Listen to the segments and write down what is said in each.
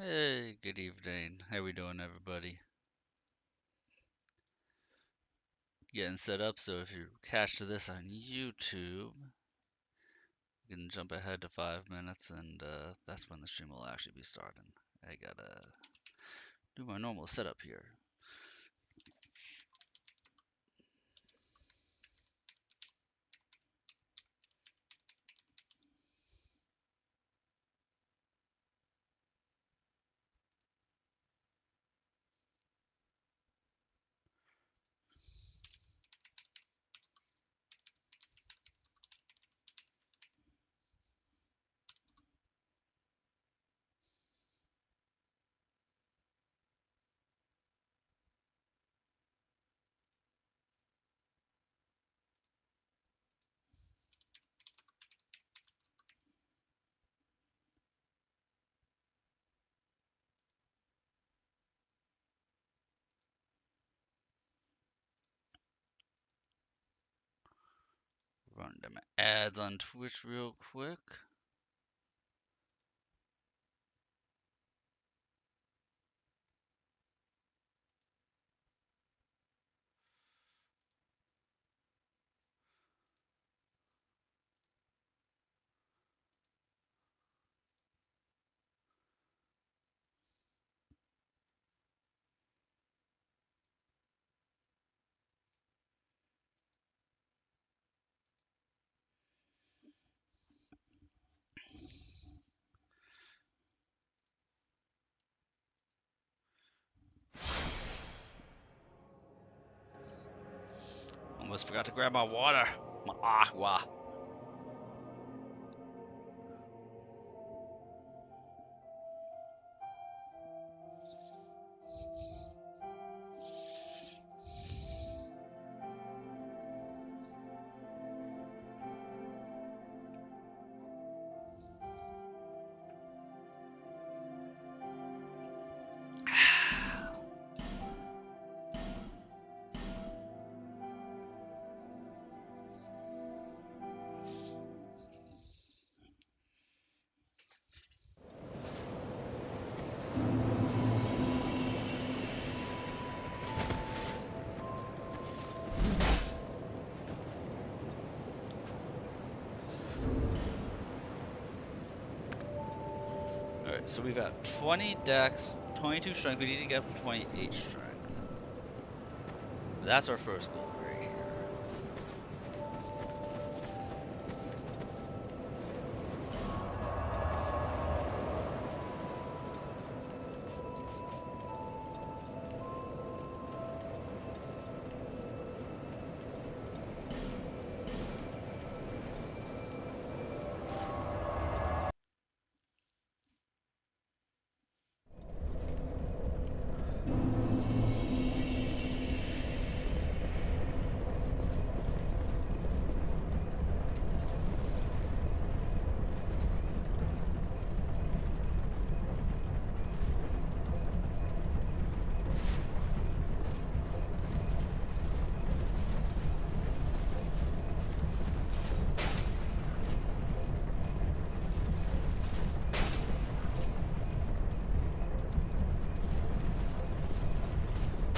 Hey, good evening. How we doing, everybody? Getting set up, so if you catch this on YouTube, you can jump ahead to 5 minutes, and that's when the stream will actually be starting. I gotta do my normal setup here. Run them ads on Twitch real quick. Almost forgot to grab my water. My aqua. Alright, so we've got 20 dex, 22 strength. We need to get 28 strength. That's our first goal right here.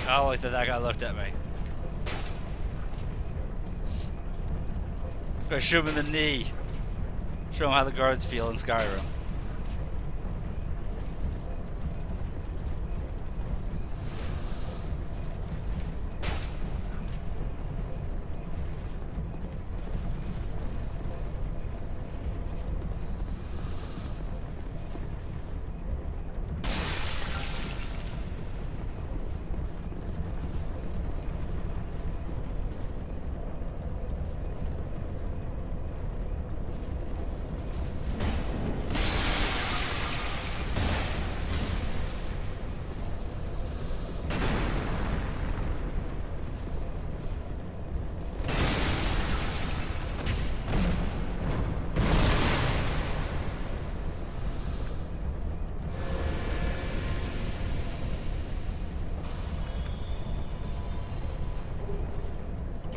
I don't like that guy looked at me. I shoot him in the knee. Show him how the guards feel in Skyrim.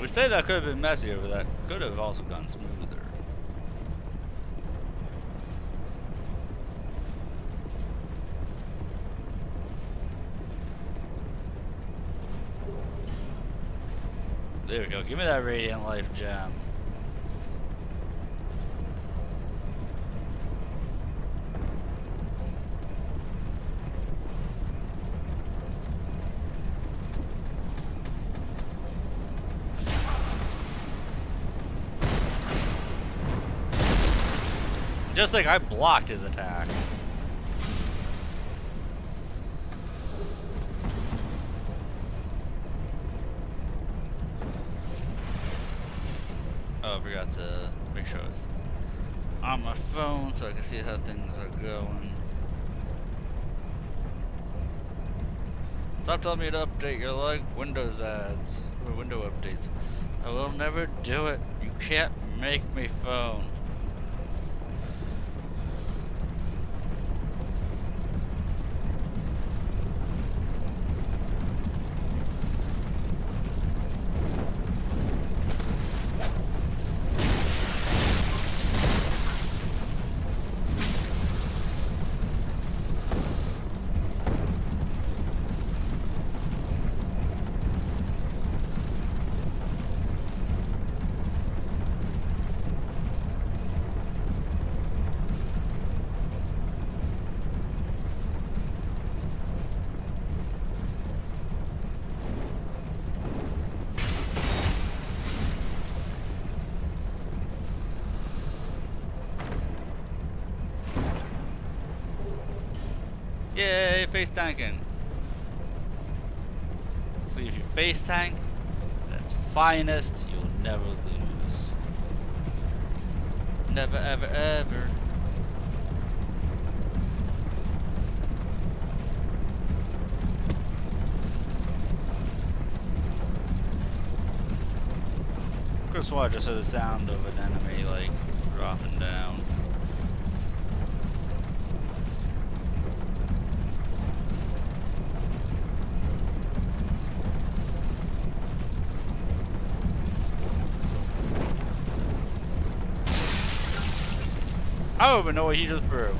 We say that could have been messier, but that could have also gone smoother. There we go. Give me that radiant life gem. Just like I blocked his attack. Oh, I forgot to make sure I was on my phone so I can see how things are going. Stop telling me to update your like Windows ads or window updates. I will never do it. You can't make me phone. Yay, face tanking. See, if you face tank, that's finest, you'll never lose. Never, ever, ever. Chris Watt just heard the sound of an enemy, like, dropping down. I don't even know what he just broke.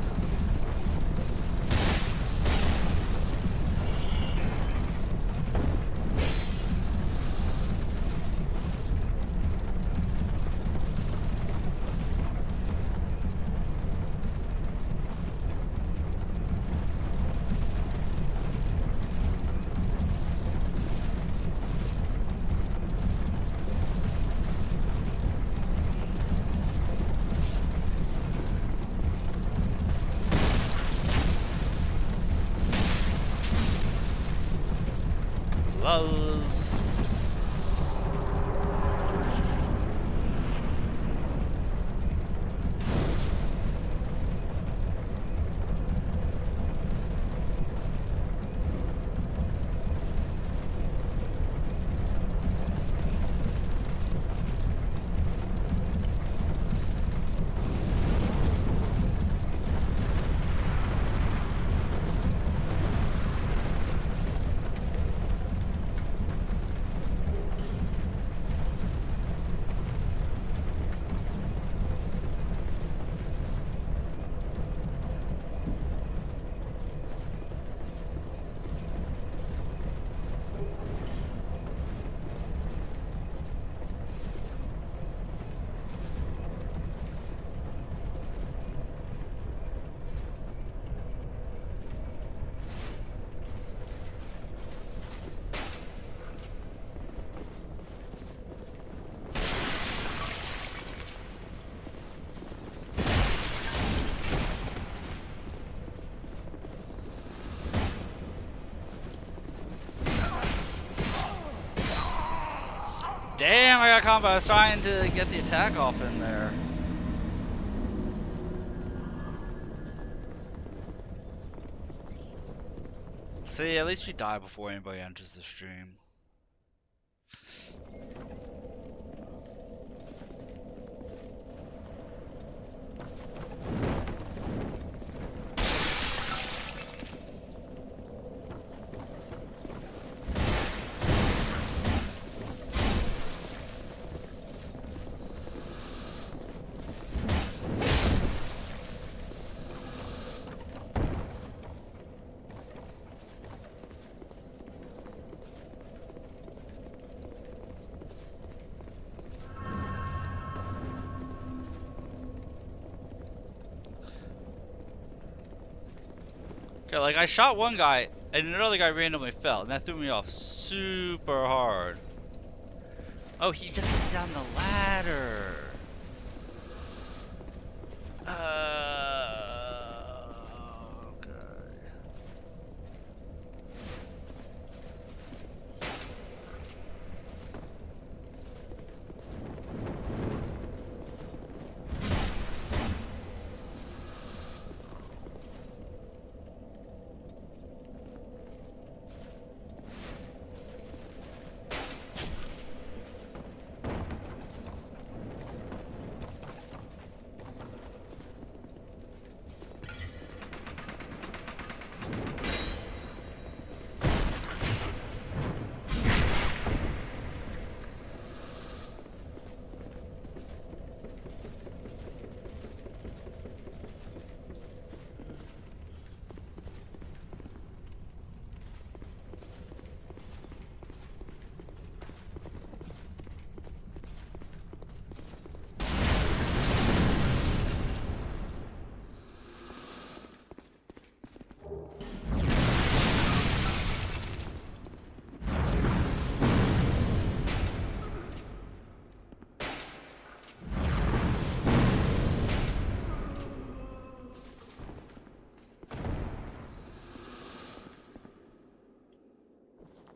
Lulz. Damn, I got combo. I was trying to get the attack off in there. See, at least we die before anybody enters the stream. Okay, like I shot one guy and another guy randomly fell, and that threw me off super hard. Oh, he just came down the ladder. Okay.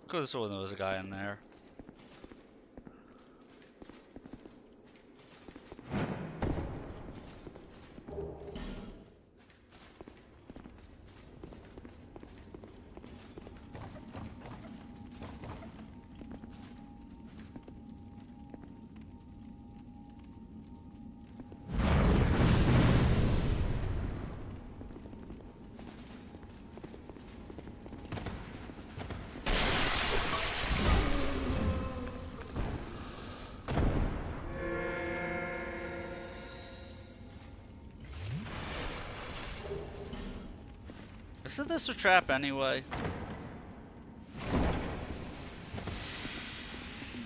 Could have sworn there was a guy in there. Isn't this a trap anyway?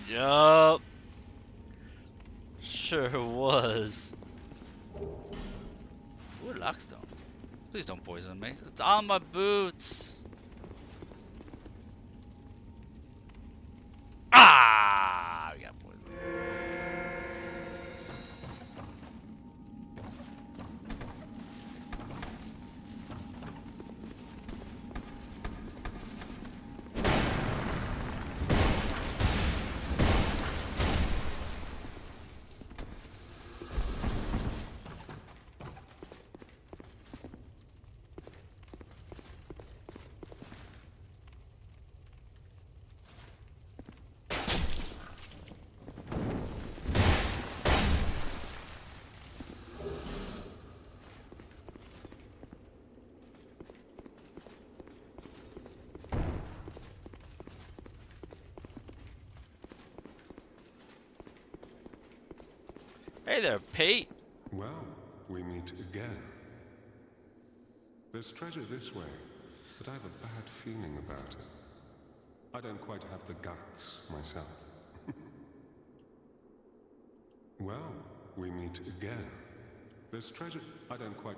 Yup. Sure was. Ooh, lockstone. Please don't poison me. It's on my boots. Ah! We got poisoned. Hey there, Pete. Well, we meet again. There's treasure this way, but I have a bad feeling about it. I don't quite have the guts myself. Well, we meet again. There's treasure I don't quite...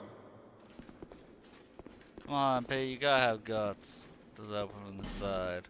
Come on, Pete, you gotta have guts. Does that from the side?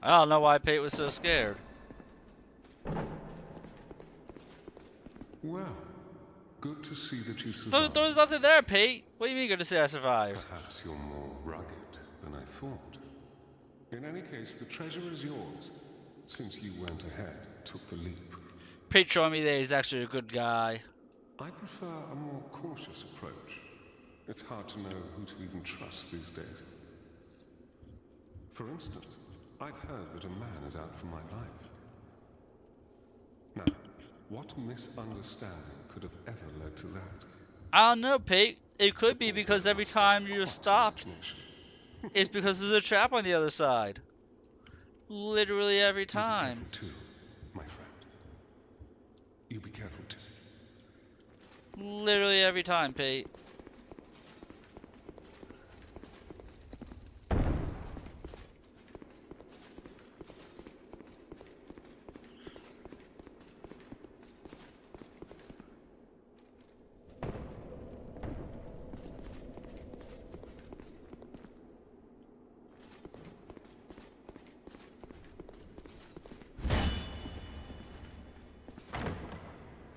I don't know why Pete was so scared. Well, good to see that you There survived. was nothing there, Pete. What do you mean good to see I survived? Perhaps you're more rugged than I thought. In any case, the treasure is yours, since you went ahead, took the leap. Pete showing me that he's actually a good guy. I prefer a more cautious approach. It's hard to know who to even trust these days. For instance, I've heard that a man is out for my life. Now, what misunderstanding could have ever led to that? I don't know, Pete. It could be Poor because girl every must have time you're quite stopped, imagination. it's because there's a trap on the other side. Literally every You be careful time. too, my friend. You be careful too. Literally every time, Pete.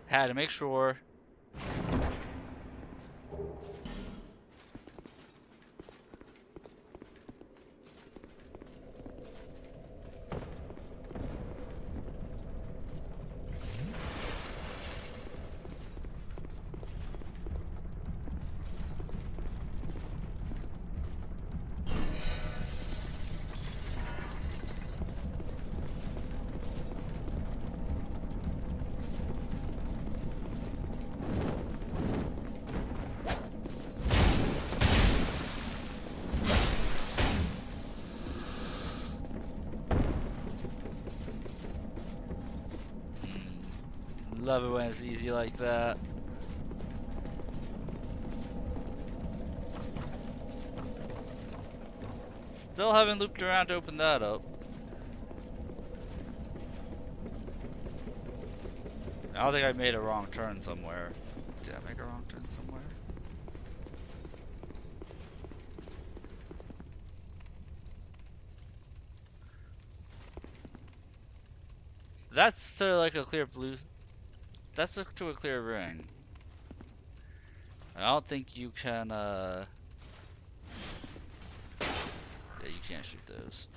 Had to make sure. Love it when it's easy like that. Still haven't looped around to open that up. I don't think I made a wrong turn somewhere. Did I make a wrong turn somewhere? That's to like a clear blue. That's to a clear ring. I don't think you can, yeah, you can't shoot those.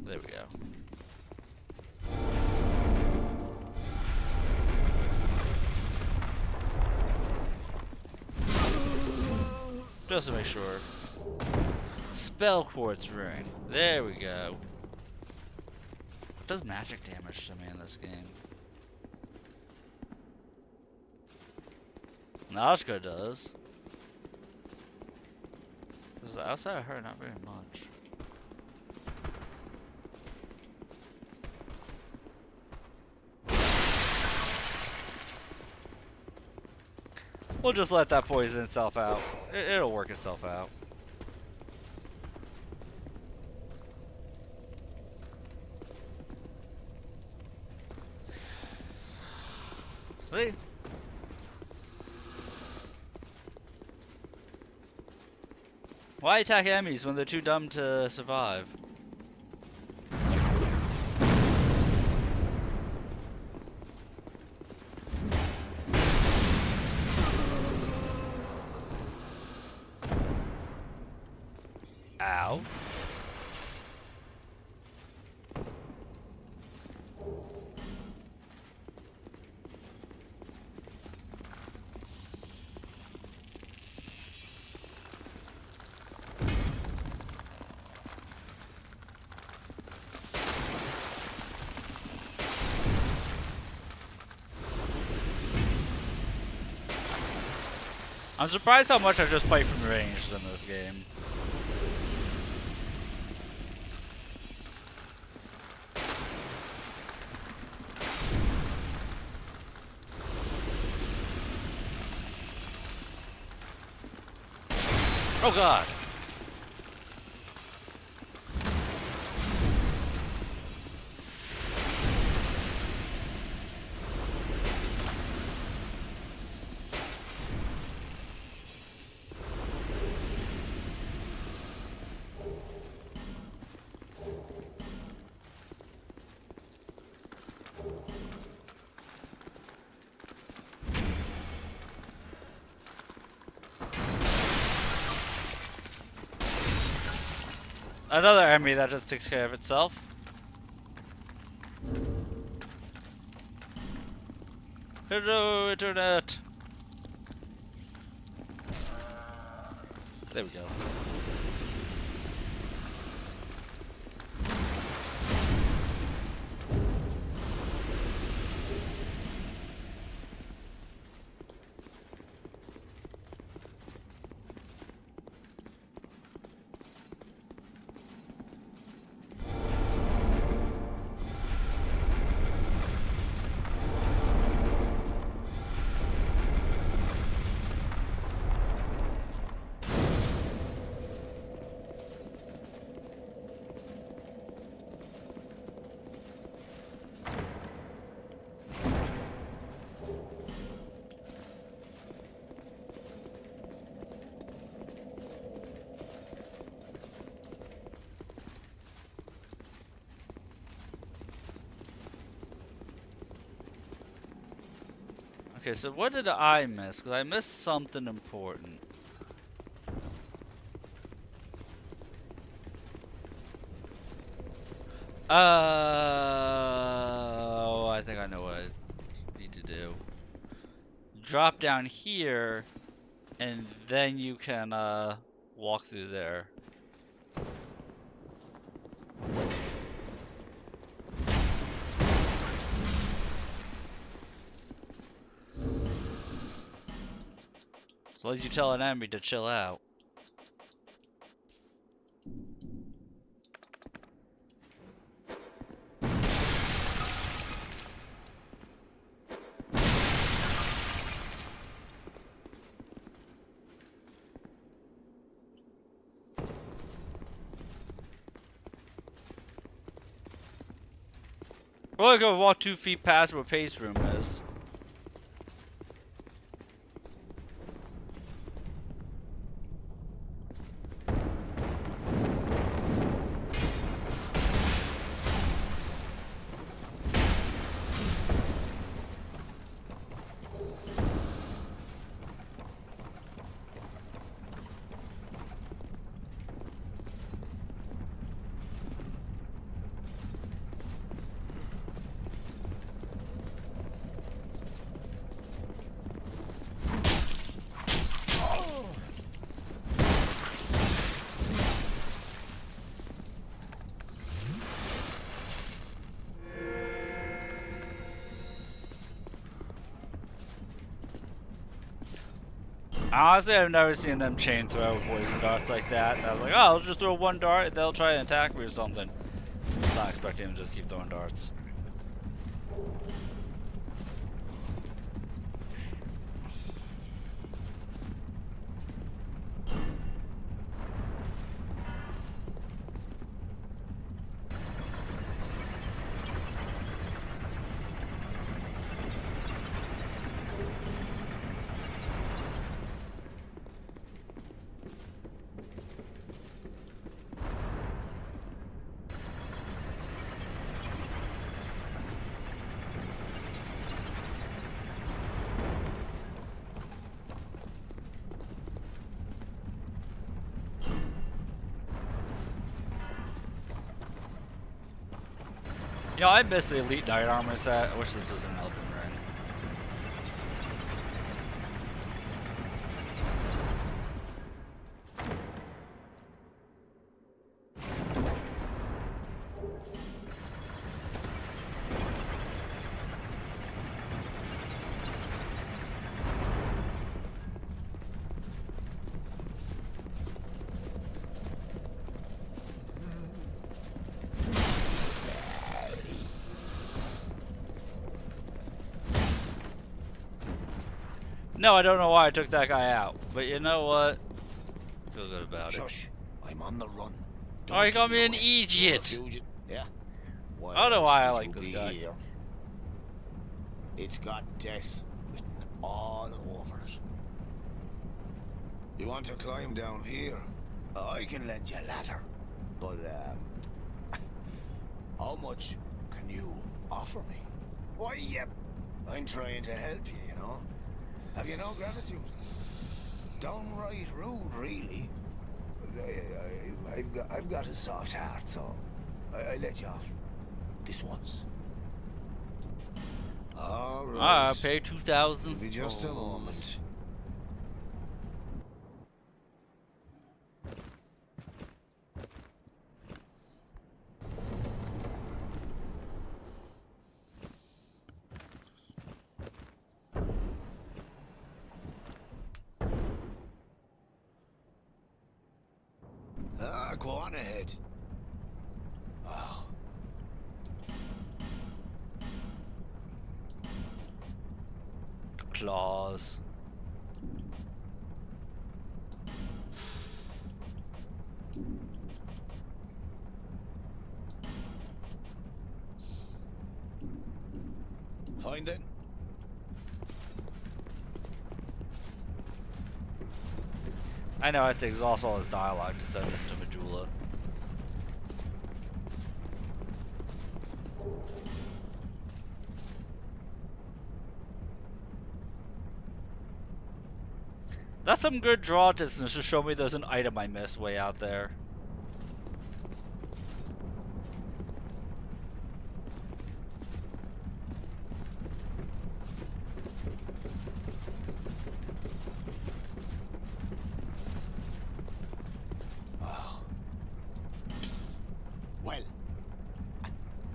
There we go. Just to make sure. Spell quartz ring. There we go. Does magic damage to me in this game? Nazca does. Because outside of her, not very much. We'll just let that poison itself out. It'll work itself out. See? Why attack enemies when they're too dumb to survive? Ow. I'm surprised how much I just fight from range in this game. Oh god. Another enemy that just takes care of itself. Hello, internet. There we go. Okay, so what did I miss? Because I missed something important. I think I know what I need to do. Drop down here, and then you can, walk through there. As long as you tell an enemy to chill out. We're only gonna walk 2 feet past where Pace Room is. Honestly, I've never seen them chain throw poison darts like that. And I was like, oh, I'll just throw one dart and they'll try and attack me or something. I was not expecting them to just keep throwing darts. You know, I miss the Elite Knight armor set. I wish this was an Elden Ring. No, I don't know why I took that guy out. But you know what? I feel good about it. Shush, I'm on the run. Oh, you call me an You're a idiot! fugitive. Yeah. Why I don't know why I else like would this you guy. be here? It's got death written all over it. You want to climb down here? I can lend you a ladder. But, how much can you offer me? Why, yep, I'm trying to help you, you know? Have you no gratitude? Downright rude, really. I've got a soft heart, so I let you off. This once. All right. Pay 2,000 It'll be just a souls. moment. Go on ahead. Oh. Claws. Find it. I know I have to exhaust all his dialogue to send him to Majula. That's some good draw distance to show me there's an item I missed way out there. Oh. Psst. Well,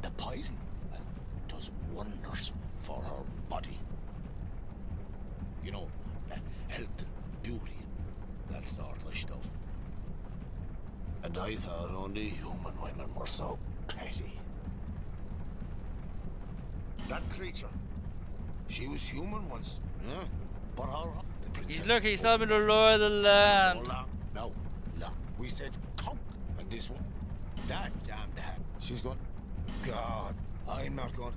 the poison does wonders for her body. You know, health and beauty and that sort of stuff. And I thought only human women were so petty. That creature, she was human once, yeah? But her... He's telling me the lure of the land. No, we said conk, and this one, that damned hat. She's gone. God, I'm not going.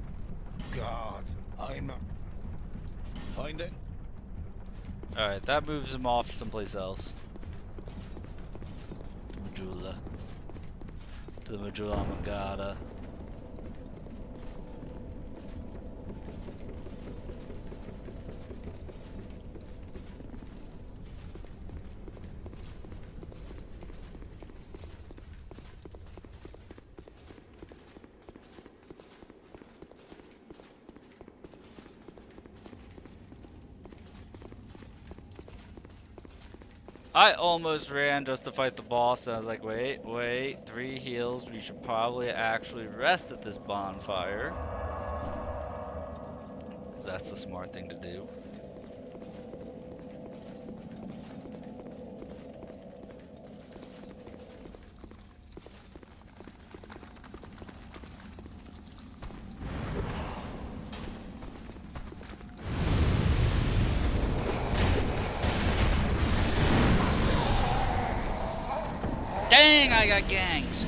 God, I'm not. Find it. Alright, that moves him off someplace else. To Majula. To the Majula Mangada. I almost ran just to fight the boss, and I was like, wait, 3 heals. We should probably actually rest at this bonfire. Because that's the smart thing to do. Dang, I got ganked!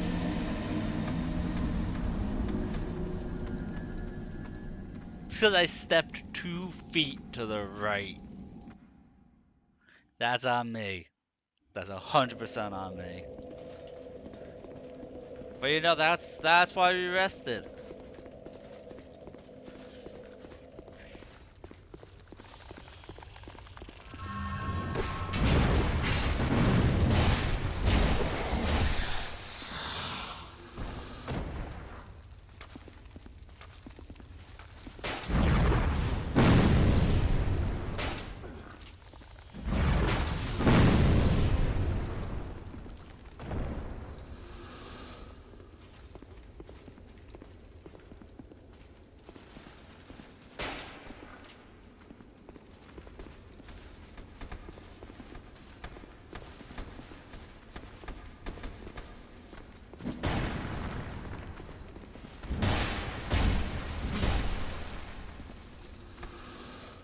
It's because I stepped 2 feet to the right. That's on me. That's 100% on me. But you know, that's why we rested.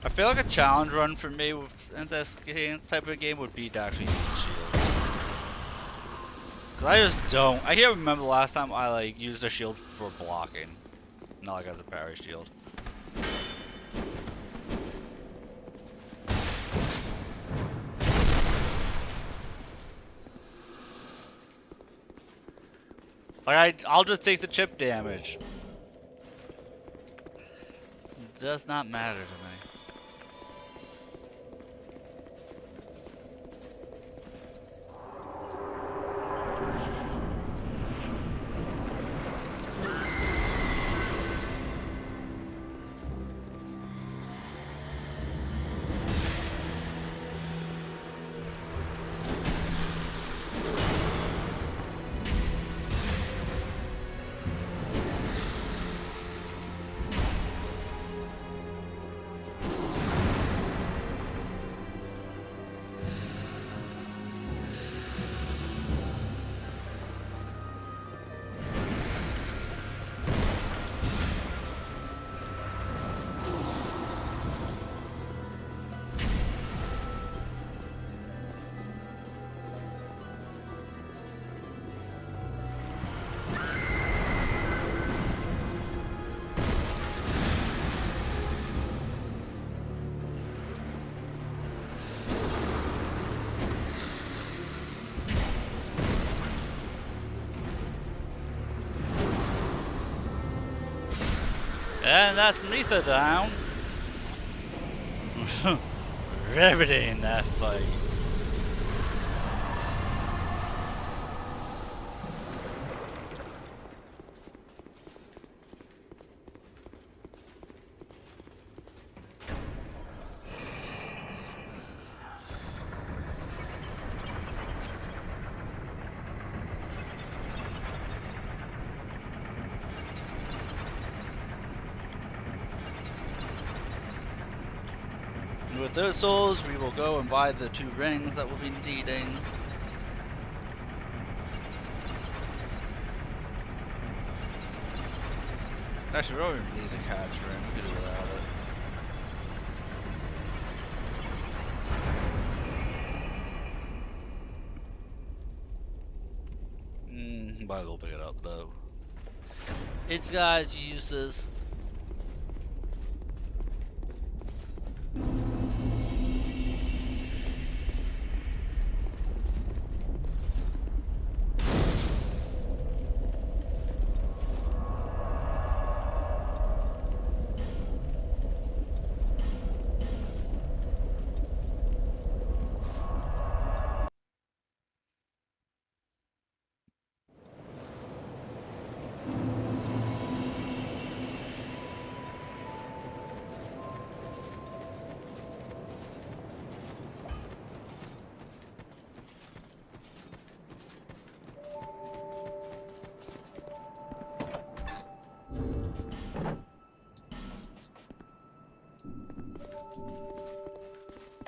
I feel like a challenge run for me in this type of game would be to actually use shields. Cause I just don't. I can't remember the last time I like used a shield for blocking, not like as a parry shield. Like I'll just take the chip damage. It does not matter to me. And that's Nitha down. Riveting that fight. With those souls, we will go and buy the 2 rings that we'll be needing. Actually, we don't even need the catch ring. We can do without it. Might as well pick it up though. It's guys' uses.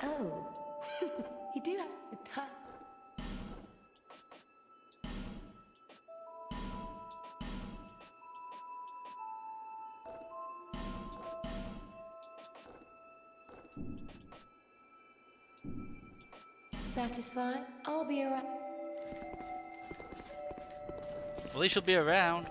Oh, you do have a ton. Satisfied? I'll be around. At least you'll be around.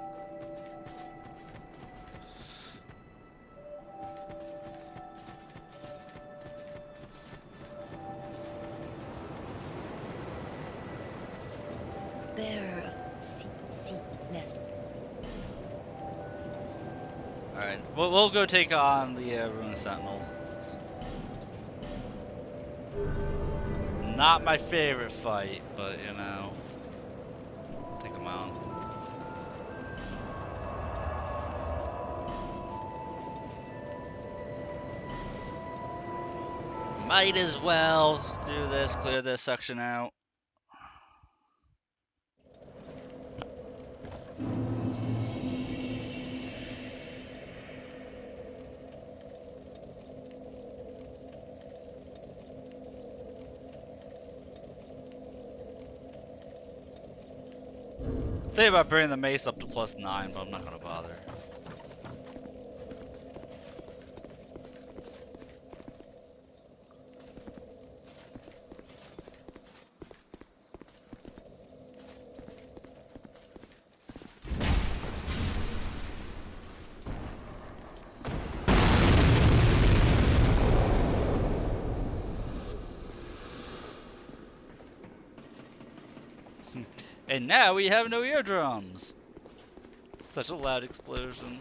Bearer of see less. Alright, we'll go take on the Ruin Sentinel. Not my favorite fight, but you know, take him on. Might as well do this, clear this section out. Think about bringing the mace up to +9, but I'm not gonna bother. And now we have no eardrums! Such a loud explosion.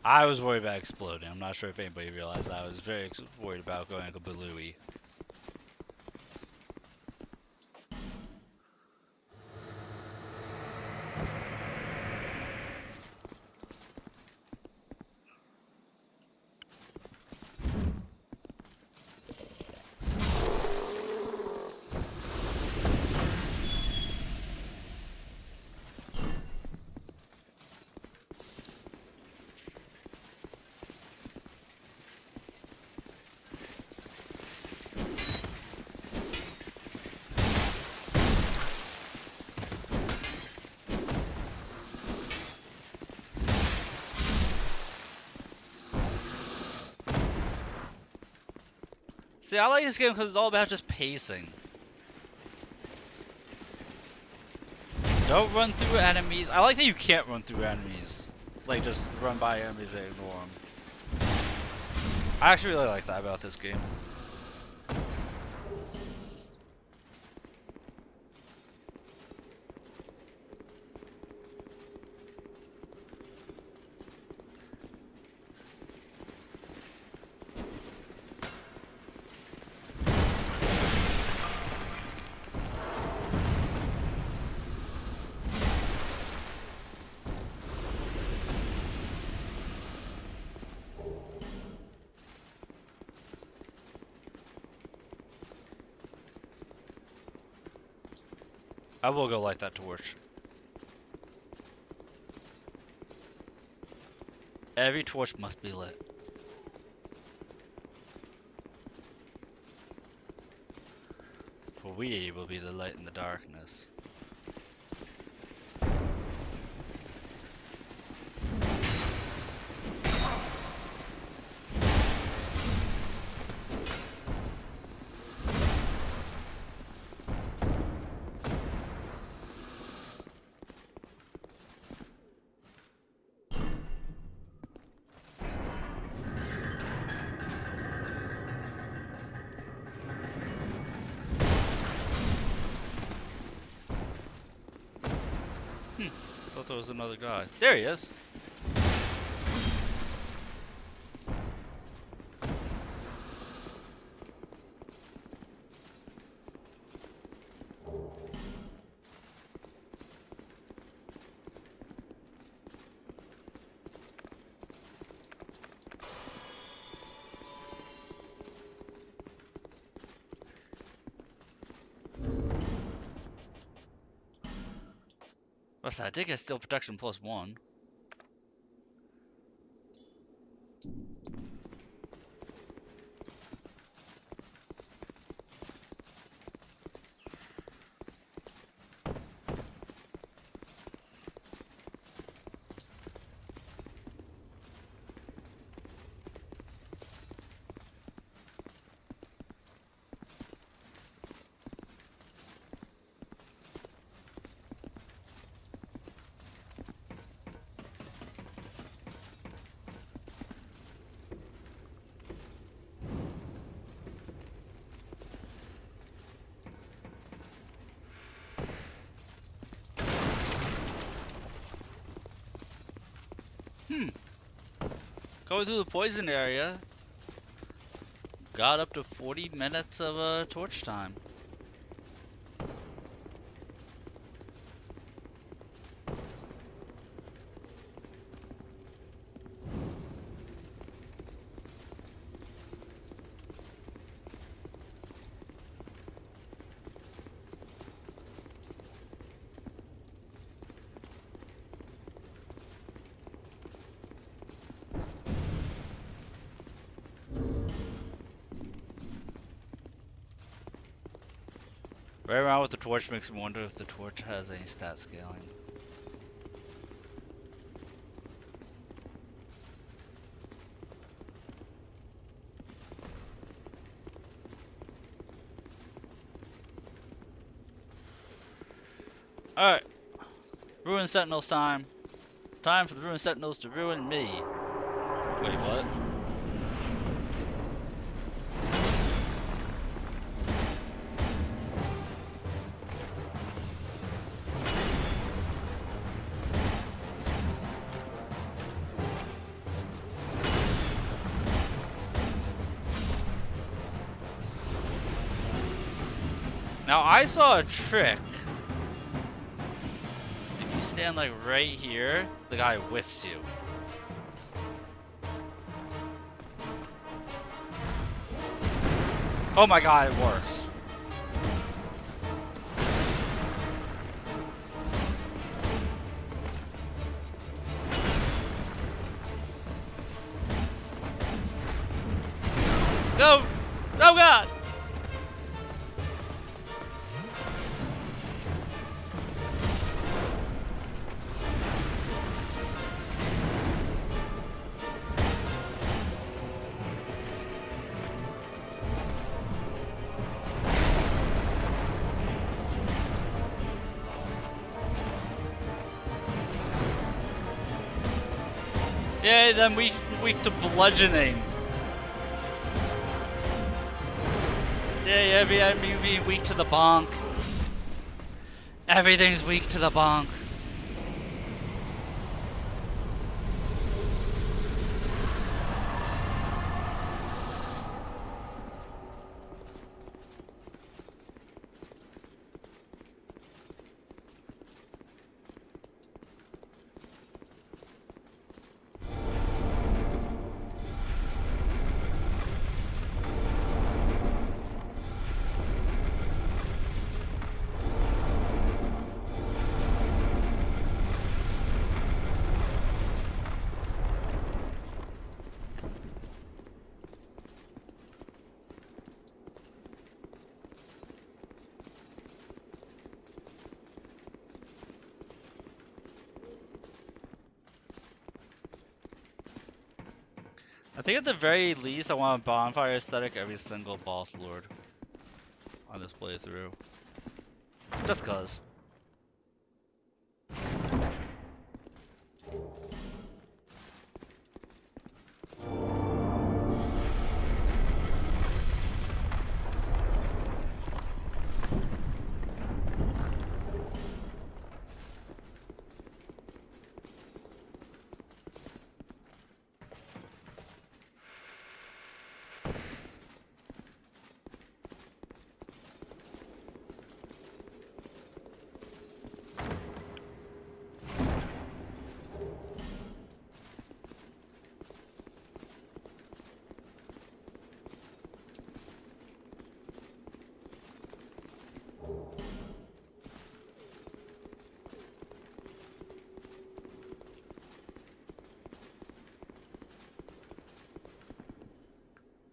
I was worried about exploding. I'm not sure if anybody realized that. I was very worried about going kablooey. See, I like this game because it's all about just pacing. Don't run through enemies. I like that you can't run through enemies. Like, just run by enemies and ignore them. I actually really like that about this game. I will go light that torch. Every torch must be lit. For we will be the light in the darkness. Thought there was another guy. There he is. What's that? I did get steel protection +1. Going through the poison area. Got up to 40 minutes of torch time. Right around with the torch makes me wonder if the torch has any stat scaling. Alright. Ruin Sentinels time. Time for the Ruin Sentinels to ruin me. Wait, what? Now I saw a trick. If you stand like right here, the guy whiffs you. Oh my god, it works. No! Oh god! Yeah, then weak to bludgeoning. Yeah, me being weak to the bonk. Everything's weak to the bonk. I think at the very least I want a bonfire aesthetic every single boss lord on this playthrough. Just cause.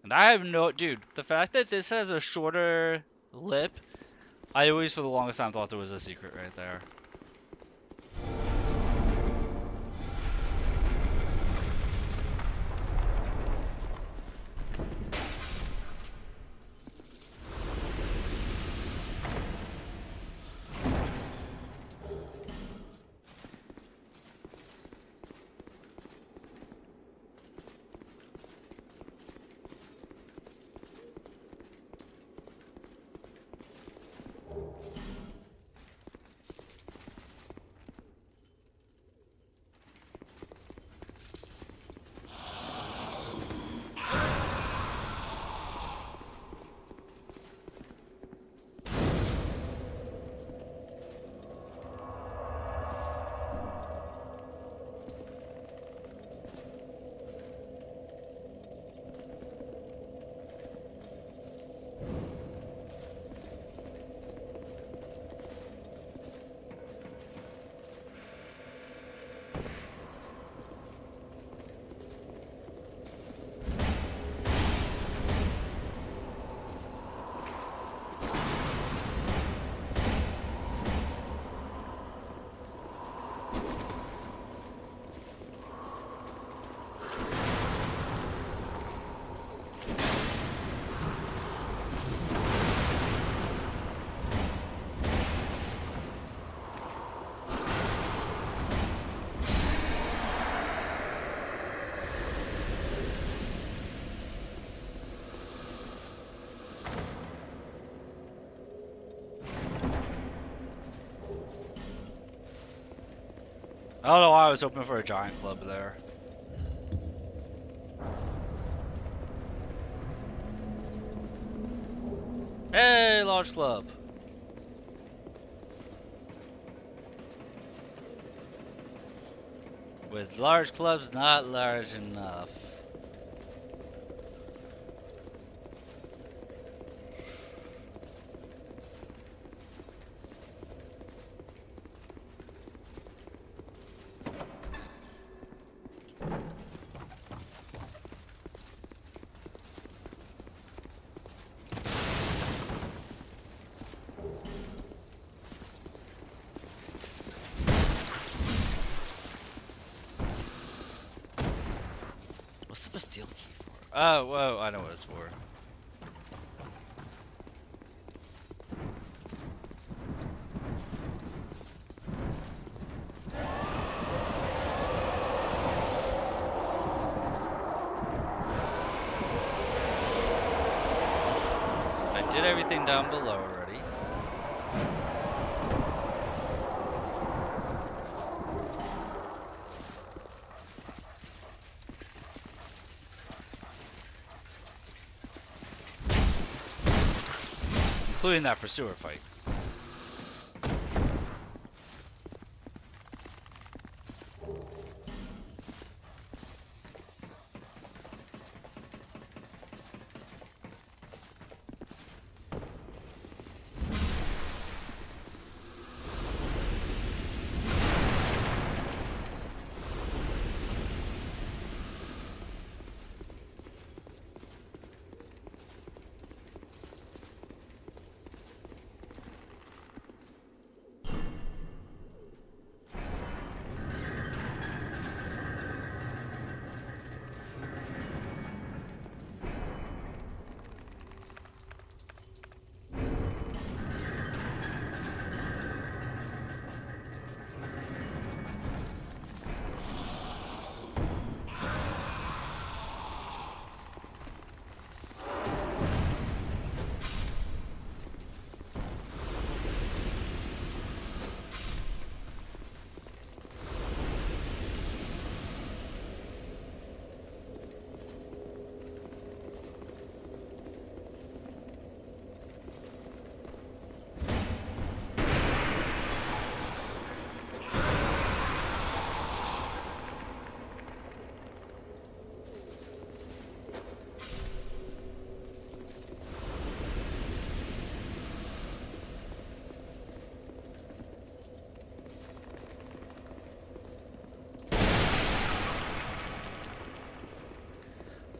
And I have no, dude, the fact that this has a shorter lip, I always for the longest time thought there was a secret right there. I don't know why I was hoping for a giant club there. Hey, large club. With large clubs not large enough. What's the Bastille key for? Oh, whoa, I know what it's for. did everything down below already. Including that pursuer fight.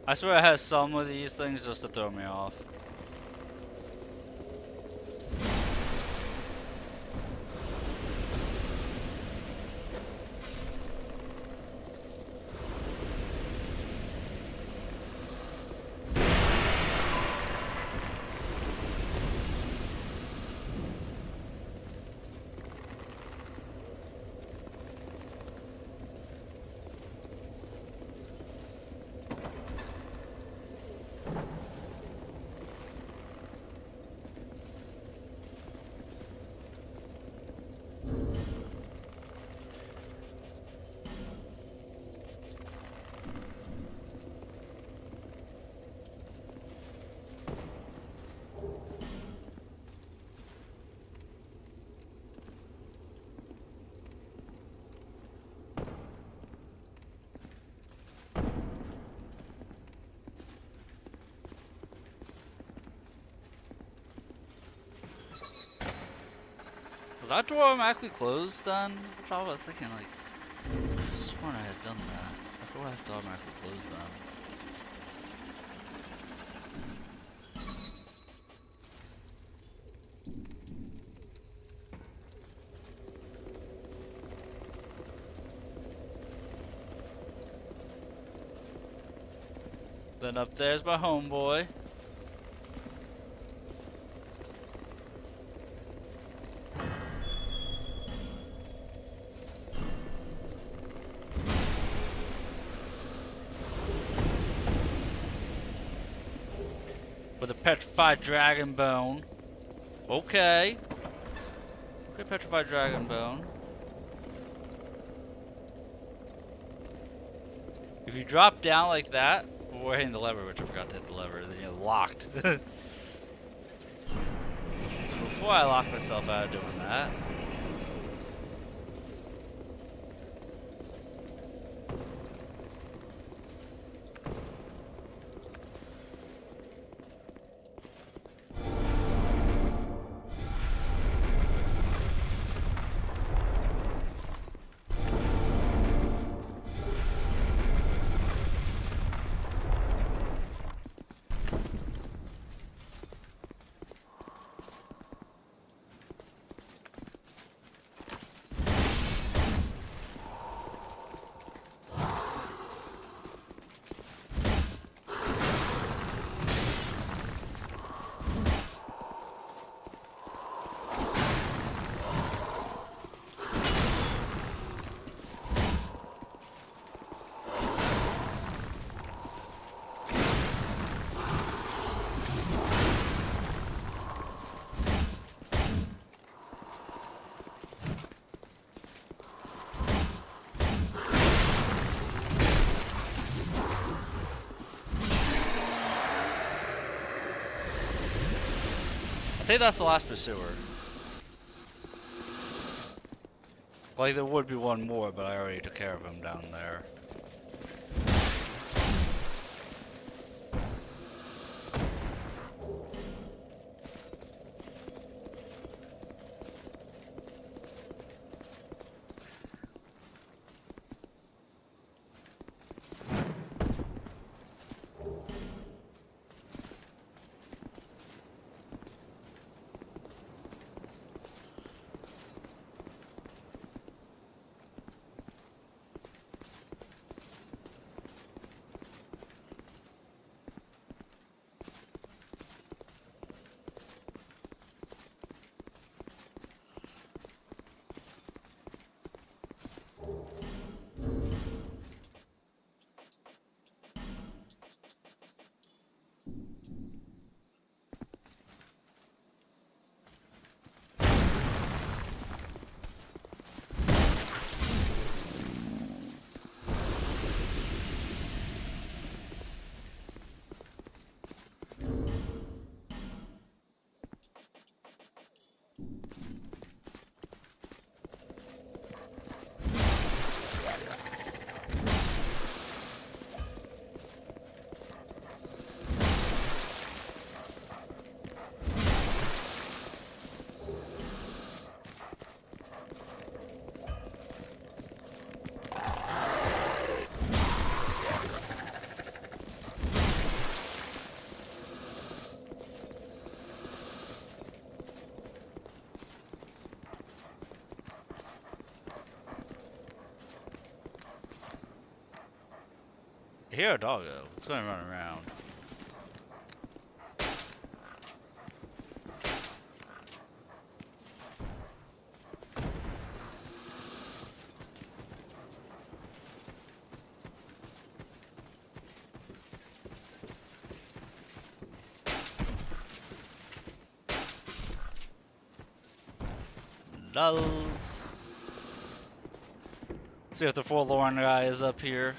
I swear it has some of these things just to throw me off. Is that door automatically closed then? I was thinking like, I just sworn I had done that. That door has to automatically close then. Then up there's my homeboy. With a petrified dragon bone. Okay. Okay, petrified dragon bone. If you drop down like that, before hitting the lever, which I forgot to hit the lever, then you're locked. So before I lock myself out of doing that, I think that's the last pursuer. Like, there would be one more, but I already took care of him down there. I hear a doggo. It's going to run around. Lulz. See if the forlorn guy is up here.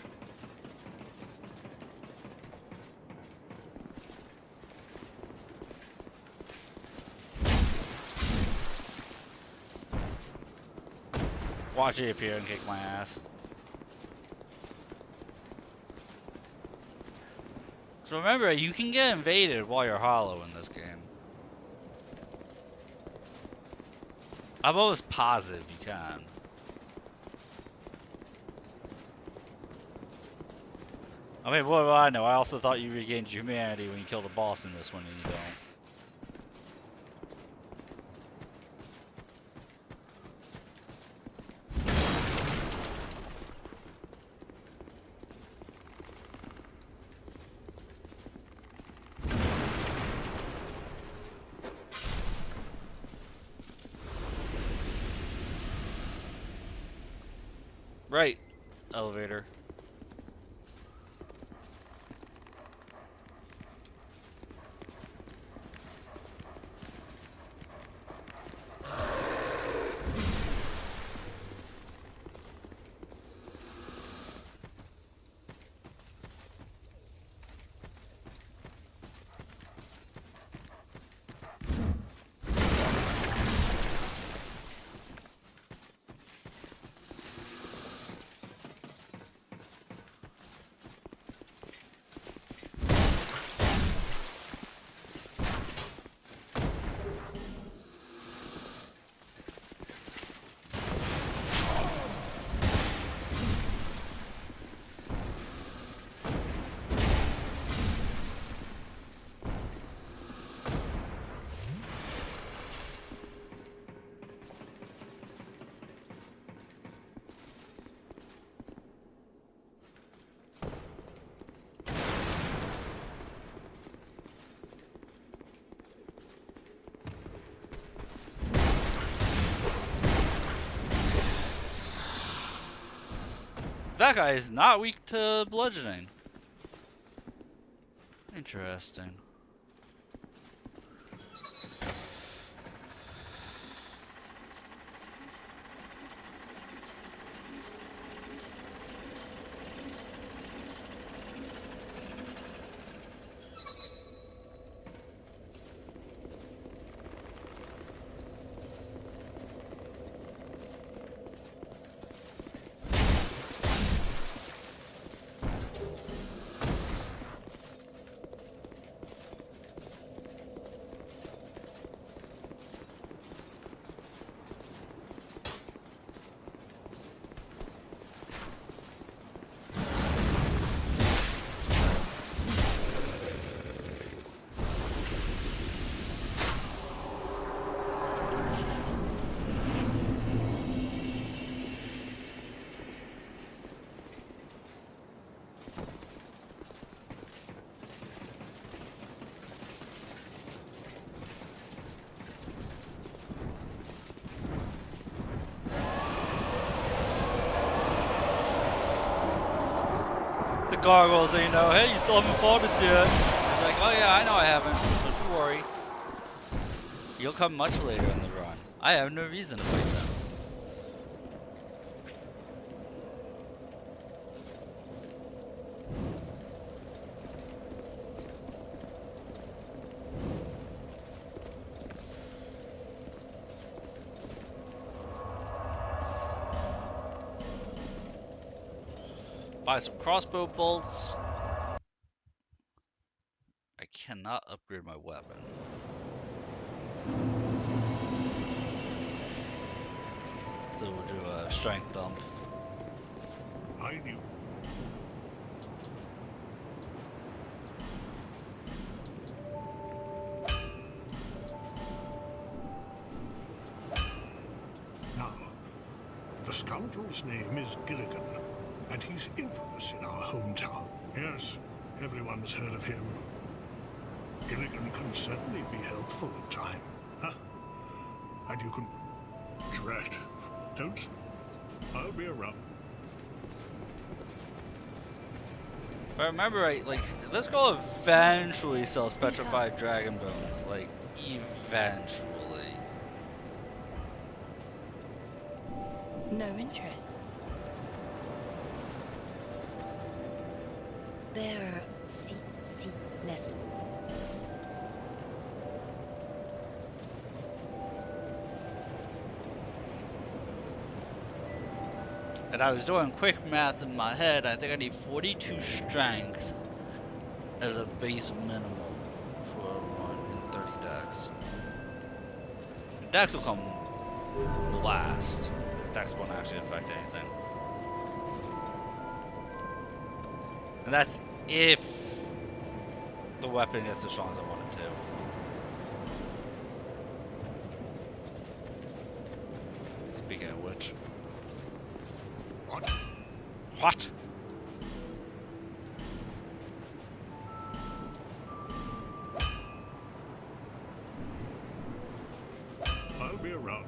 Watch it appear and kick my ass. So remember, you can get invaded while you're hollow in this game. I'm almost positive you can. I mean, what do I know? I also thought you regained your humanity when you killed a boss in this one, and you don't. Right. Elevator. That guy is not weak to bludgeoning. Interesting. gargoyles, and you know, hey, you still haven't fought us yet. He's like, oh yeah, I know I haven't. Don't you worry. You'll come much later in the run. I have no reason to fight them. Buy some crossbow bolts. I cannot upgrade my weapon. So we'll do a strength dump. I knew. Now, the scoundrel's name is Gilligan, and he's infamous in our hometown. Yes, everyone's heard of him. Gilligan can certainly be helpful at times. Huh? And you can... Drat. Don't... I'll be around. If I remember right, like, this girl eventually sells petrified dragon bones. Like, eventually. No interest. Bearer, see, less. And I was doing quick maths in my head. I think I need 42 strength as a base minimum for one in 30 dex. Dex will come last. Dex won't actually affect anything. And that's if the weapon gets as strong as I want it to. Speaking of which. What? What? I'll be around.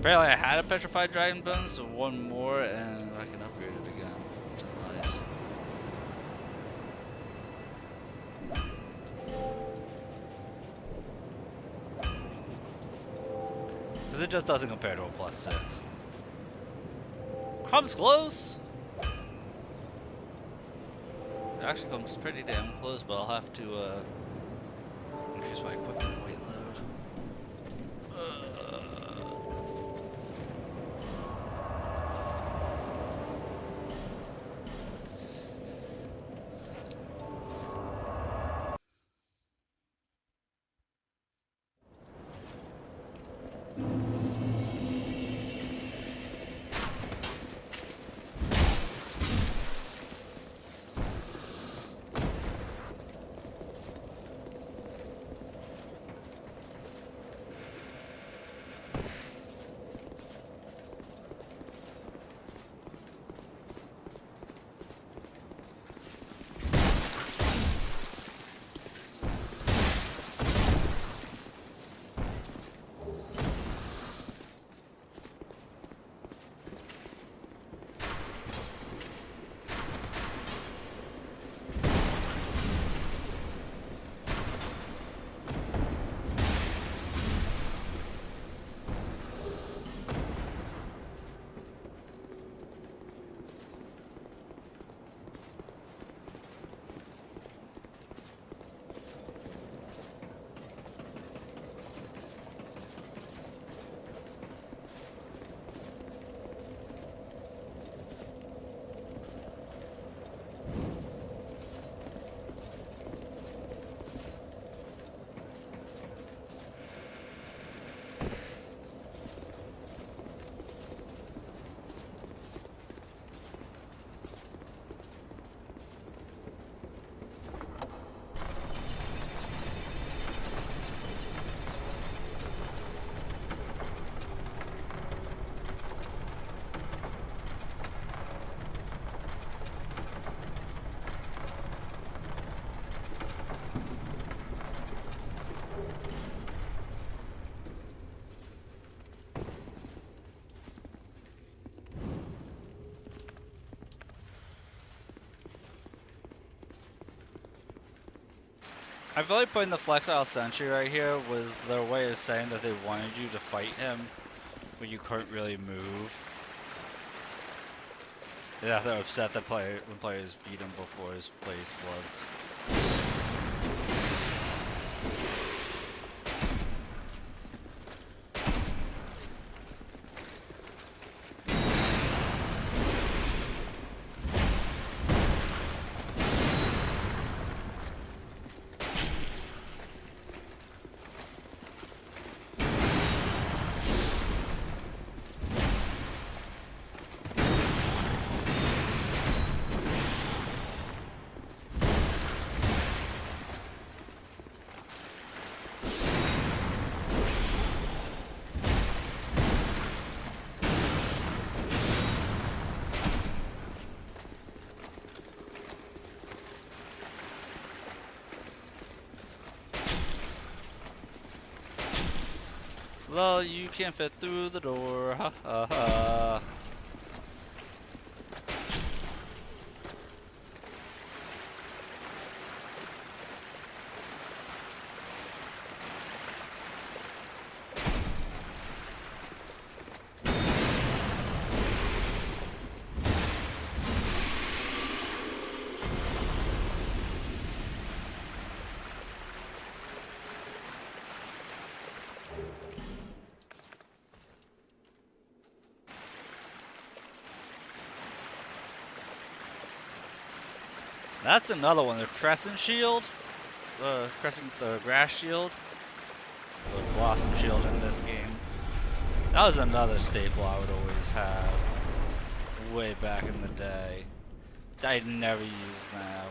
Apparently I had a petrified dragon bone, so one more and I can upgrade it again, which is nice. Because it just doesn't compare to a +6. Comes close! It actually comes pretty damn close, but I'll have to increase my equipment weight load. I feel like putting the Flexile Sentry right here was their way of saying that they wanted you to fight him, but you couldn't really move. Yeah, they're upset that when players beat him before his place floods. Well, you can't fit through the door, ha ha ha. That's another one, the Crescent Shield, the Grass Shield, the Blossom Shield in this game. That was another staple I would always have, way back in the day. I'd never use now.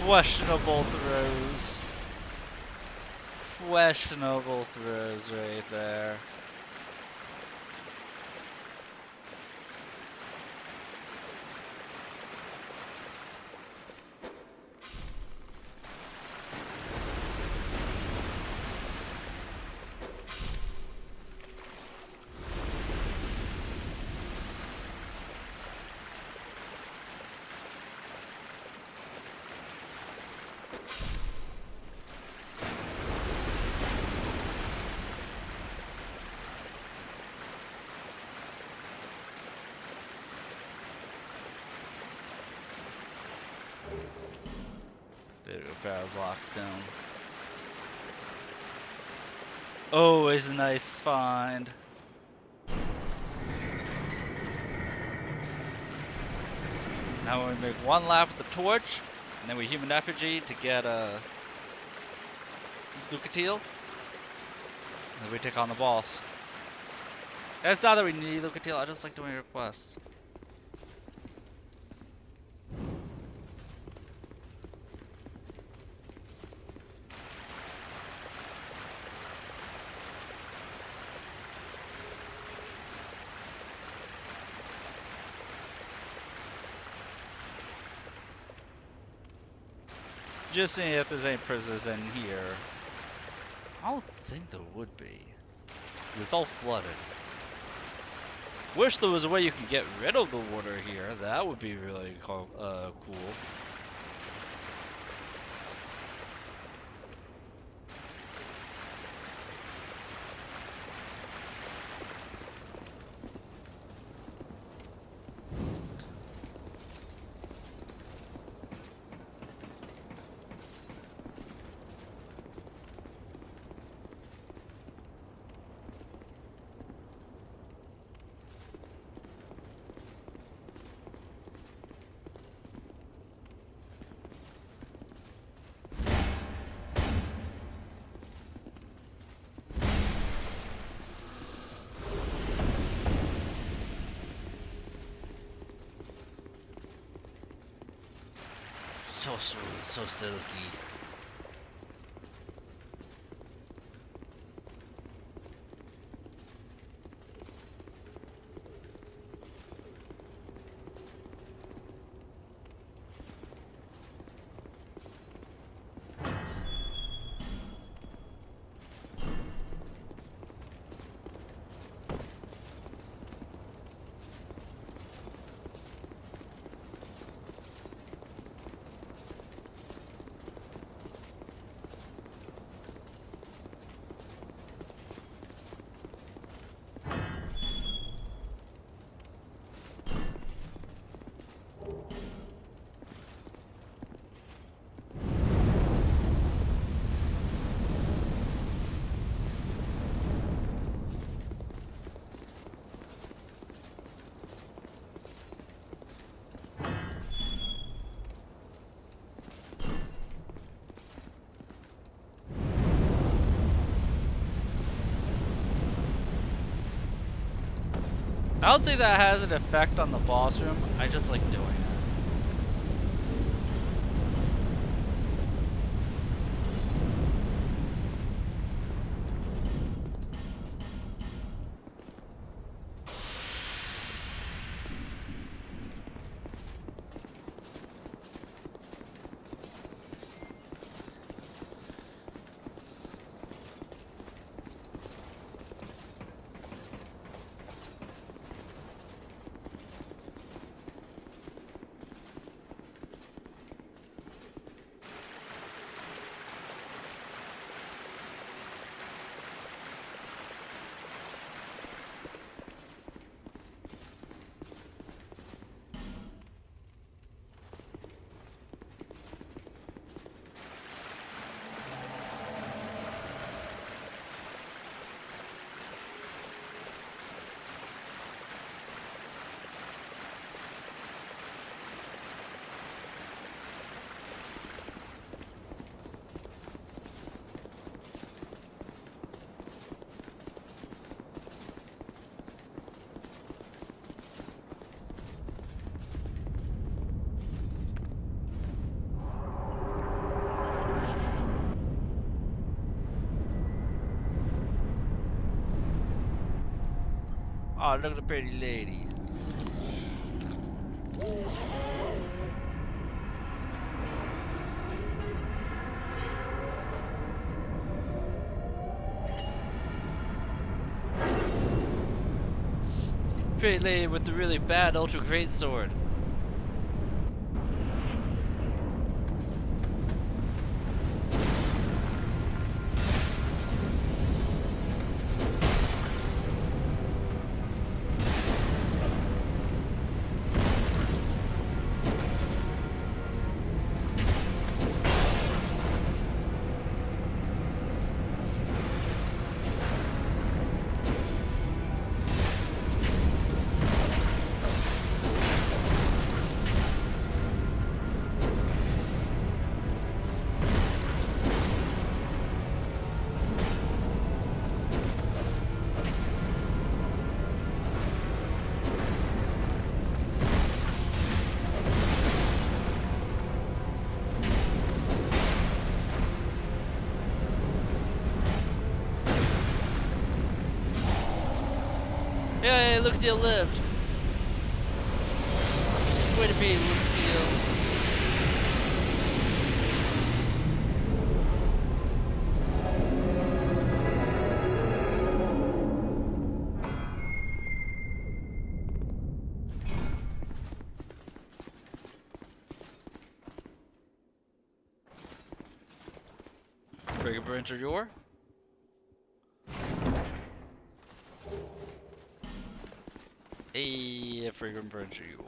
Questionable throws. Questionable throws right there. There we go, Barrow's Lockstone. Always a nice find. Now we make one lap with the torch, and then we human effigy to get a Lucatiel, and then we take on the boss. It's not that we need Lucatiel, I just like doing requests. Just seeing if there's any prisoners in here. I don't think there would be. It's all flooded. Wish there was a way you could get rid of the water here. That would be really cool. So smooth, so silky. I don't think that has an effect on the boss room. I just like doing it. Oh, look at the pretty lady. Pretty lady with the really bad ultra great sword. Hey, look at you lived. Way to be, Lucille. Friggin' Printer Yor. Hey, Friggin' Printer Yor.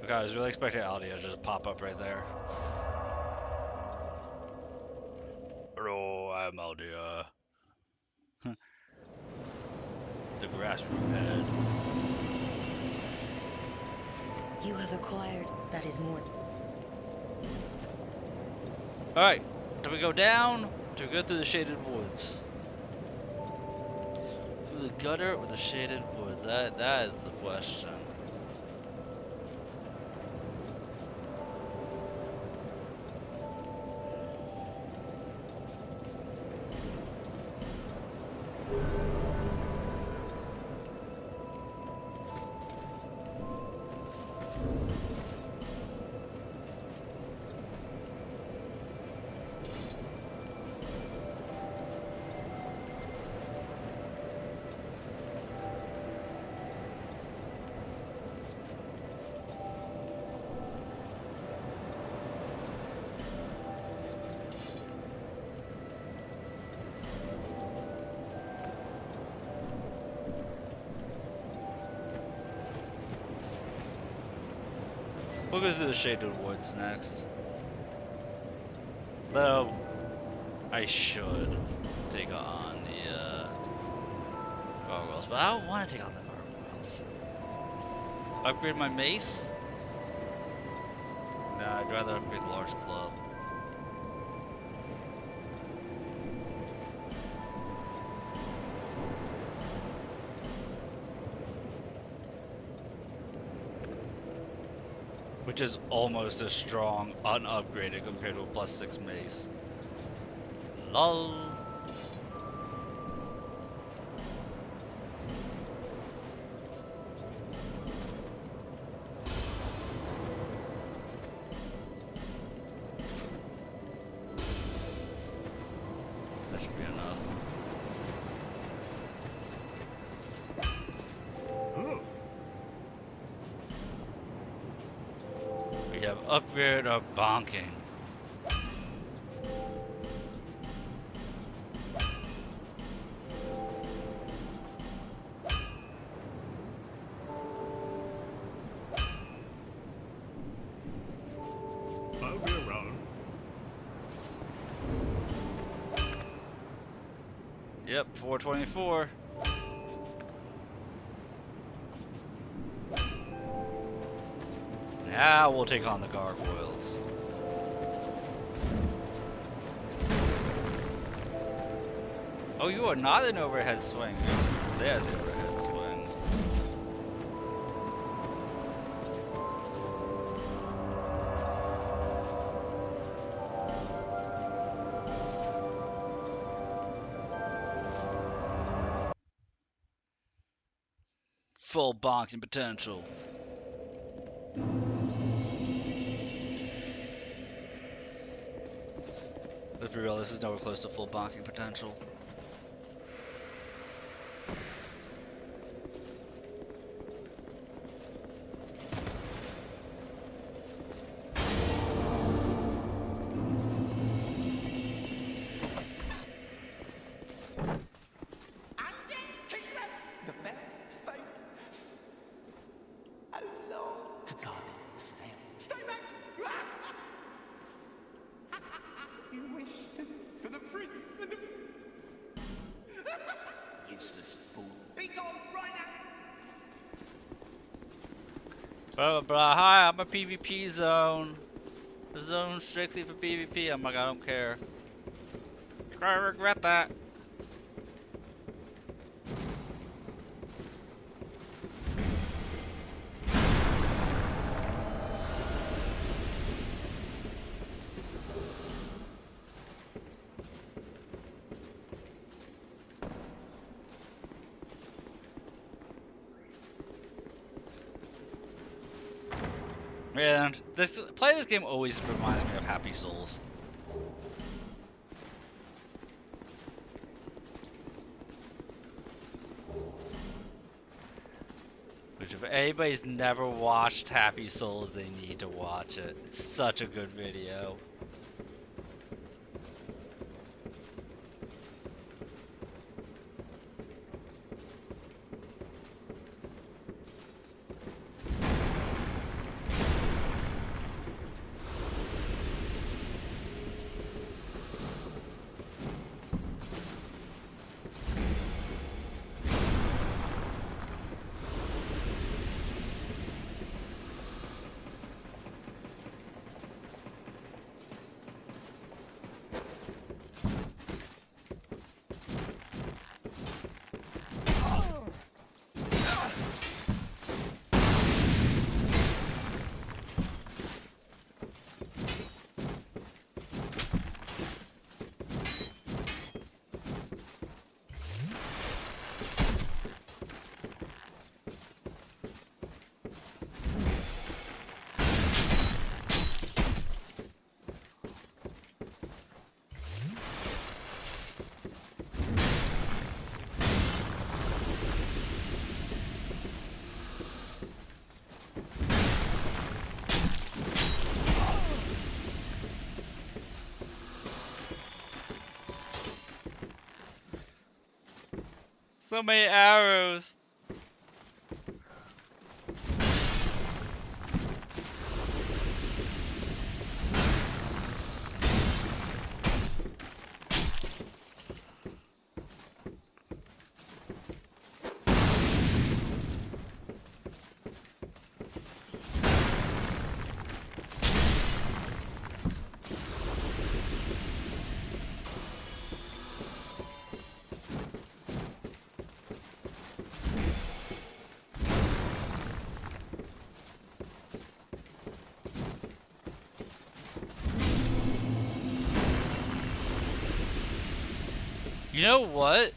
Okay, I was really expecting audio to just pop up right there. Hello, I'm Aldia. The grassroot head. You have acquired. That is more. Alright, do we go down? Do we go through the shaded woods? Through the gutter or the shaded woods? That is the question. We'll go through the shaded woods next. Though, I should take on the gargoyles, but I don't want to take on the gargoyles. Upgrade my mace? Nah, I'd rather upgrade the large club. Which is almost as strong unupgraded compared to a +6 mace. LOL. That should be enough. Oh, We have upgrade our bonking. I'll be around. Yep, 424. Now we'll take on the gargoyles. Oh, you are not an overhead swing. There's the overhead swing. Full bonking potential. Let's be real, this is nowhere close to full bonking potential. The best thing. Hello to God. Stay back. You wish to for the prince and the useless fool. Be gone right now. But hi, I'm a PvP zone. A zone strictly for PvP. I'm like, I don't care. I regret that. Man, playing this game always reminds me of Happy Souls. Which if anybody's never watched Happy Souls, they need to watch it. It's such a good video. So many arrows. You know what?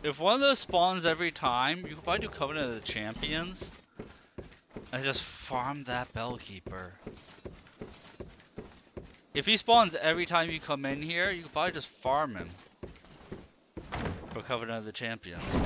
If one of those spawns every time, you could probably do Covenant of the Champions and just farm that Bellkeeper. If he spawns every time you come in here, you could probably just farm him for Covenant of the Champions.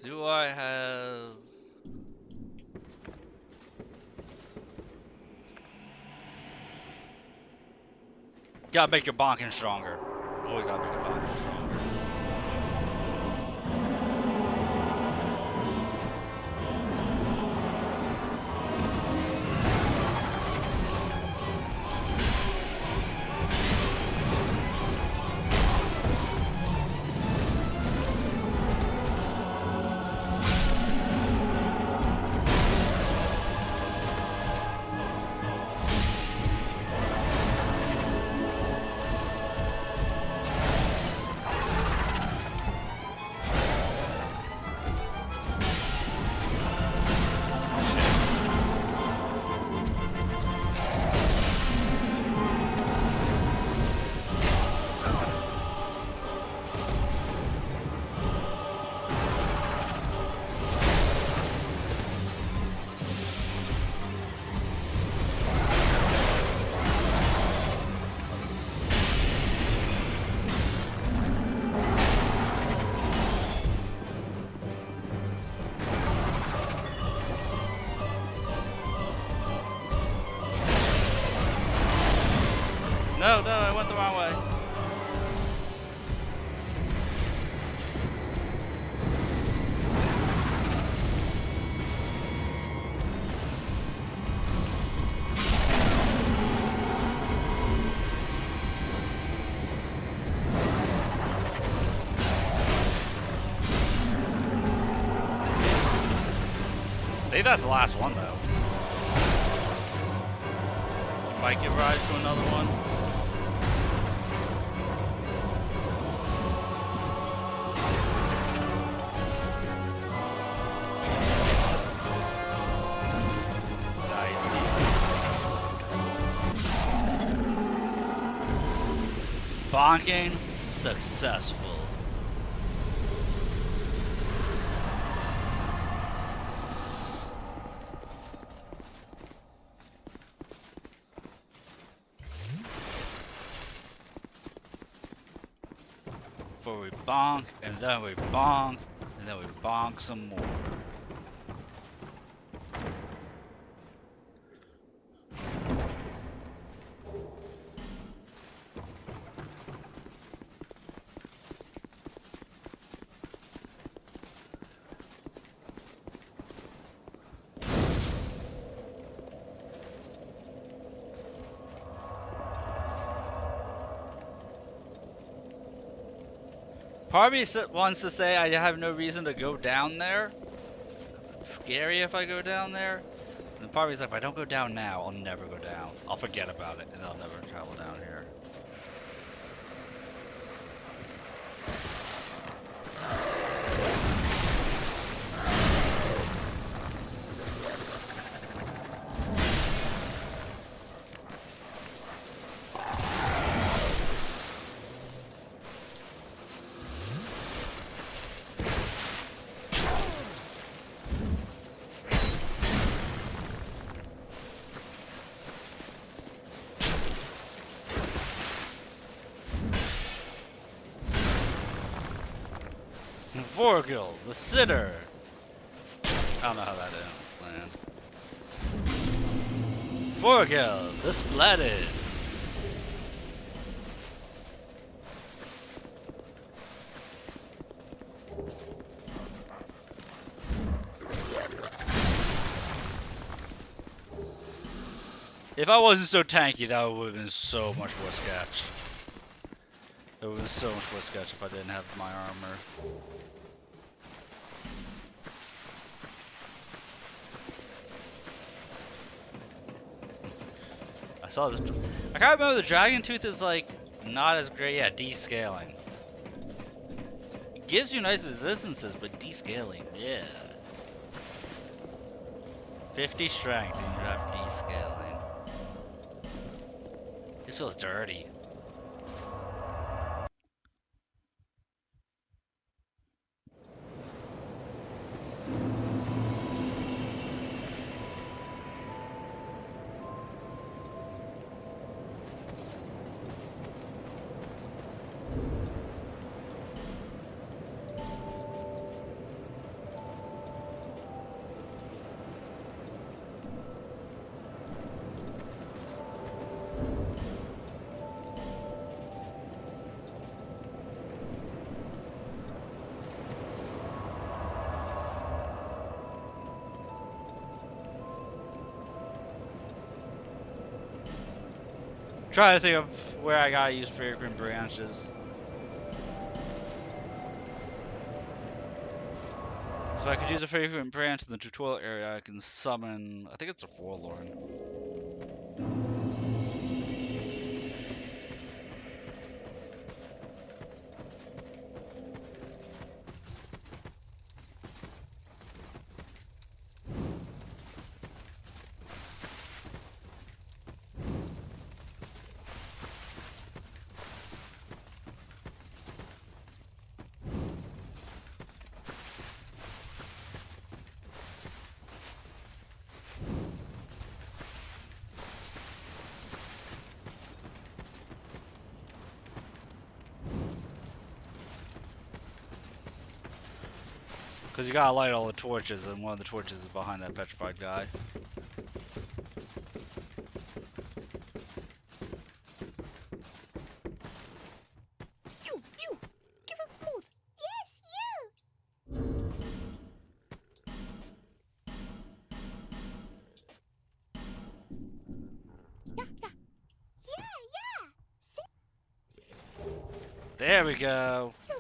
Do I have... Gotta make your bonking stronger. Oh, we gotta make your bonking stronger. No, no, I went the wrong way. I think that's the last one, though. Might give rise to another one. bonking successful. Before we bonk, and then we bonk, and then we bonk some more. Part of me wants to say I have no reason to go down there. It's scary if I go down there. And part of me is like, if I don't go down now, I'll never go down. I'll forget about it, and I'll never travel down here. Vorgil, the Sitter. I don't know how that landed. Vorgil, the Splatted. If I wasn't so tanky, that would have been so much more sketch. It would have been so much more sketch if I didn't have my armor. I saw this. I can't remember, the Dragon Tooth is like not as great. Yeah, descaling. It gives you nice resistances, but descaling, yeah. 50 strength and you have descaling. This feels dirty. Trying to think of where I gotta use fragrant branches. So I could use a fragrant branch in the tutorial area. I can summon, I think it's a forlorn. Because you gotta light all the torches, and one of the torches is behind that petrified guy. You! Give us food! Yes, you! Yeah! There we go. Yes,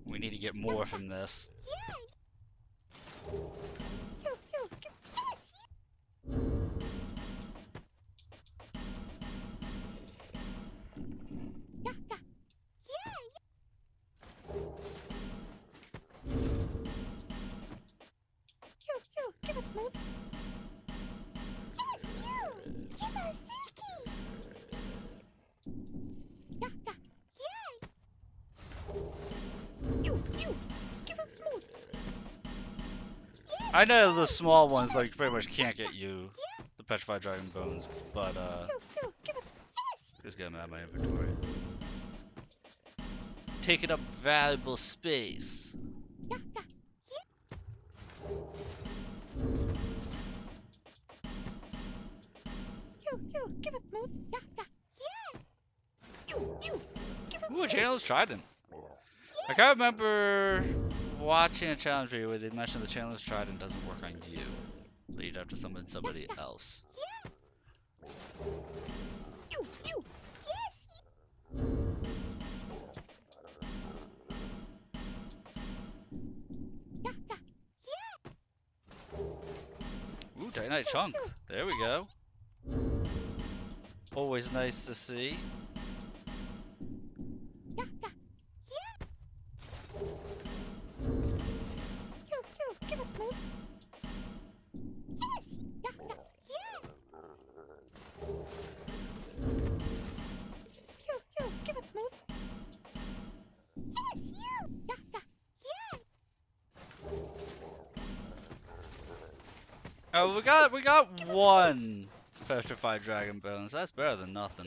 We need to get more from this. yes! I know the small ones like pretty much can't get you the petrified dragon bones, but Give it. Yes. just get them out of my inventory. Taking up valuable space. Give it more. Yeah. Give it. Ooh, a channel's trident. I can't remember watching a challenge video where they mentioned the channel's trident doesn't work on you. So you'd have to summon somebody else. Yes. Ooh, Dynamite Chunk. There we go. Always nice to see. Give it more. Yes. Give it more. Yes, Oh, we got one petrified dragon bones. That's better than nothing.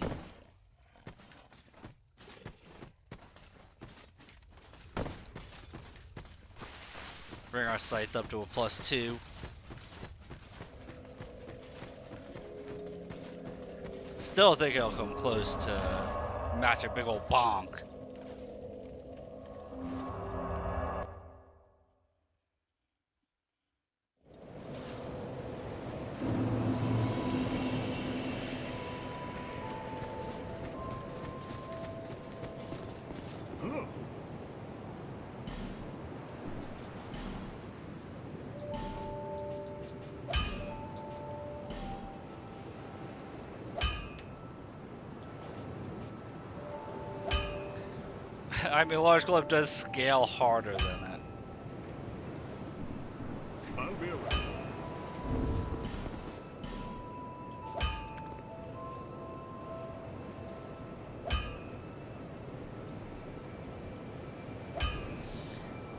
Bring our scythe up to a +2. Still think it'll come close to match a big old bonk. Oh, I mean, large club does scale harder than it. I'll be around.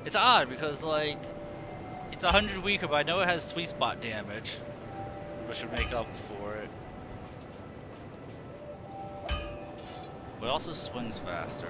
It's odd because like it's 100 weaker, but I know it has sweet spot damage, which would make up for it. But it also swings faster.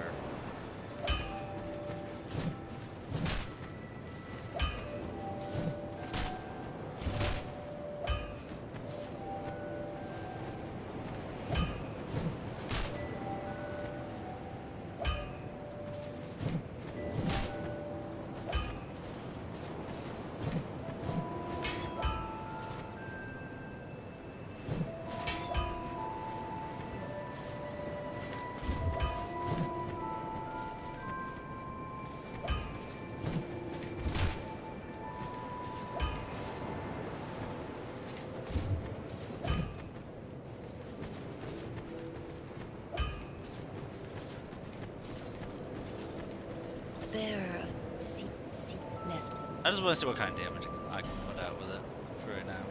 Bearer of lest. I just want to see what kind of damage I can put out with it for right now.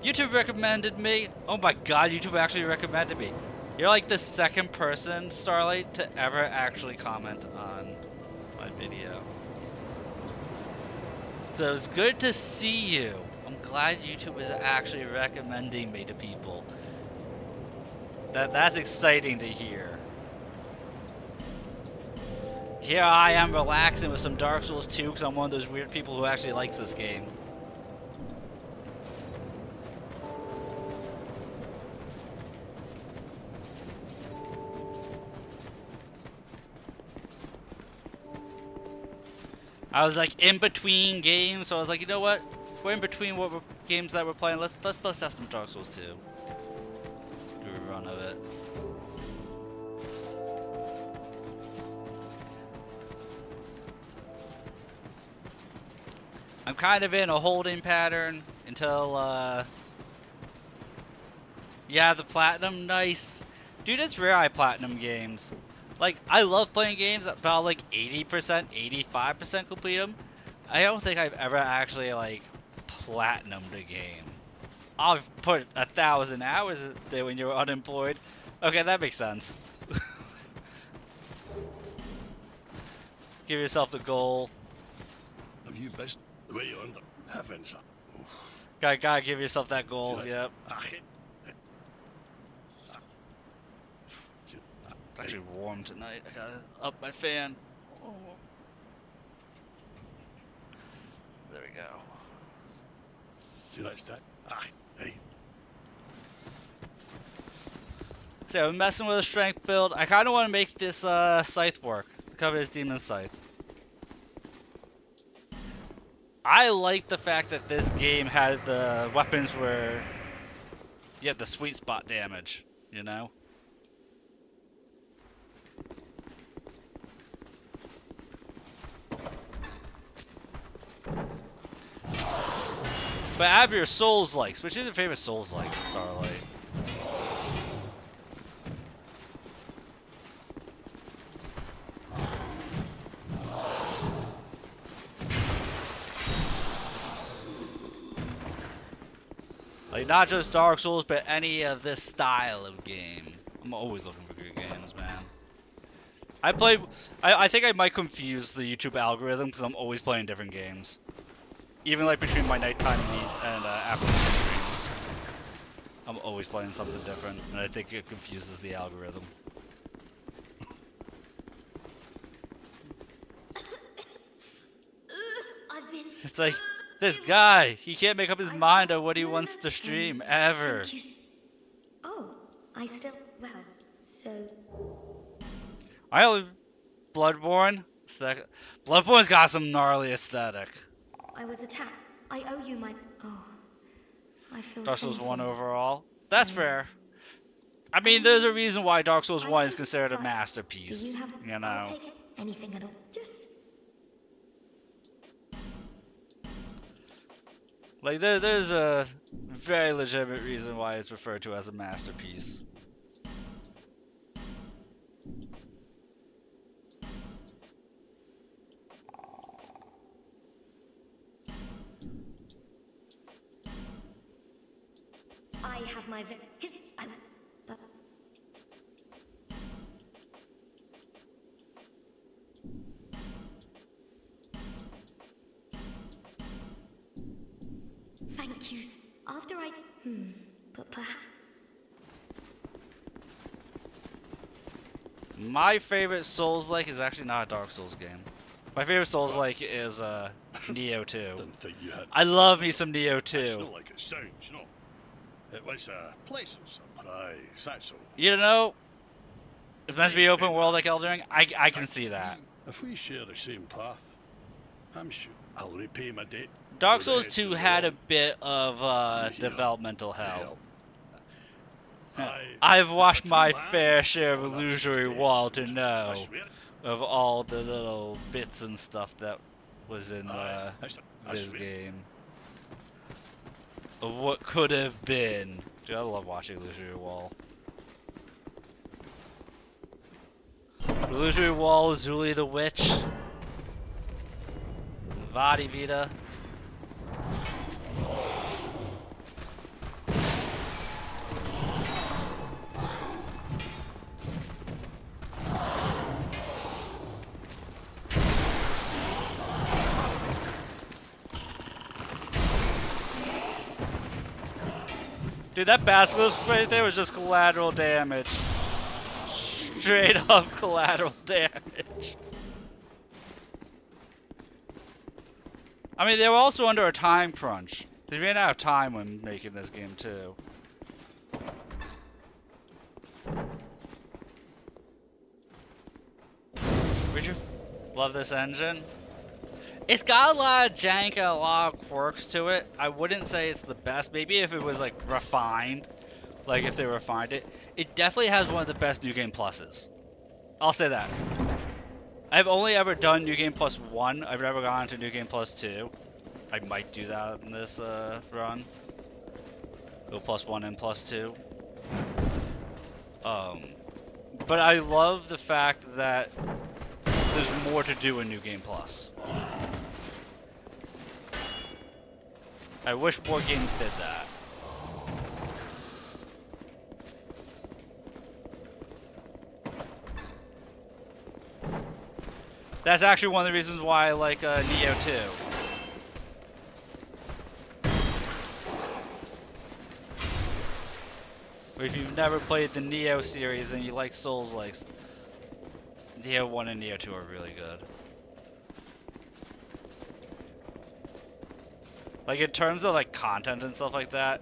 YouTube recommended me. Oh my god, YouTube actually recommended me. You're like the second person, Starlight, to ever actually comment on my video. So it's good to see you. I'm glad YouTube is actually recommending me to people. That's exciting to hear. Here I am relaxing with some Dark Souls 2 because I'm one of those weird people who actually likes this game. I was like in between games, so I was like, you know what? We're in between games that we're playing. Let's bust out some Dark Souls 2. Do a run of it. I'm kind of in a holding pattern until yeah, the platinum, nice. Dude, it's rare I platinum games. Like, I love playing games that about like 80%, 85% complete them. I don't think I've ever actually like platinumed a game. I've put 1,000 hours there when you're unemployed. Okay, that makes sense. Give yourself the goal. Have you best The way you're under heavens. Gotta give yourself that goal. Yes. Yep. Ah, It's actually warm tonight. I gotta up my fan. Oh. There we go. see that's that. Ah, hey. So I'm messing with a strength build. I kind of want to make this scythe work. The Covetous Demon Scythe. I like the fact that this game had the weapons where you had the sweet spot damage, you know? But out of your Souls likes, which is your favorite Souls like, Starlight? Like, not just Dark Souls, but any of this style of game. I'm always looking for good games, man. I think I might confuse the YouTube algorithm because I'm always playing different games. Even like between my nighttime and afternoon streams. I'm always playing something different, and I think it confuses the algorithm. It's like, this guy, he can't make up his mind on what he wants to stream, ever. Thank you. Oh, I still. Well, so. I only Bloodborne. Bloodborne's got some gnarly aesthetic. I was attacked. I owe you my. Oh. I feel Dark Souls shameful. 1 overall. That's fair. I mean, there's a reason why Dark Souls 1 is considered a But masterpiece. Do you have? You I'll know. take it. Anything at all. Just. Like, there's a very legitimate reason why it's referred to as a masterpiece. I have my. His. But. Thank you. After I. But perhaps. My favorite Souls-like is actually not a Dark Souls game. My favorite Souls-like is Neo 2. Didn't think you had. I love me some Neo It's 2. not like it sounds, no. It was a pleasant surprise, that's all. You know, it's meant to be open world like Elden Ring. I can see that. If we share the same path, I'm sure I'll repay my debt. Dark for the Souls rest 2 of the had a world. bit of Yeah. developmental hell. Aye, I've if watched a my true man fair share of all that Illusory substance, Wall to I know swear. of all the little bits and stuff that was in Aye, I this swear. game. Of what could have been. Dude, I love watching Illusory Wall. Illusory Wall, Zuli the Witch. Vadi Vita. Dude, that basilisk right there was just collateral damage. Straight up collateral damage. I mean, they were also under a time crunch. They ran out of time when making this game, too. Would you love this engine? It's got a lot of jank and a lot of quirks to it. I wouldn't say it's the best. Maybe if it was like refined, like if they refined it. It definitely has one of the best New Game Pluses. I'll say that. I've only ever done New Game Plus 1. I've never gone to New Game Plus 2. I might do that in this run. Go plus 1 and plus 2. But I love the fact that there's more to do in New Game Plus. I wish more games did that. That's actually one of the reasons why I like Neo 2. Or if you've never played the Neo series and you like Souls-likes, Neo 1 and Neo 2 are really good. Like in terms of like content and stuff like that,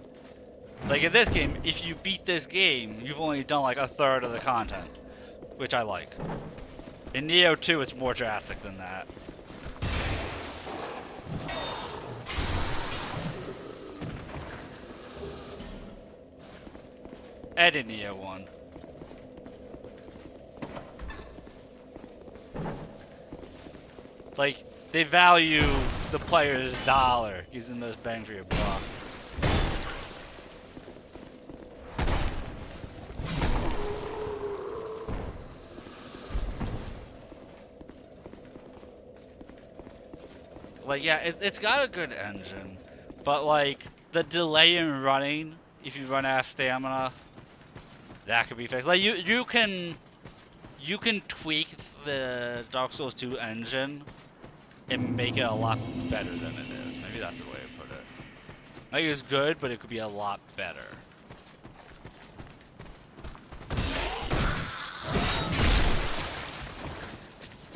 like in this game, if you beat this game, you've only done like a third of the content, which I like. In Neo 2, it's more drastic than that. And in Neo 1. Like, they value the player's dollar. He's the most bang for your buck. Like, yeah, it's got a good engine, but like the delay in running, if you run out of stamina, that could be fixed. Like you can tweak the Dark Souls 2 engine and make it a lot better than it is. Maybe that's the way to put it. Like it's good, but it could be a lot better.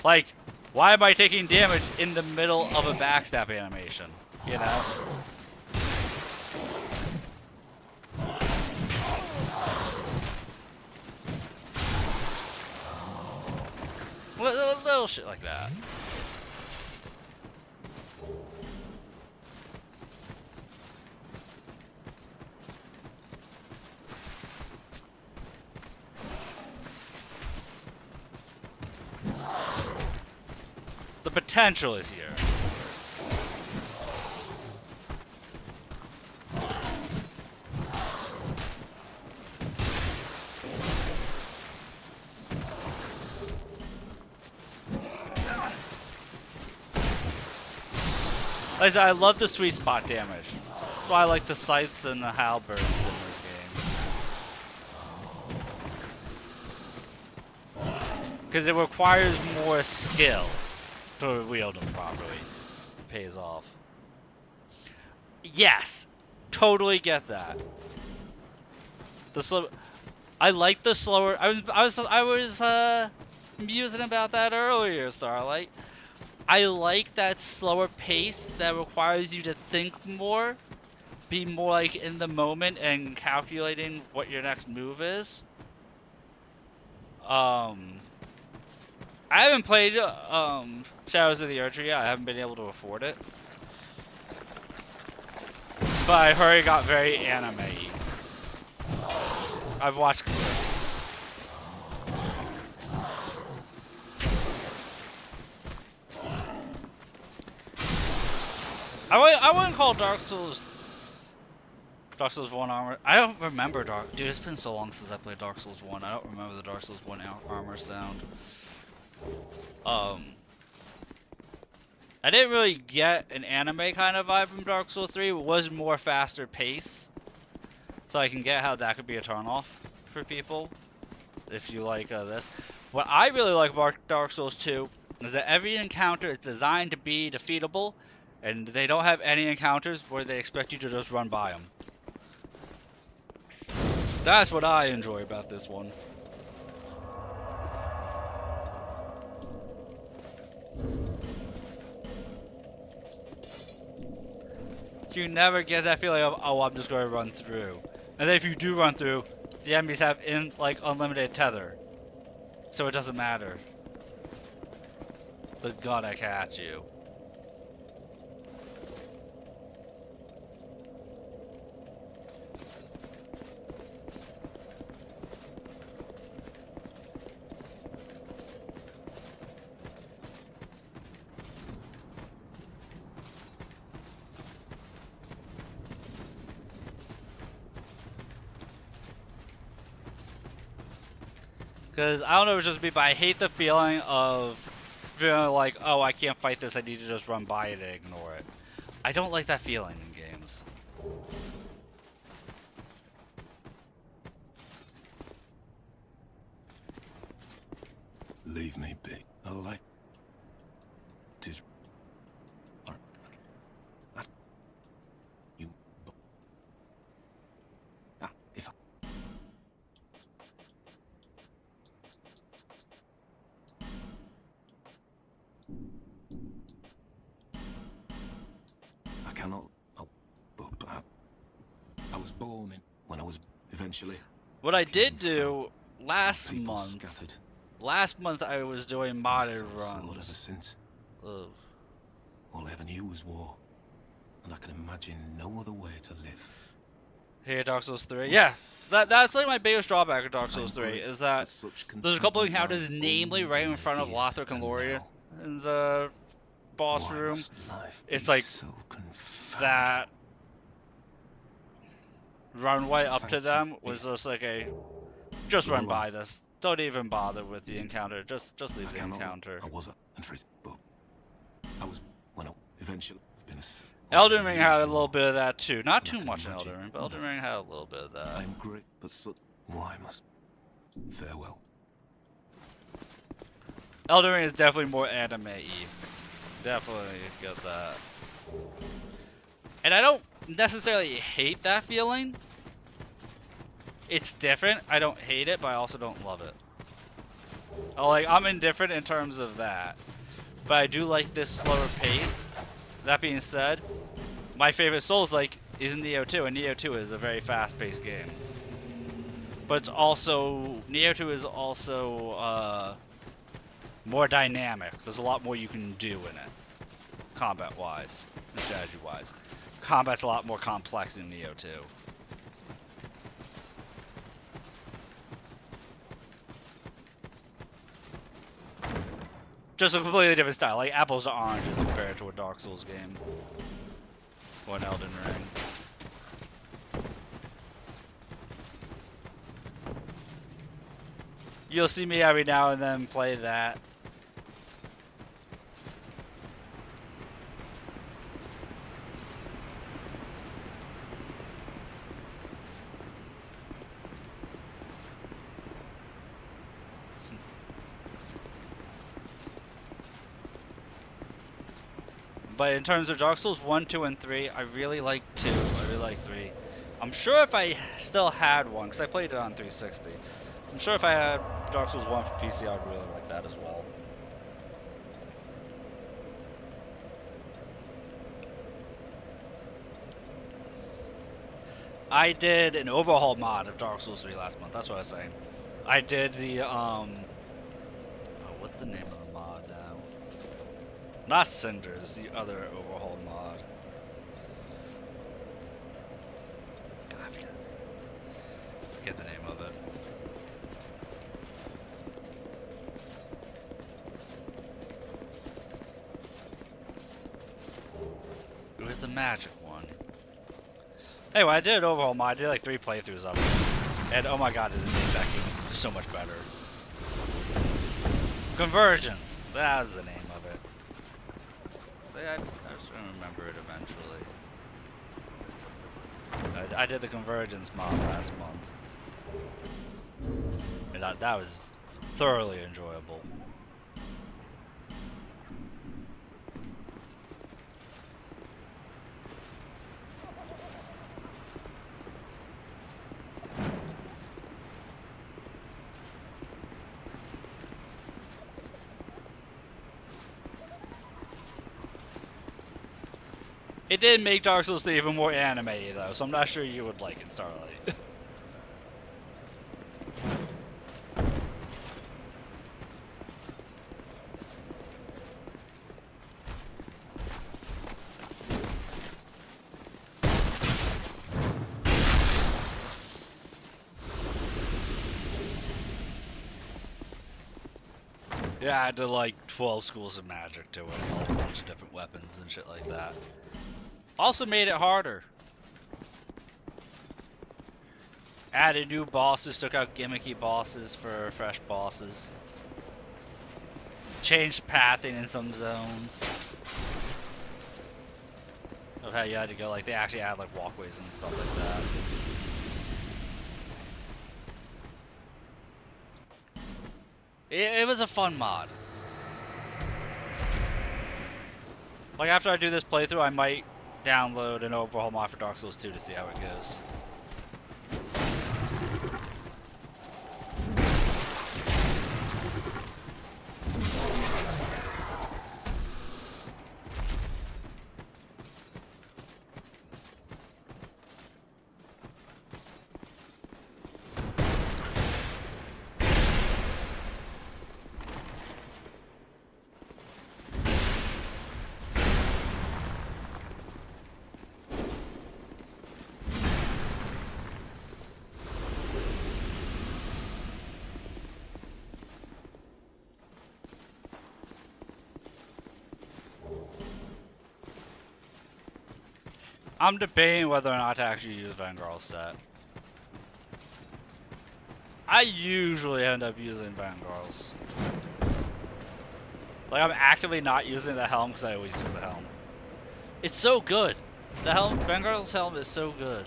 Like, why am I taking damage in the middle of a backstab animation? You know? Little shit like that. The potential is here. Like I said, I love the sweet spot damage. That's why I like the scythes and the halberds in this game. Because it requires more skill to wield them properly. It pays off. Yes, totally get that. The slow. I like the slower. I was musing about that earlier, Starlight. I like that slower pace that requires you to think more, be more like in the moment and calculating what your next move is. I haven't played Shadows of the Erdtree yet. I haven't been able to afford it, but I heard it got very anime-y. I've watched clips. I wouldn't call Dark Souls 1 armor. I don't remember Dude, it's been so long since I played Dark Souls 1. I don't remember the Dark Souls 1 armor sound. I didn't really get an anime kind of vibe from Dark Souls 3. It was more faster pace. So I can get how that could be a turnoff for people. If you like this. What I really like about Dark Souls 2 is that every encounter is designed to be defeatable. And they don't have any encounters where they expect you to just run by them. That's what I enjoy about this one. You never get that feeling of, oh, I'm just going to run through. And then if you do run through, the enemies have unlimited tether. So it doesn't matter. They're gonna catch you. Because, I don't know if it's just me, but I hate the feeling of feeling like, oh, I can't fight this, I need to just run by it and ignore it. I don't like that feeling in games. Leave me be. I like to. You. If I. born in when I was eventually. What I did Kingdom fell. do last People month. scattered. Last month I was doing Been a modded sad sword ever runs. since. Ugh. All I ever knew was war, and I can imagine no other way to live. Hey, Dark Souls 3. Yeah, that's like my biggest drawback of Dark Souls 3 grateful is that that such there's a couple of contentment encounters, lies namely only right in in the front of here Lothric and and Loria now. in the boss Why room. must life It's be like so confounded? that runway up to Thank you. them was just like a just run Roll on. by this. Don't even bother with the encounter. Just leave I the cannot. encounter. I was and for his book. I was when I eventually I've been a. Elden Ring had a little bit of that too. Not And I too can much in imagine Elden Ring, but Elden Ring had a little bit of that. I'm great, but so why must farewell? Elden Ring is definitely more anime-y. Definitely get that. And I don't necessarily hate that feeling. It's different. I don't hate it, but I also don't love it. Oh, like, I'm indifferent in terms of that. But I do like this slower pace. That being said, my favorite Souls-like is Neo 2, and Neo 2 is a very fast-paced game. But it's also... Neo 2 is also, more dynamic. There's a lot more you can do in it. Combat-wise. And strategy-wise. Combat's a lot more complex in Neo 2. Just a completely different style, like apples to oranges compared to a Dark Souls game. Or an Elden Ring. You'll see me every now and then play that. But in terms of Dark Souls 1, 2, and 3, I really like 2. I really like 3. I'm sure if I still had one, because I played it on 360. I'm sure if I had Dark Souls 1 for PC, I'd really like that as well. I did an overhaul mod of Dark Souls 3 last month. That's what I was saying. I did the, oh, what's the name of the mod now? Not Cinders, the other overhaul mod. God, I forget the name of it. It was the magic one. Anyway, I did an overhaul mod. I did like 3 playthroughs of it. And oh my god, it made that game so much better. Convergence! That was the name of it. See, I just remember it eventually. I did the Convergence mod last month. And that was thoroughly enjoyable. It did make Dark Souls 3 even more anime though, so I'm not sure you would like it, Starlight. Yeah, I did like 12 schools of magic to it, and a bunch of different weapons and shit like that. Also made it harder. Added new bosses, took out gimmicky bosses for fresh bosses. Changed pathing in some zones. Of how you had to go, like they actually add like walkways and stuff like that. It was a fun mod. Like after I do this playthrough, I might download an overhaul mod for Dark Souls 2 to see how it goes. I'm debating whether or not to actually use Vanguard's set. I usually end up using Vanguard's. Like, I'm actively not using the helm because I always use the helm. It's so good. The helm, Vanguard's helm is so good.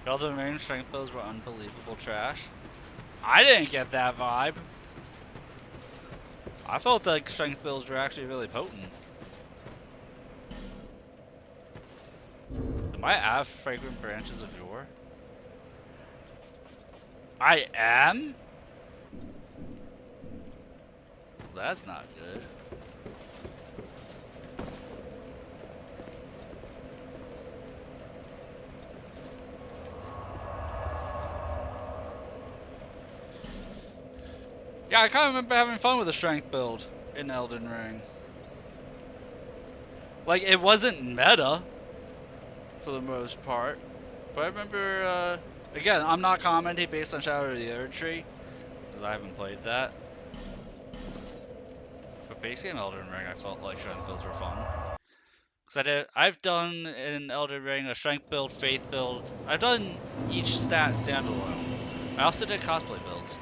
Elden Ring strength builds were unbelievable trash. I didn't get that vibe. I felt like strength builds were actually really potent. Am I have fragrant branches of yore? I am? Well, that's not good. Yeah, I kind of remember having fun with the strength build in Elden Ring. Like, it wasn't meta for the most part, but I remember, again, I'm not commenting based on Shadow of the Erdtree, because I haven't played that. But basically in Elden Ring, I felt like strength builds were fun. Because I've done in Elden Ring a strength build, faith build. I've done each stat standalone. I also did cosplay builds,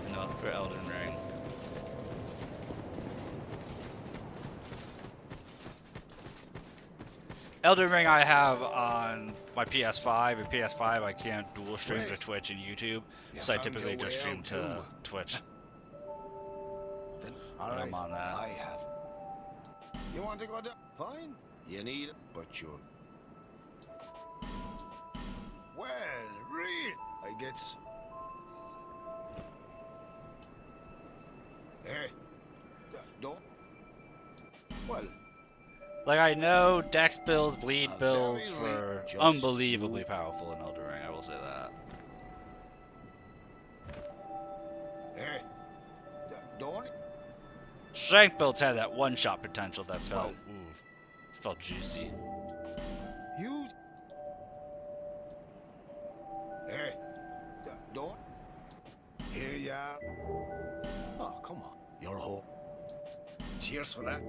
you know, for Elden Ring. Elden Ring I have on my PS5, and PS5 I can't dual stream to Twitch and YouTube, so I typically just stream to Twitch. Then, When I'm on that. I have. You want to go down? Fine. You need it, but you're. Well, real. I get. Hey. Don't. Well. Like, I know Dex builds, bleed A builds very were just unbelievably powerful in Elden Ring, I will say that. Hey. Don't. Strength builds had that one-shot potential that felt, felt juicy. You. Hey. Don't. Here you are. Oh, come on. You're home. Cheers for that.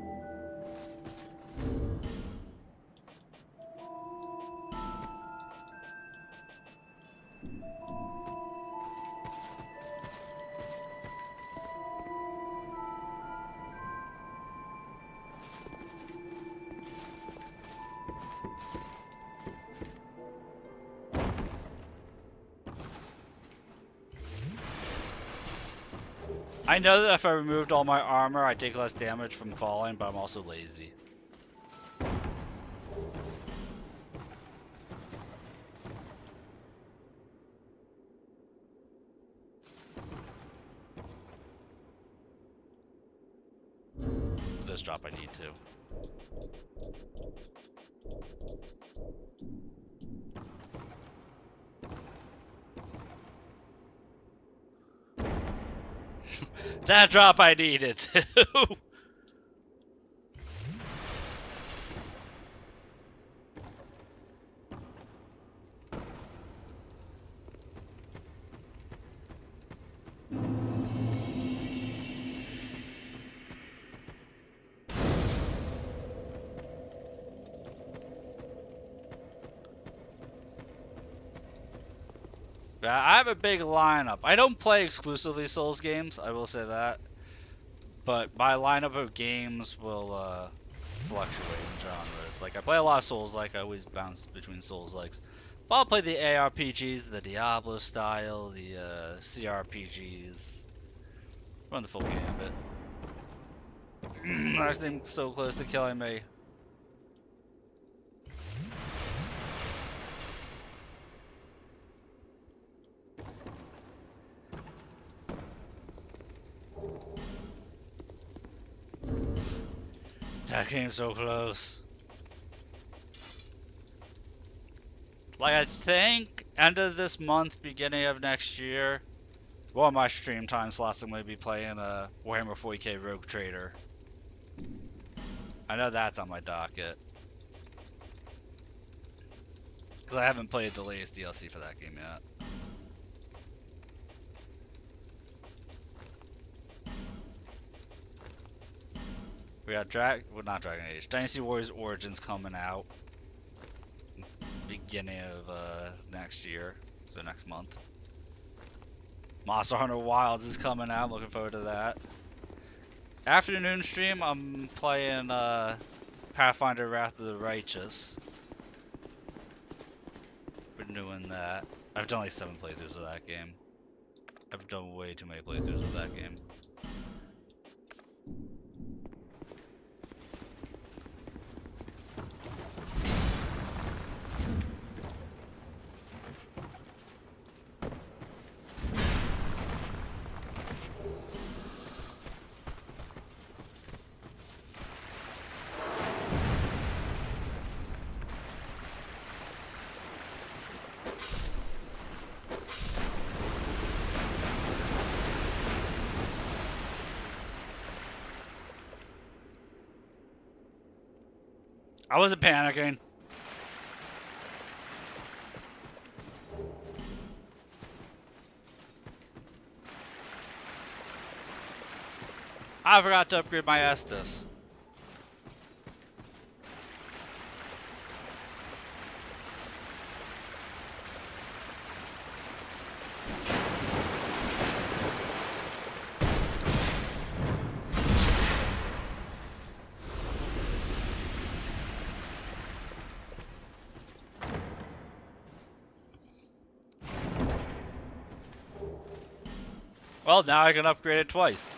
I know that if I removed all my armor, I take less damage from falling, but I'm also lazy. For this drop I need to. That drop I needed too. Yeah, I have a big lineup. I don't play exclusively Souls games, I will say that. But my lineup of games will fluctuate in genres. Like, I play a lot of Souls-like, I always bounce between Souls-likes. But I'll play the ARPGs, the Diablo style, the CRPGs. Run the full gambit. That thing so close to killing me. That came so close. Like, I think end of this month, beginning of next year. one of my stream time slots I'm going to be playing Warhammer 40k Rogue Trader. I know that's on my docket. Because I haven't played the latest DLC for that game yet. We got not Dragon Age. Dynasty Warriors Origins coming out. Beginning of next year. So next month. Monster Hunter Wilds is coming out. Looking forward to that. Afternoon stream, I'm playing Pathfinder Wrath of the Righteous. Been doing that. I've done like 7 playthroughs of that game. I've done way too many playthroughs of that game. I wasn't panicking. I forgot to upgrade my Estus. Well, now I can upgrade it twice.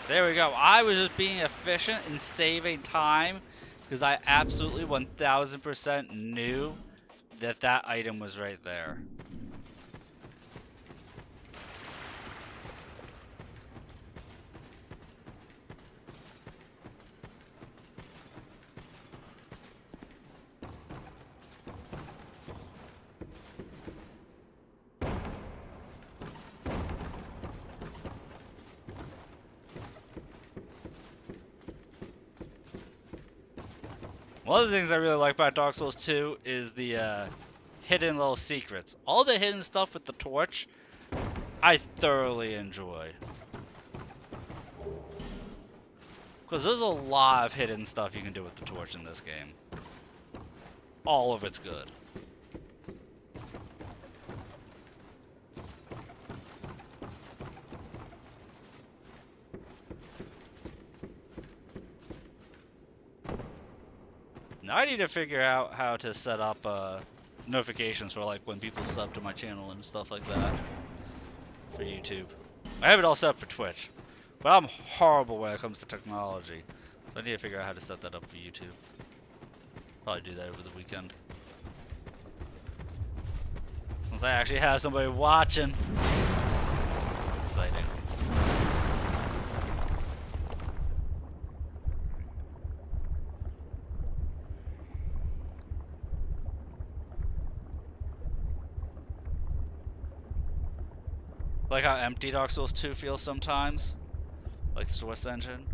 There we go. I was just being efficient and saving time because I absolutely 1000% knew that that item was right there. One of the things I really like about Dark Souls 2 is the hidden little secrets. All the hidden stuff with the torch, I thoroughly enjoy. Because there's a lot of hidden stuff you can do with the torch in this game. All of it's good. Now I need to figure out how to set up notifications for like when people sub to my channel and stuff like that for YouTube. I have it all set up for Twitch, but I'm horrible when it comes to technology, so I need to figure out how to set that up for YouTube. Probably do that over the weekend, since I actually have somebody watching. It's exciting. Like how empty Dark Souls 2 feels sometimes, like Source Engine.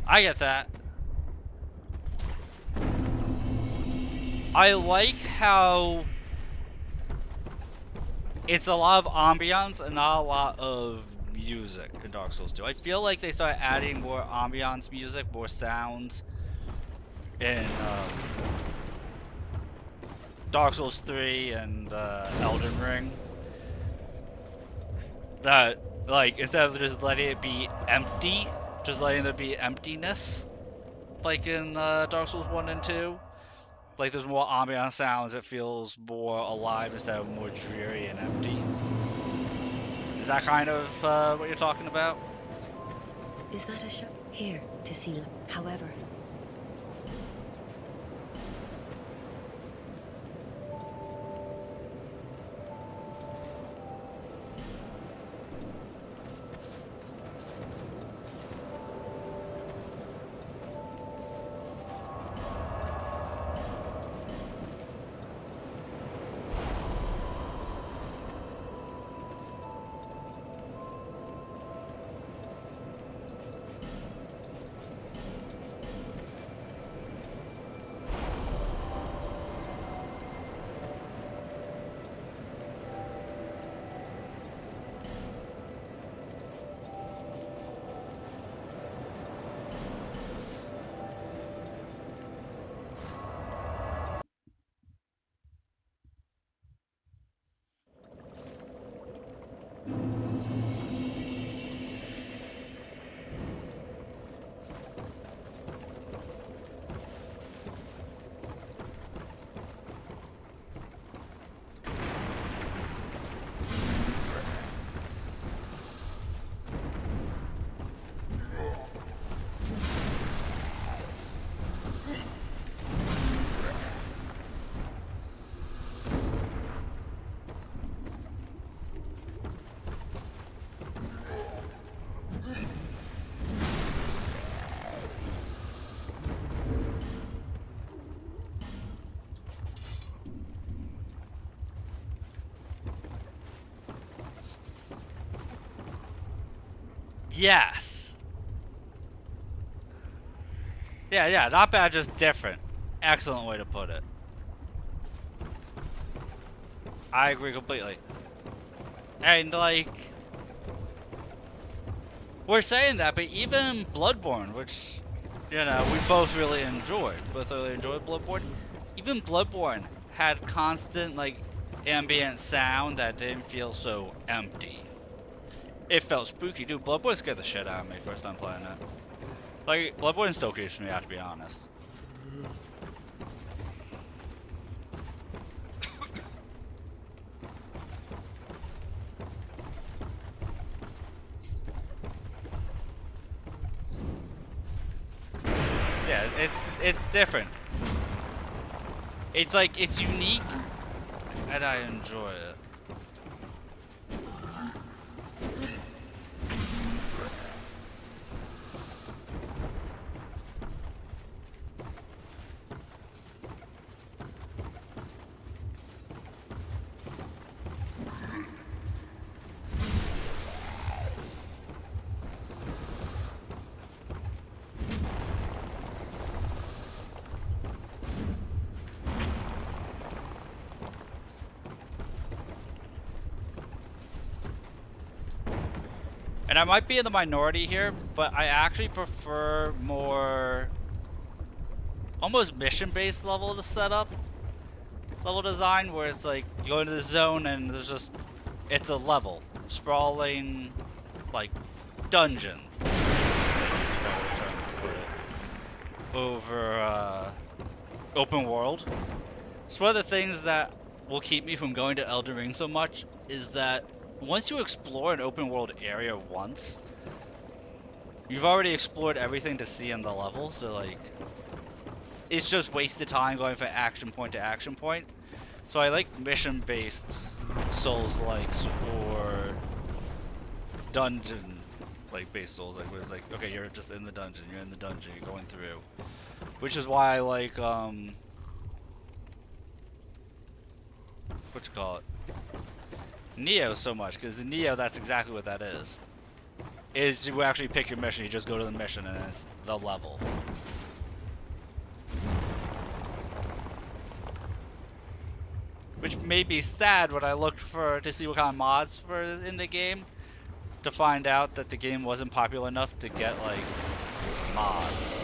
I get that. I like how it's a lot of ambiance and not a lot of music in Dark Souls 2. I feel like they started adding more ambiance music, more sounds in Dark Souls 3 and Elden Ring. That, like, instead of just letting it be empty, just letting there be emptiness, like in Dark Souls 1 and 2. Like, there's more ambient sounds, it feels more alive instead of more dreary and empty. Is that kind of what you're talking about? Is that a show? Here, to see. However, Yes. Yeah, yeah, not bad, just different. Excellent way to put it. I agree completely. And like, we're saying that, but even Bloodborne, which, you know, we both really enjoyed Bloodborne. Even Bloodborne had constant, like, ambient sound that didn't feel so empty. It felt spooky, dude. Bloodborne scared the shit out of me first time playing it. Like, Bloodborne still creeps me out, to be honest. Yeah, it's different. It's like, it's unique, and I enjoy it. And I might be in the minority here, but I actually prefer more almost mission-based level to setup, level design, where it's like you go into the zone and there's just it's a level, sprawling like dungeon, over open world. So one of the things that will keep me from going to Elden Ring so much is that once you explore an open world area once, you've already explored everything to see in the level, so like it's just wasted time going from action point to action point. So I like mission-based Souls-likes or dungeon like based Souls, like where it's like, okay, you're just in the dungeon, you're going through. Which is why I like what you call it? Neo so much, because in Neo that's exactly what that is. Is you actually pick your mission, you just go to the mission and it's the level. Which made me sad when I looked for to see what kind of mods were in the game, to find out that the game wasn't popular enough to get like mods.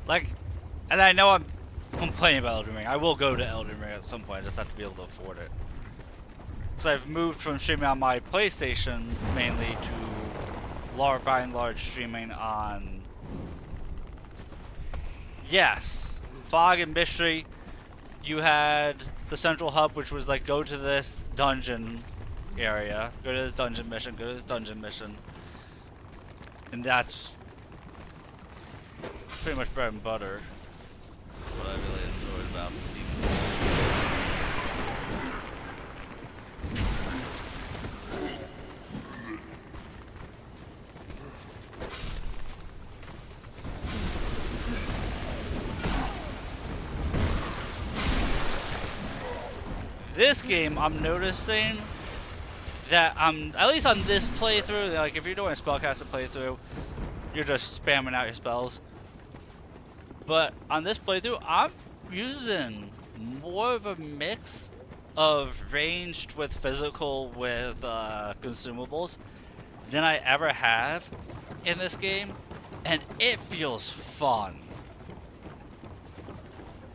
Like, and I know I'm complaining about Elden Ring. I will go to Elden Ring at some point. I just have to be able to afford it. So I've moved from streaming on my PlayStation mainly to by and large streaming on. Yes, Fog and Mystery. You had the central hub, which was like, go to this dungeon area, go to this dungeon mission, go to this dungeon mission, and that's pretty much bread and butter. What I really enjoyed about Demon's Souls. This game, I'm noticing that at least on this playthrough, like if you're doing a spellcaster playthrough, you're just spamming out your spells. But on this playthrough, I'm using more of a mix of ranged with physical with consumables than I ever have in this game, and it feels fun.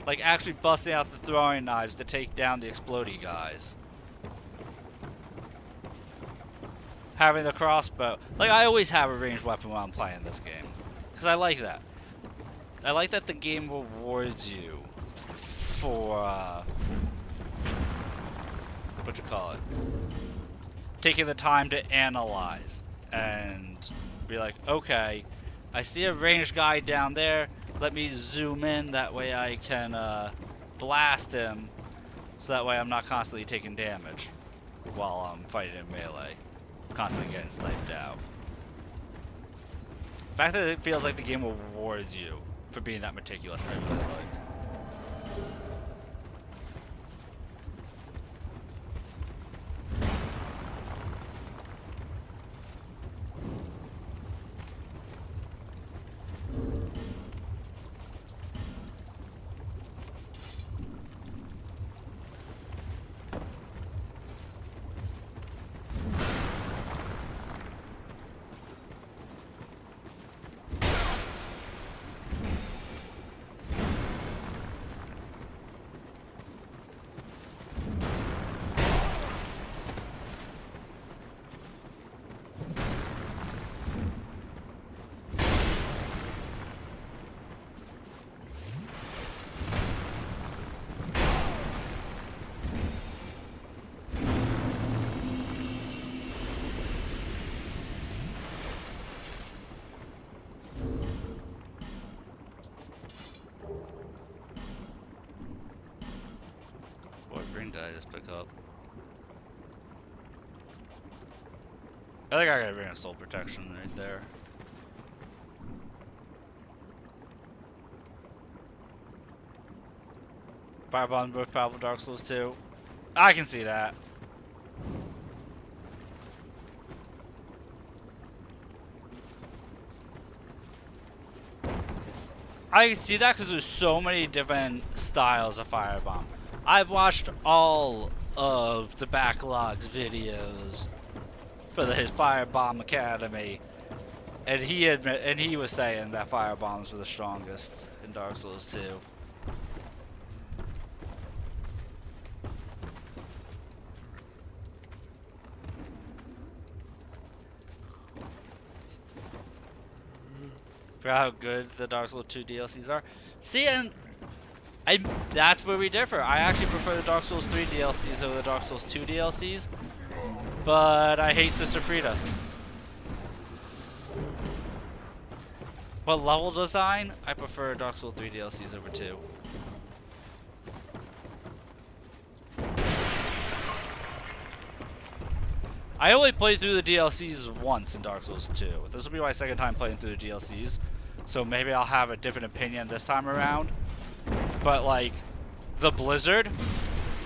Like actually busting out the throwing knives to take down the explodey guys. having the crossbow. Like, I always have a ranged weapon when I'm playing this game. Because I like that. I like that the game rewards you for, what you call it? Taking the time to analyze and be like, okay, I see a ranged guy down there. Let me zoom in. That way I can blast him. So that way I'm not constantly taking damage while I'm fighting in melee. Constantly getting sniped out. The fact that it feels like the game rewards you for being that meticulous, I really like. What ring did I just pick up? I think I gotta bring a soul protection right there. Firebomb both powerful Dark Souls 2. I can see that. I can see that because there's so many different styles of firebomb. I've watched all of the backlogs videos for his Firebomb Academy, and he was saying that firebombs were the strongest in Dark Souls 2. For how good the Dark Souls 2 DLCs are. See, and that's where we differ. I actually prefer the Dark Souls 3 DLCs over the Dark Souls 2 DLCs, but I hate Sister Frida. But level design, I prefer Dark Souls 3 DLCs over 2. I only played through the DLCs once in Dark Souls 2. This will be my second time playing through the DLCs, so maybe I'll have a different opinion this time around. But like, the Blizzard,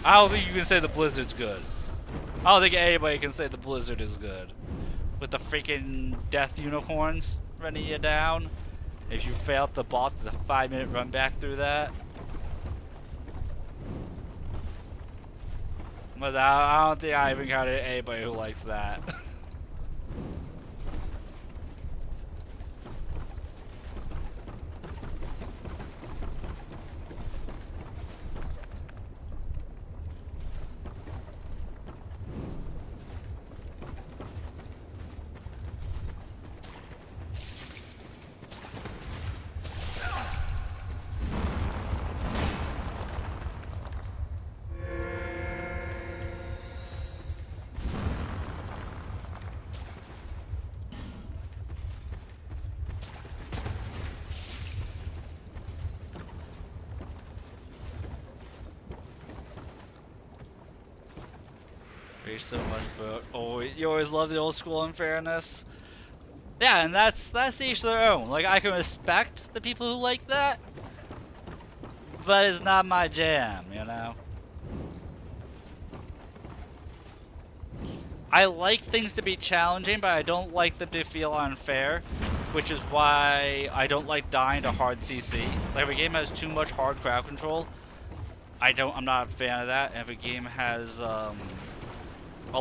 I don't think you can say the Blizzard's good. I don't think anybody can say the Blizzard is good. With the freaking death unicorns running you down. If you failed the boss, it's a 5-minute run back through that. But I don't think I even encountered anybody who likes that. Rage so much, but oh, you always love the old school unfairness. Yeah, and that's each their own. Like, I can respect the people who like that, but it's not my jam, you know? I like things to be challenging, but I don't like them to feel unfair, which is why I don't like dying to hard CC. Like, if a game has too much hard crowd control, I'm not a fan of that. And if a game has a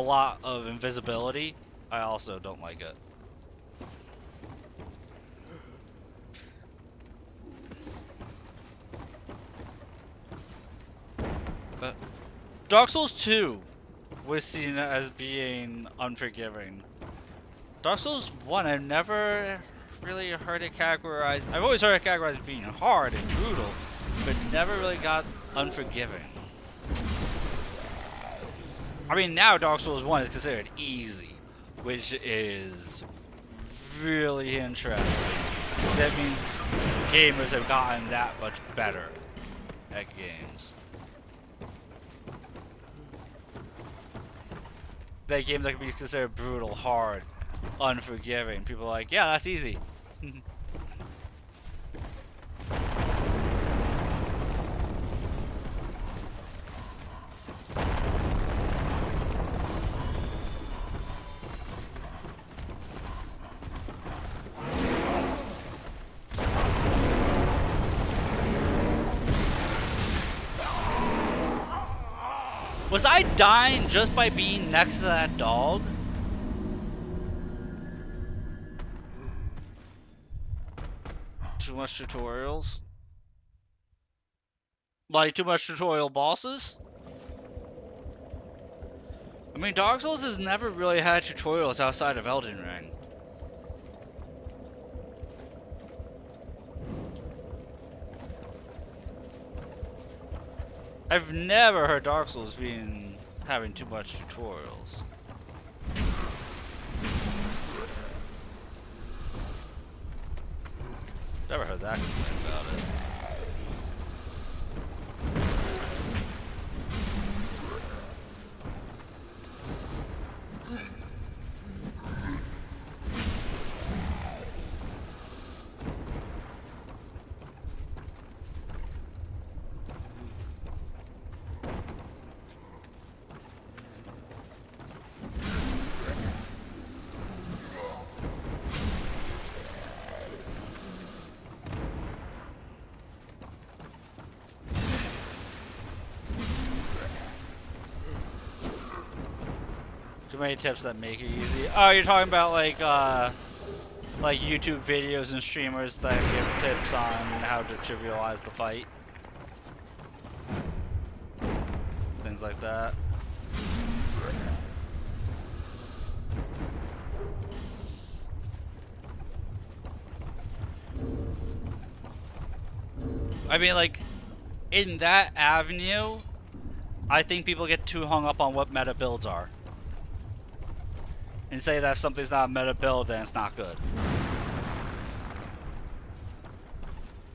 lot of invisibility, I also don't like it. But Dark Souls 2 was seen as being unforgiving Dark Souls 1, I've never really heard it categorized. I've always heard it categorized as being hard and brutal, but never really got unforgiving. I mean, now Dark Souls 1 is considered easy, which is really interesting. Because that means gamers have gotten that much better at games. That games that can be considered brutal, hard, unforgiving. People are like, yeah, that's easy. Was I dying just by being next to that dog? Too much tutorials? Like, too much tutorial bosses? I mean, Dark Souls has never really had tutorials outside of Elden Ring. I've never heard Dark Souls having too much tutorials. Never heard that complaint about it. Too many tips that make it easy. Oh, you're talking about like YouTube videos and streamers that give tips on how to trivialize the fight. Things like that. I mean, like, in that avenue, I think people get too hung up on what meta builds are. And say that if something's not a meta build, then it's not good.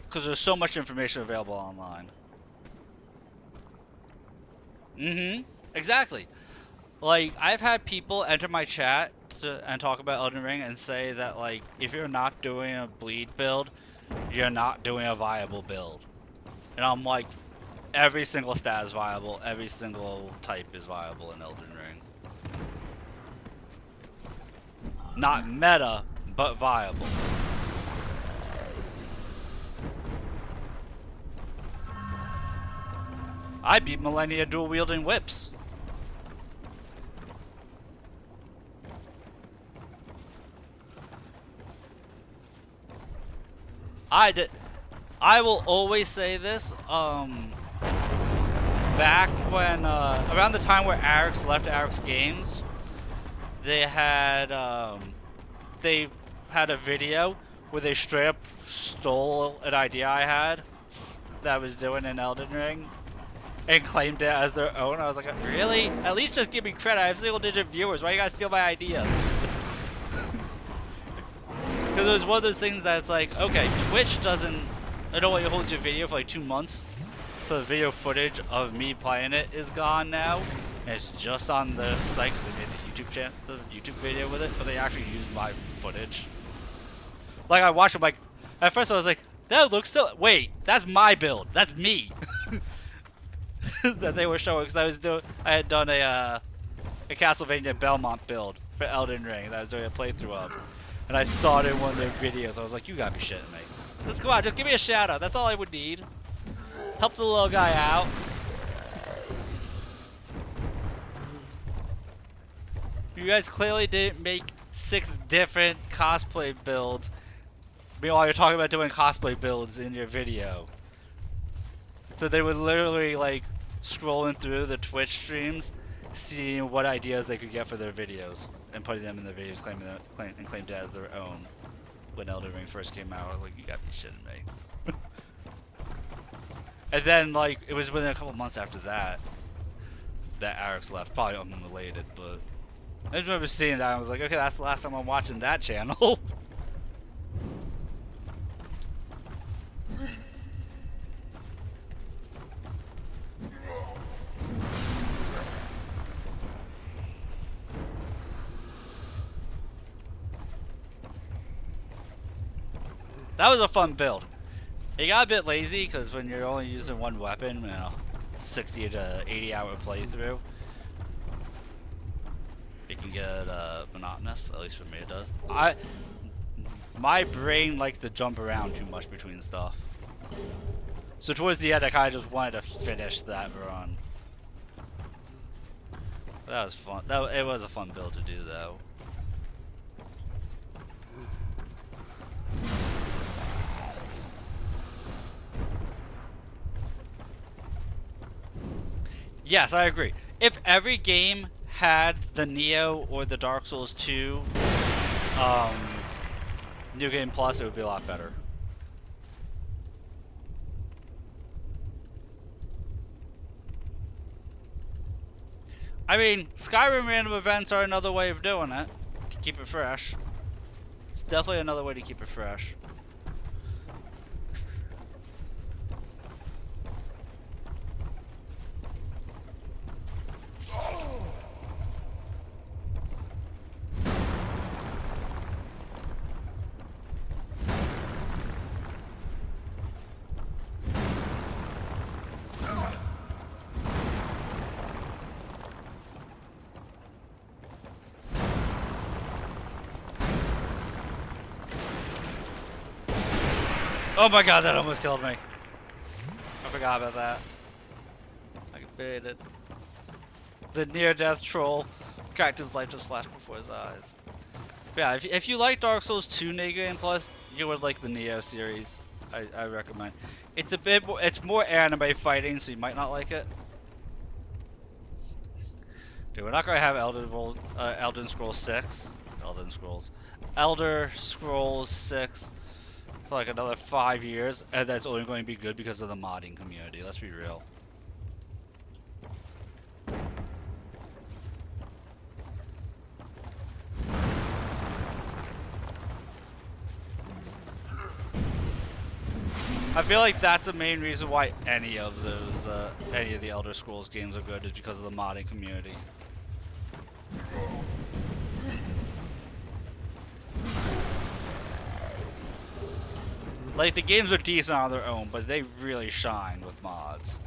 Because there's so much information available online. Exactly. Like, I've had people enter my chat and talk about Elden Ring and say that, like, if you're not doing a bleed build, you're not doing a viable build. And I'm like, every single stat is viable, every single type is viable in Elden Ring. Not meta, but viable. I beat Millennia dual wielding whips. I did. I will always say this. Back when around the time where Arix left Arix Games, they had a video where they straight up stole an idea I had that I was doing in Elden Ring and claimed it as their own. I was like, really? At least just give me credit. I have single-digit viewers. Why you guys steal my ideas? Because it was one of those things that's like, okay, Twitch doesn't. I know it holds your video for like 2 months, so the video footage of me playing it is gone now, and it's just on the site because they made the YouTube video with it, but they actually used my footage. Like I watched it, like at first I was like, that looks so. Wait, that's my build. That's me. That they were showing because I had done a Castlevania Belmont build for Elden Ring that I was doing a playthrough of, and I saw it in one of their videos. I was like, you gotta be shitting me. Come on, just give me a shout out. That's all I would need. Help the little guy out. You guys clearly didn't make 6 different cosplay builds. Meanwhile, you're talking about doing cosplay builds in your video. So they were literally like scrolling through the Twitch streams, seeing what ideas they could get for their videos. and putting them in their videos, and claimed it as their own when Elden Ring first came out. I was like, you gotta be shitting me. And then like it was within a couple months after that that Alex left, probably unrelated, but I just remember seeing that and I was like, okay, that's the last time I'm watching that channel. That was a fun build. It got a bit lazy because when you're only using one weapon, 60 to 80 hour playthrough, it can get monotonous. At least for me, it does. My brain likes to jump around too much between stuff. So towards the end, I kind of just wanted to finish that run. But that was fun. It was a fun build to do, though. Yes, I agree. If every game had the Neo or the Dark Souls 2 New Game Plus, it would be a lot better. I mean, Skyrim random events are another way of doing it to keep it fresh. It's definitely another way to keep it fresh. Oh my god, that almost killed me. I forgot about that. I baited. The near-death troll cracked his life just flashed before his eyes. But yeah, if you like Dark Souls 2 New Game Plus, you would like the Neo series. I recommend. It's a bit more, it's more anime fighting, so you might not like it. Dude, we're not gonna have Elder Scrolls 6 for like another 5 years, and that's only going to be good because of the modding community. Let's be real. I feel like that's the main reason why any of the Elder Scrolls games are good, is because of the modding community. Like, the games are decent on their own, but they really shine with mods.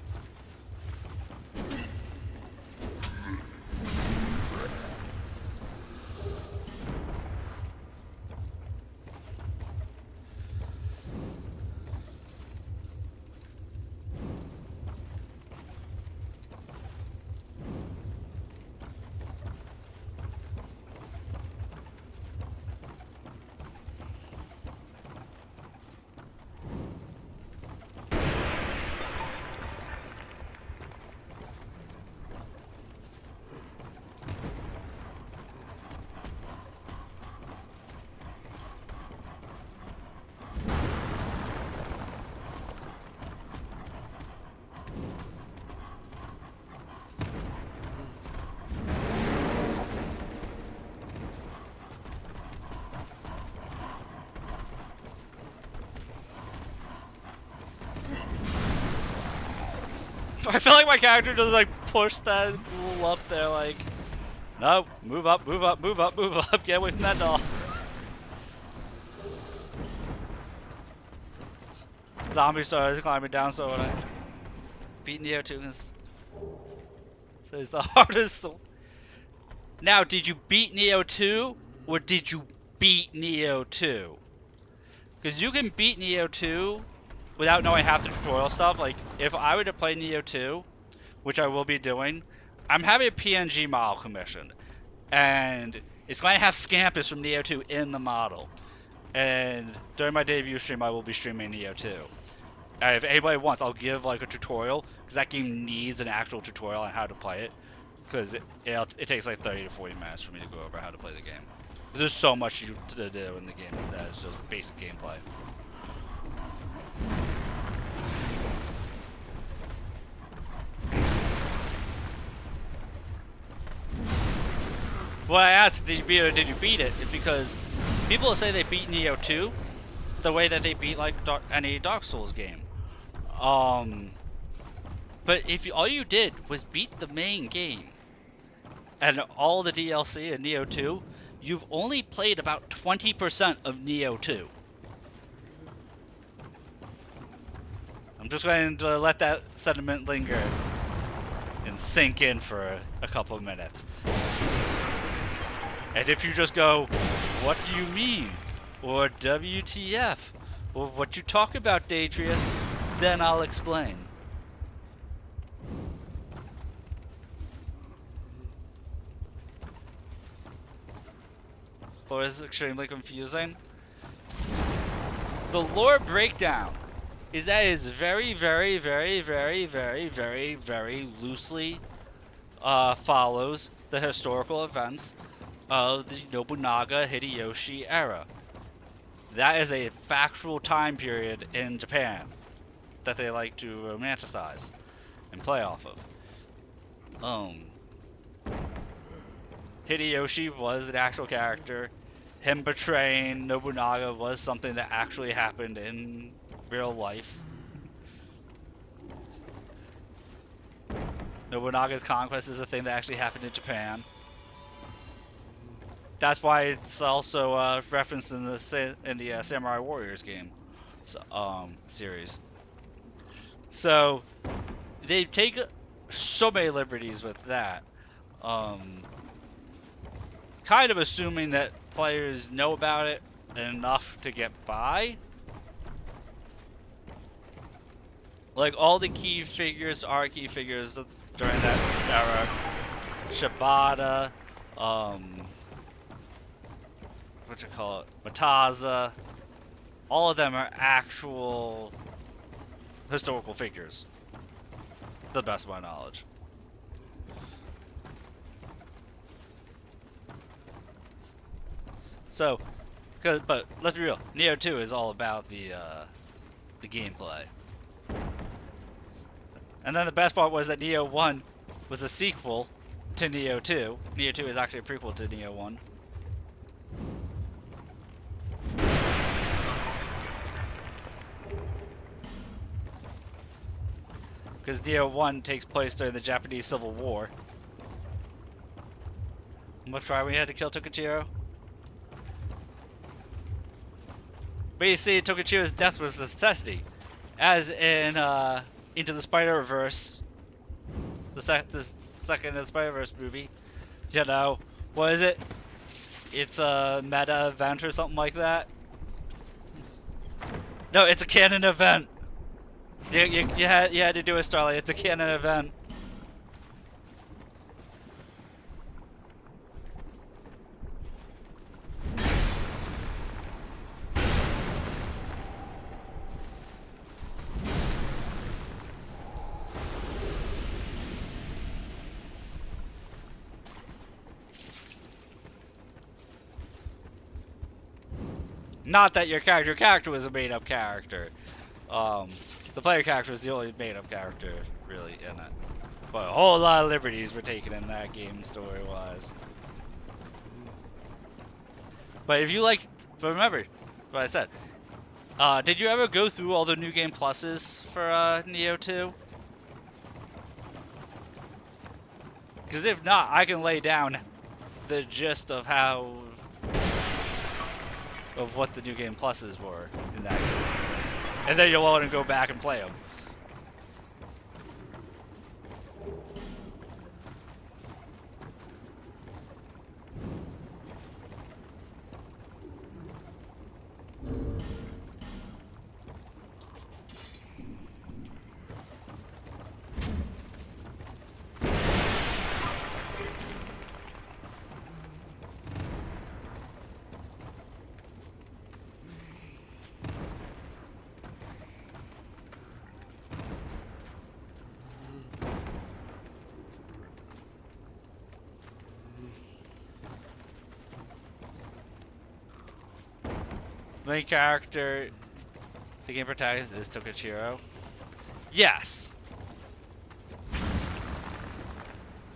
I feel like my character just like push that ghoul up there like, no, move up, move up, move up, move up, get away from that doll. Zombie started climbing down, so when I beat Neo 2 is so it's the hardest soul. Now, did you beat Neo 2 or did you beat Neo 2? Because you can beat Neo 2 without knowing half the tutorial stuff. Like, if I were to play Neo 2, which I will be doing, I'm having a PNG model commissioned. And it's going to have Scampus from Neo 2 in the model. And during my debut stream, I will be streaming Neo 2. If anybody wants, I'll give like a tutorial, because that game needs an actual tutorial on how to play it. because it takes like 30 to 40 minutes for me to go over how to play the game. There's so much to do in the game that is just basic gameplay. When I asked, did you beat it or did you beat it? It's because people say they beat Neo 2 the way that they beat like any Dark Souls game. But if all you did was beat the main game and all the DLC in Neo 2, you've only played about 20% of Neo 2. I'm just going to let that sentiment linger and sink in for a couple of minutes. And if you just go, what do you mean? Or WTF? Or what you talk about, Daedrius? Then I'll explain. But it's extremely confusing. The lore breakdown is that it is very, very, very, very, very, very, very loosely follows the historical events of the Nobunaga Hideyoshi era. That is a factual time period in Japan that they like to romanticize and play off of. Hideyoshi was an actual character. Him betraying Nobunaga was something that actually happened in real life. Nobunaga's conquest is a thing that actually happened in Japan. That's why it's also referenced in the Samurai Warriors game series. So they take so many liberties with that, kind of assuming that players know about it enough to get by. Like all the key figures are key figures during that era. Shibata, what you call it, Mataza, all of them are actual historical figures, to the best of my knowledge. So, but let's be real, Neo 2 is all about the gameplay. And then the best part was that Neo 1 was a sequel to Neo 2. Neo 2 is actually a prequel to Neo 1. Because Neo 1 takes place during the Japanese Civil War. That's why we had to kill Tokichiro. But you see, Tokichiro's death was a necessity. As in Into the Spider-Verse, the second Spider-Verse movie. You know, what is it? It's a meta event or something like that. No, it's a canon event. You had to do it, Starlight. It's a canon event. Not that your character was a made-up character. The player character was the only made-up character, really, in it. But a whole lot of liberties were taken in that game, story-wise. But if you like, but remember what I said. Did you ever go through all the new game pluses for Neo 2? Because if not, I can lay down the gist of what the new game pluses were in that game. And then you'll want to go back and play them. main character, the game protagonist is Tokachiro? Yes.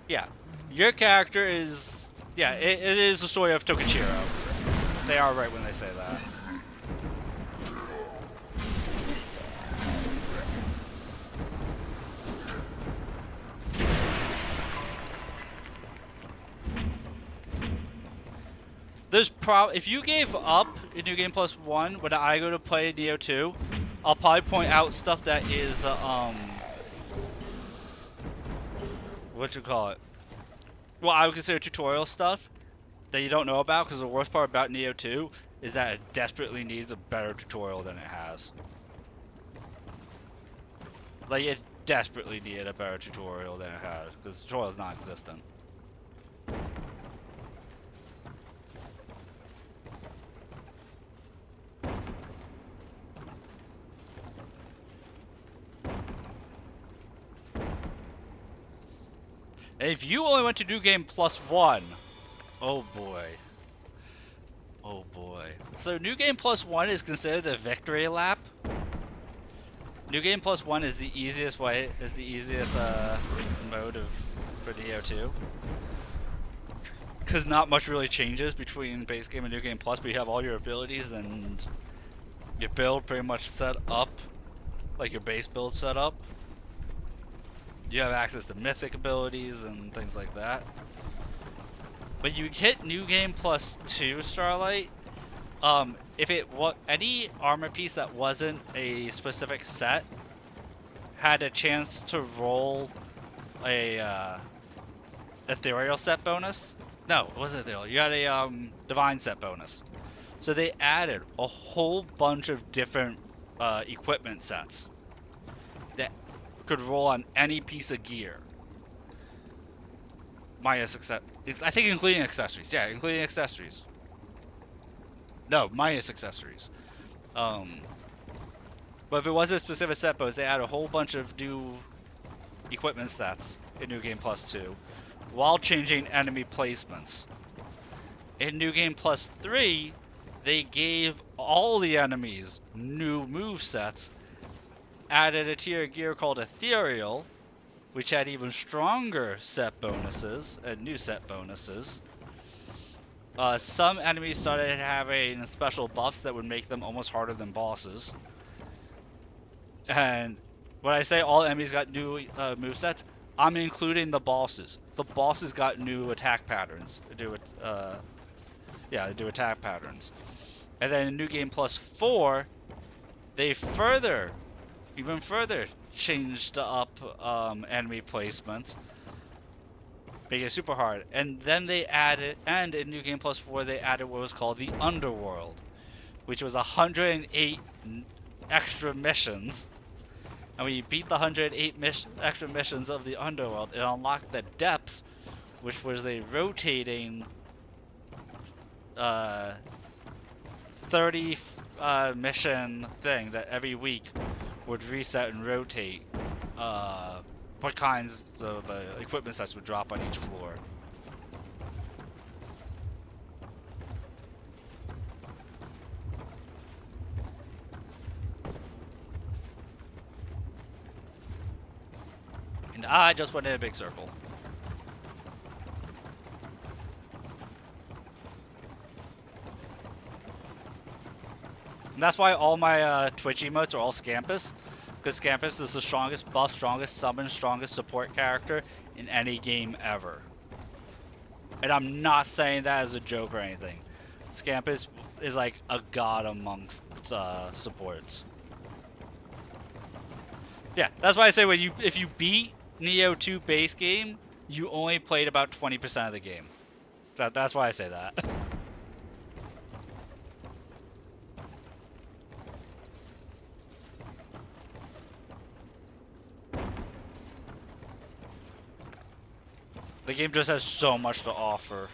Yeah. Your character is... Yeah, it is the story of Tokachiro. They are right when they say that. There's if you gave up in New Game Plus 1 when I go to play Neo 2, I'll probably point out stuff that is what you call it? Well, I would consider tutorial stuff that you don't know about, because the worst part about Neo 2 is that it desperately needs a better tutorial than it has. Like, it desperately needed a better tutorial than it had, because the tutorial is non-existent. And if you only went to New Game Plus 1, oh boy. Oh boy. So New Game Plus 1 is considered the victory lap. New Game Plus 1 is the easiest way, mode for Neo 2. Because not much really changes between base game and New Game Plus, but you have all your abilities and your build pretty much set up, like your base build set up. You have access to mythic abilities and things like that. But you hit New Game Plus 2 Starlight, if it was any armor piece that wasn't a specific set had a chance to roll a ethereal set bonus. No, it wasn't ethereal. You had a divine set bonus. So they added a whole bunch of different equipment sets that could roll on any piece of gear. Minus I think including accessories. Yeah, including accessories. No, minus accessories. But if it was a specific set bonus, they added a whole bunch of new equipment sets in New Game Plus 2 while changing enemy placements. In New Game Plus 3, they gave all the enemies new move sets, added a tier of gear called Ethereal, which had even stronger set bonuses and new set bonuses. Some enemies started having special buffs that would make them almost harder than bosses. And when I say all enemies got new movesets, I'm including the bosses. The bosses got new attack patterns. Do attack patterns. And then in New Game Plus 4, they even further changed up enemy placements, making it super hard. And then they added, and in New Game Plus 4, they added what was called the Underworld, which was 108 extra missions. And when you beat the 108 extra missions of the Underworld, it unlocked the Depths, which was a rotating 30 mission thing that every week would reset and rotate what kinds of equipment sets would drop on each floor. And I just went in a big circle. And that's why all my Twitch emotes are all Scampus, because Scampus is the strongest buff, strongest summon, strongest support character in any game ever. And I'm not saying that as a joke or anything. Scampus is like a god amongst supports. Yeah, that's why I say if you beat Neo 2 base game, you only played about 20% of the game. That's why I say that. The game just has so much to offer.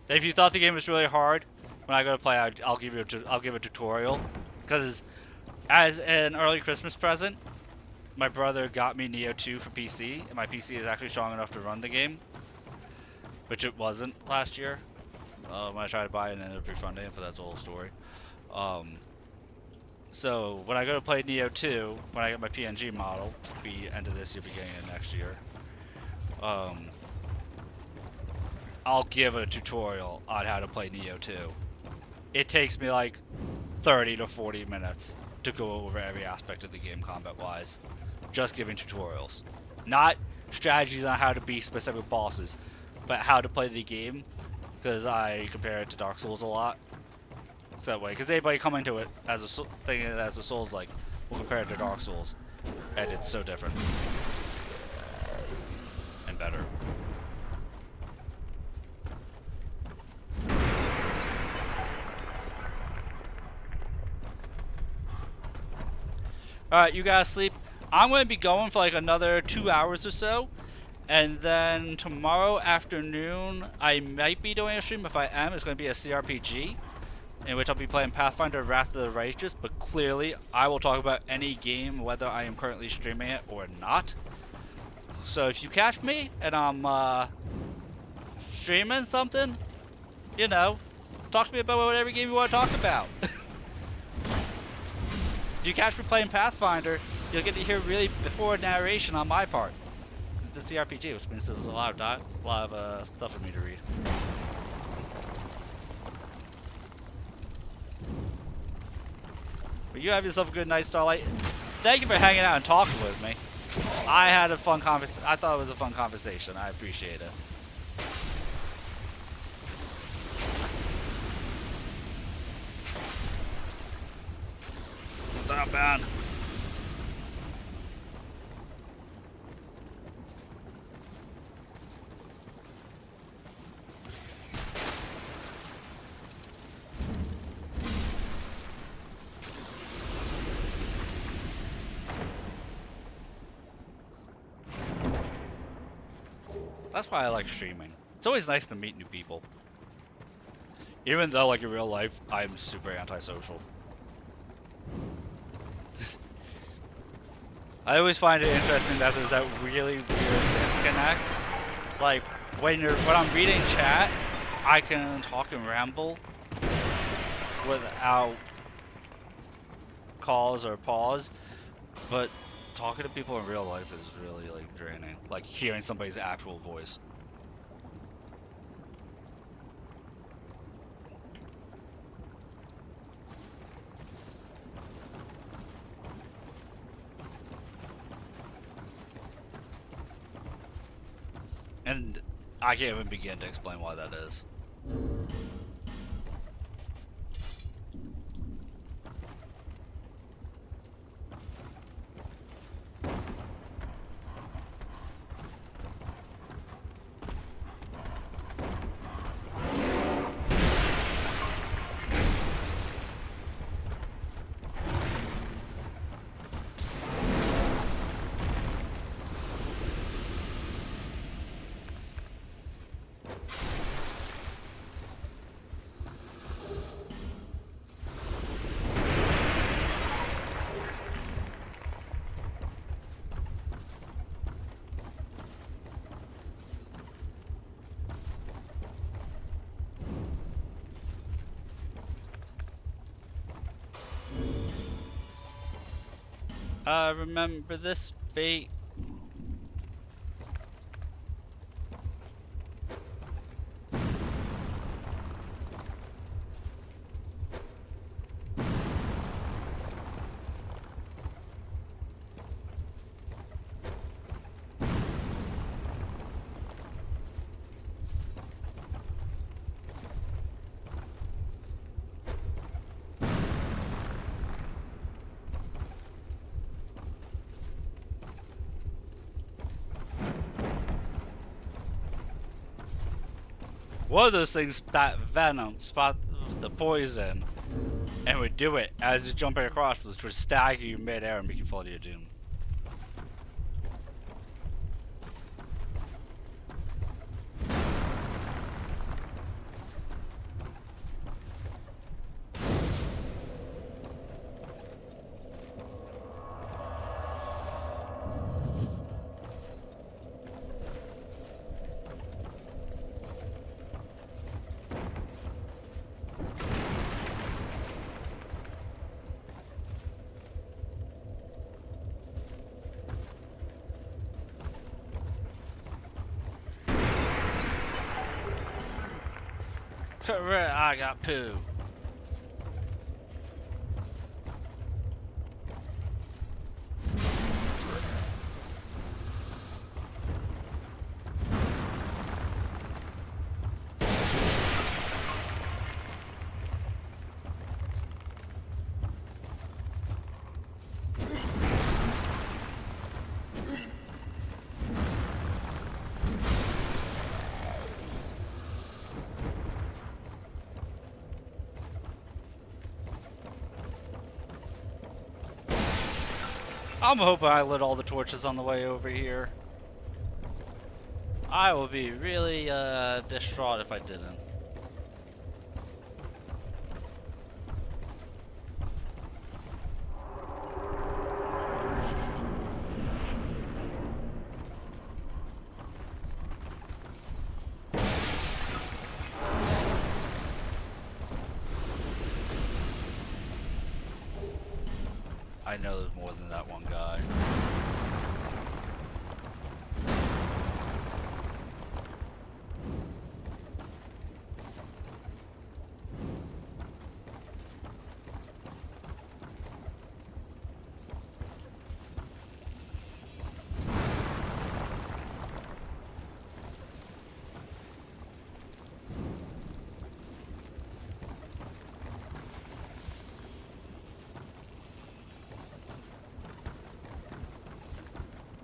If you thought the game was really hard, when I go to play, I'll give a tutorial. Because as an early Christmas present, my brother got me Neo 2 for PC, and my PC is actually strong enough to run the game, which it wasn't last year. When I tried to buy it and ended up refunding it, but that's a whole story. Um, so when I go to play Neo 2, when I get my PNG model, be end of this year, beginning of next year, um, I'll give a tutorial on how to play Neo 2. It takes me like 30 to 40 minutes to go over every aspect of the game combat-wise, just giving tutorials. Not strategies on how to beat specific bosses, but how to play the game, because I compare it to Dark Souls a lot. So that way, because anybody coming to it as a thing as a Souls like will compare it to Dark Souls, and it's so different and better. All right, you guys sleep. I'm going to be going for like another 2 hours or so, and then tomorrow afternoon I might be doing a stream. If I am, it's going to be a CRPG, in which I'll be playing Pathfinder Wrath of the Righteous, but clearly I will talk about any game, whether I am currently streaming it or not. So if you catch me and I'm streaming something, you know, talk to me about whatever game you want to talk about. If you catch me playing Pathfinder, you'll get to hear really poor narration on my part. It's a CRPG, which means there's a lot of stuff for me to read. But you have yourself a good night, Starlight. Thank you for hanging out and talking with me. I had a fun conversation. I thought it was a fun conversation. I appreciate it. What's up, man? That's why I like streaming. It's always nice to meet new people. Even though, like, in real life, I'm super antisocial. I always find it interesting that there's that really weird disconnect. Like, when I'm reading chat, I can talk and ramble without cause or pause, but talking to people in real life is really, like, draining. Like, hearing somebody's actual voice. And I can't even begin to explain why that is. Remember this bait. One of those things that venom spot the poison and would do it as you're jumping across, which would stagger you mid-air and make you fall to your doom. I got poo. I'm hoping I lit all the torches on the way over here. I will be really distraught if I didn't. I know there's more than that one guy.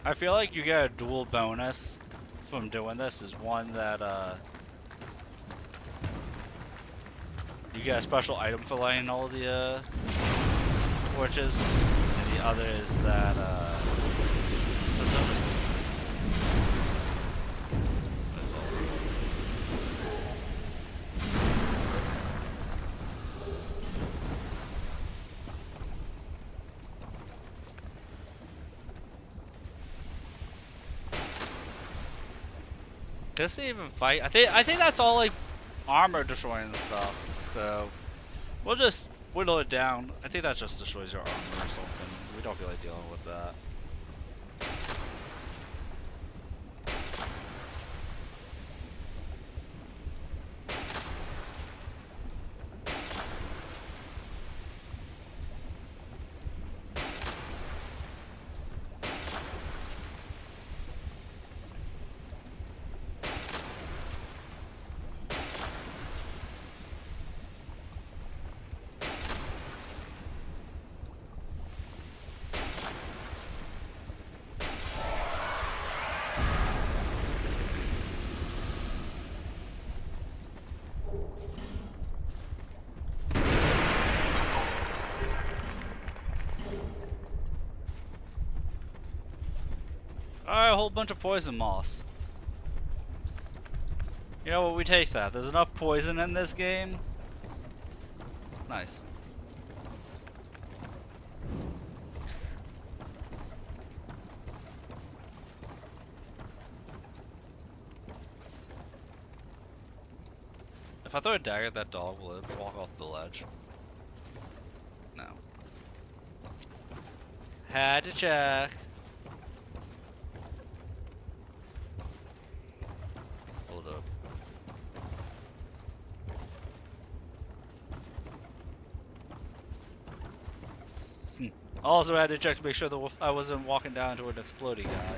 I feel like you get a dual bonus from doing this. Is one that you get a special item for lighting all the torches, and the other is that the silver. That's all. Does it even fight? I think that's all like armor destroying stuff. So we'll just whittle it down. I think that just destroys your armor or something. We don't feel like dealing with that. Alright, a whole bunch of poison moss. You know what, we take that. There's enough poison in this game. It's nice. If I throw a dagger at that dog, will it walk off the ledge? No. Had to check. Hold up. Also had to check to make sure that I wasn't walking down to an exploding guy.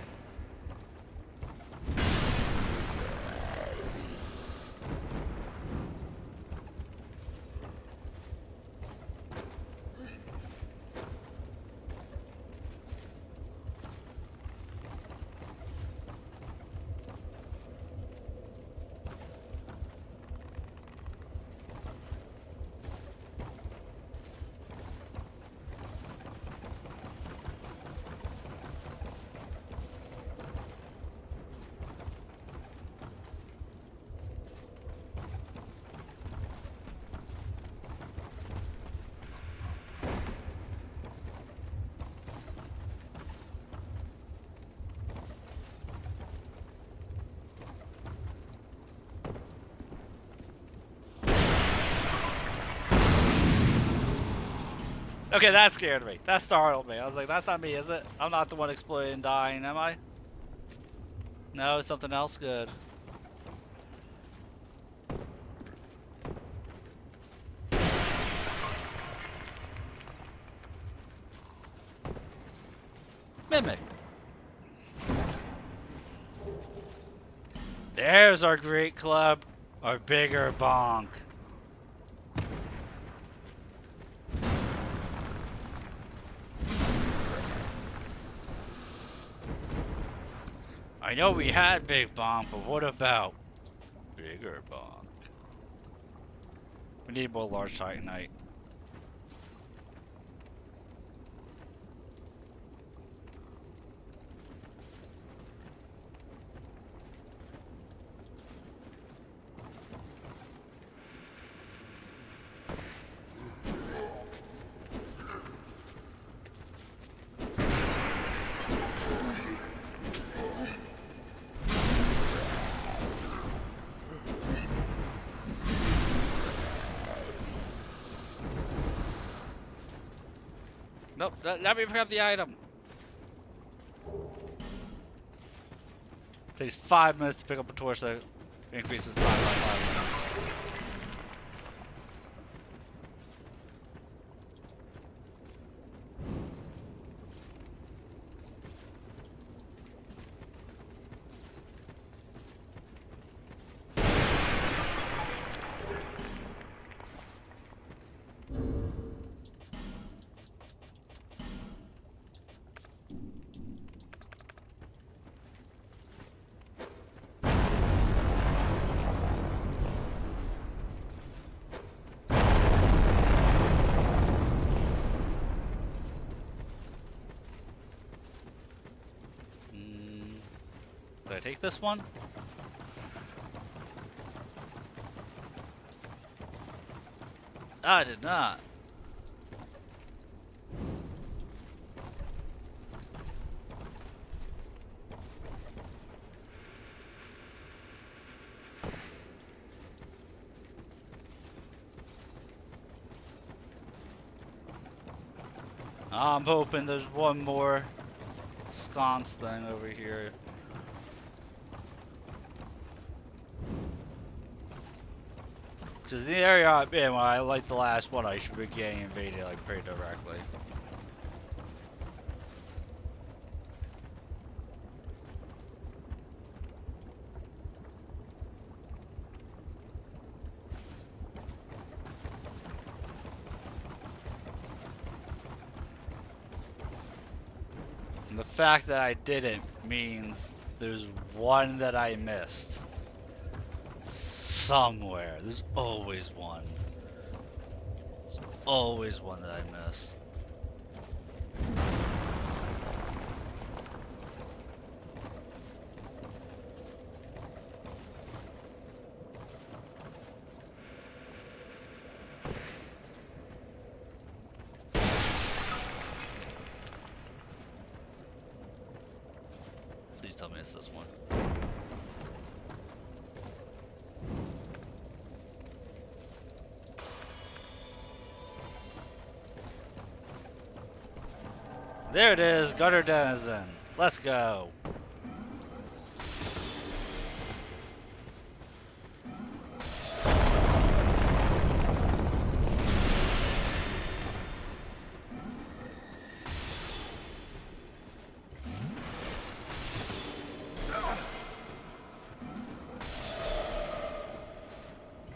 Okay, that scared me. That startled me. I was like, that's not me, is it? I'm not the one exploding and dying, am I? No, it's something else good. Mimic. There's our great club. Our bigger bonk. I know we had big bonk, but what about bigger bonk? We need more large titanite. Nope, let me pick up the item. Takes 5 minutes to pick up a torso. Increases time by 5 minutes. Did I take this one? I did not. I'm hoping there's one more sconce thing over here. Because the area I'm in, when I like the last one, I should be getting invaded like pretty directly. And the fact that I didn't means there's one that I missed. Somewhere. There's always one. There's always one that I miss. Please tell me it's this one. There it is, Gutter Denizen. Let's go.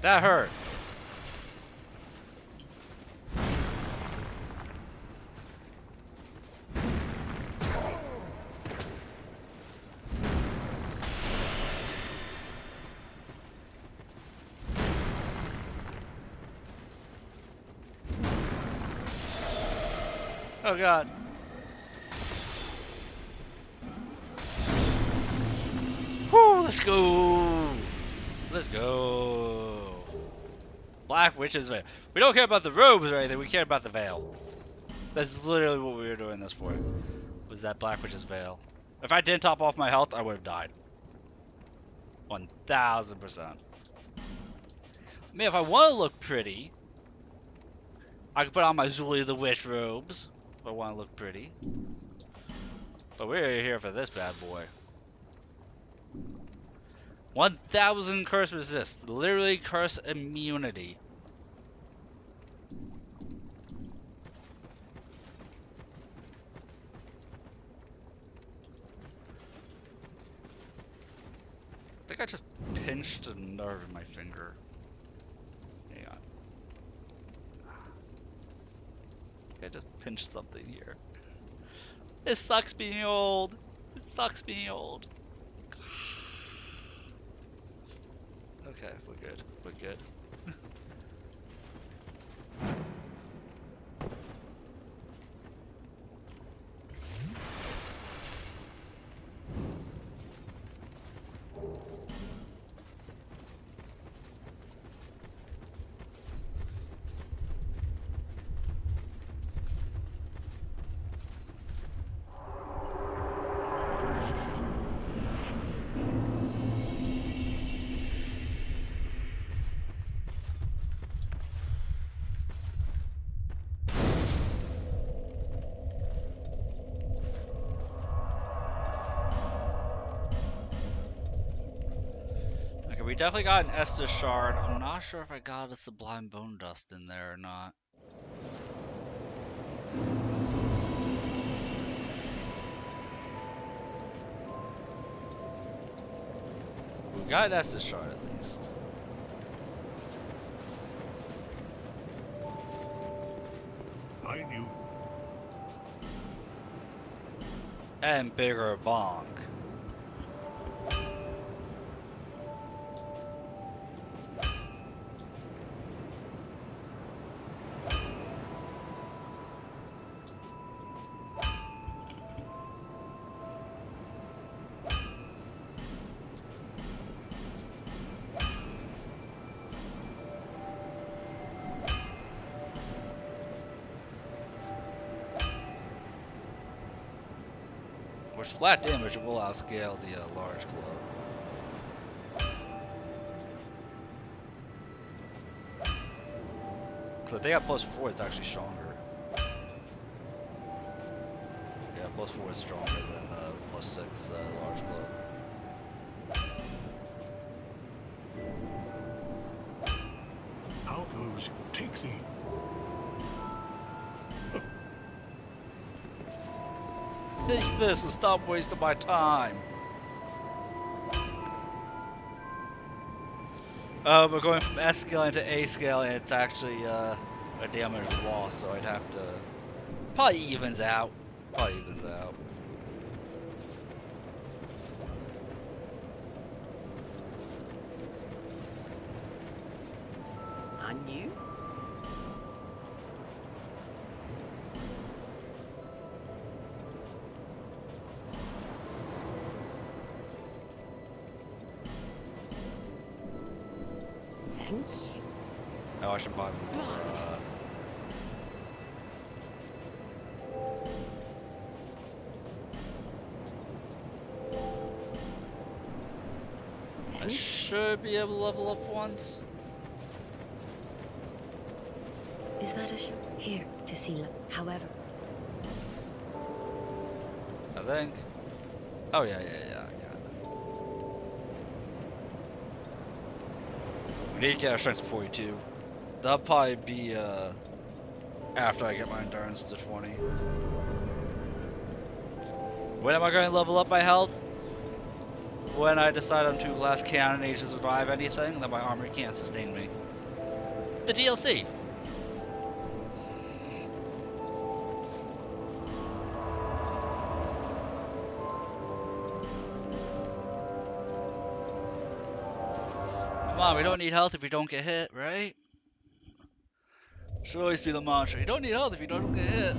That hurt. Oh god. Woo, let's go. Let's go. Black Witch's Veil. We don't care about the robes or anything, we care about the veil. That's literally what we were doing this for. Was that Black Witch's Veil. If I didn't top off my health, I would have died. 1000%. I mean, if I want to look pretty, I can put on my Zuli the Witch robes. If I want to look pretty. But we're here for this bad boy. 1000 curse resist. Literally curse immunity. like I just pinched a nerve in my finger. Hang on. I just pinched something here. It sucks being old. It sucks being old. Okay, we're good. We're good. Okay, we definitely got an Estus shard. I'm not sure if I got a Sublime Bone Dust in there or not. We got an Estus shard at least. I knew. And bigger bonk. With flat damage, it will outscale the large club. So they got +4, it's actually stronger. Yeah, +4 is stronger than +6 large club. How goes? Take thee. Take this and stop wasting my time. We're going from S scaling to A scaling. It's actually a damage loss, so I'd have to. Probably evens out. Probably evens out. And you? Thanks. Oh, I should buy more. I should be able to level up once. Is that a ship? Here, to seal it. However, I think. Oh yeah, I got it. We need to get our strength to 42. That'll probably be after I get my endurance to 20. When am I going to level up my health? When I decide on 2 glass cannonade to survive anything, then my armor can't sustain me. The DLC! Come on, we don't need health if we don't get hit, right? Should always be the mantra. You don't need health if you don't get hit.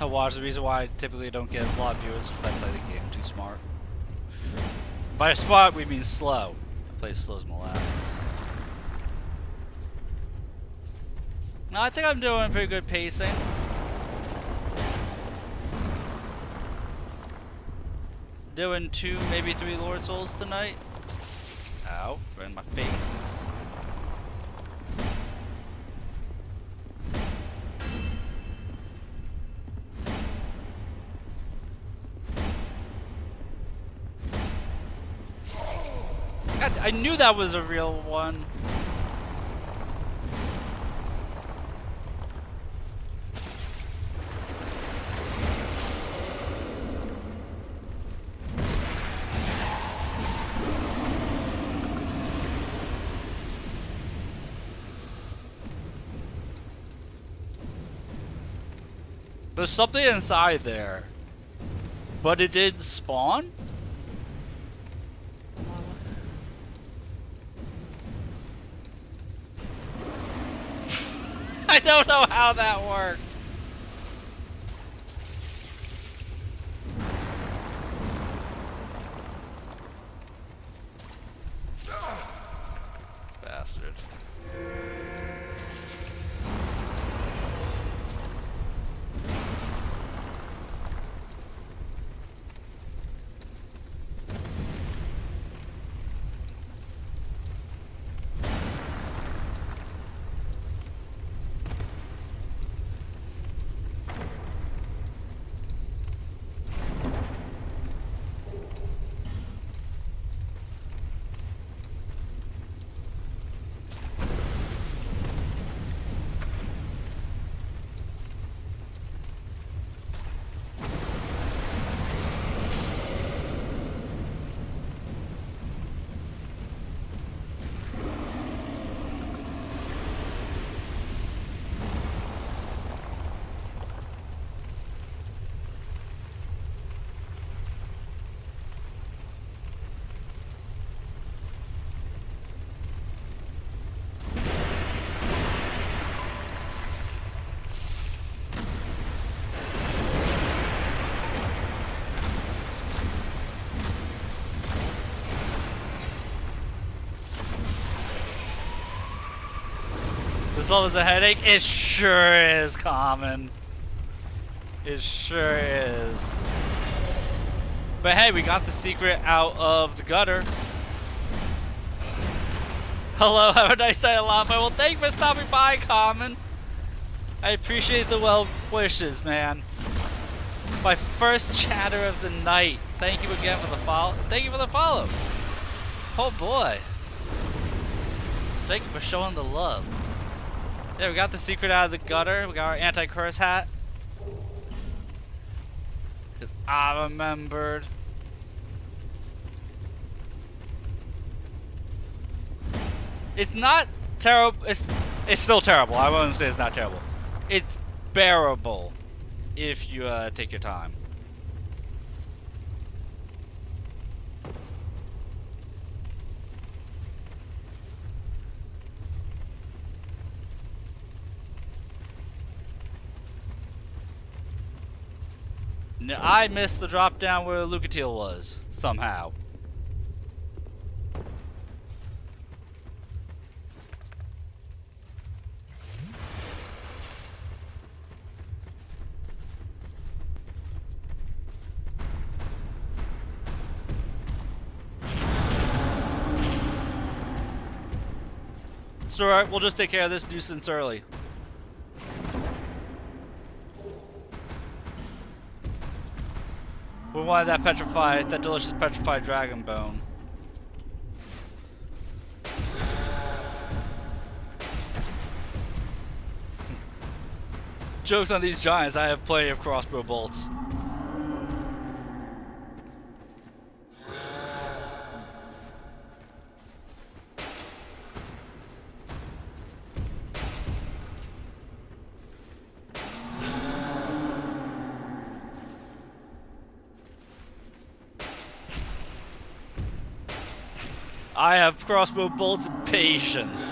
to watch. The reason why I typically don't get a lot of viewers is I play the game too smart. By smart, we mean slow. I play slow as molasses. No, I think I'm doing pretty good pacing. Doing 2, maybe 3 Lord Souls tonight. Ow, right in my face. God, I knew that was a real one. There's something inside there. But it did spawn? I don't know how that worked. Bastard. This level's a headache? It sure is, Common. It sure is. But hey, we got the secret out of the gutter. Hello, have a nice night, Alama. Well, thank you for stopping by, Common. I appreciate the well wishes, man. My first chatter of the night. Thank you again for the follow. Thank you for the follow. Oh boy. Thank you for showing the love. Yeah, we got the secret out of the gutter. We got our anti-curse hat. Because I remembered. It's not terrible. It's still terrible. I won't say it's not terrible. It's bearable if you take your time. I missed the drop down where Lucatiel was, somehow. It's alright, we'll just take care of this nuisance early. We wanted that delicious petrified dragon bone. Jokes on these giants, I have plenty of crossbow bolts. I have crossbow bolts and patience.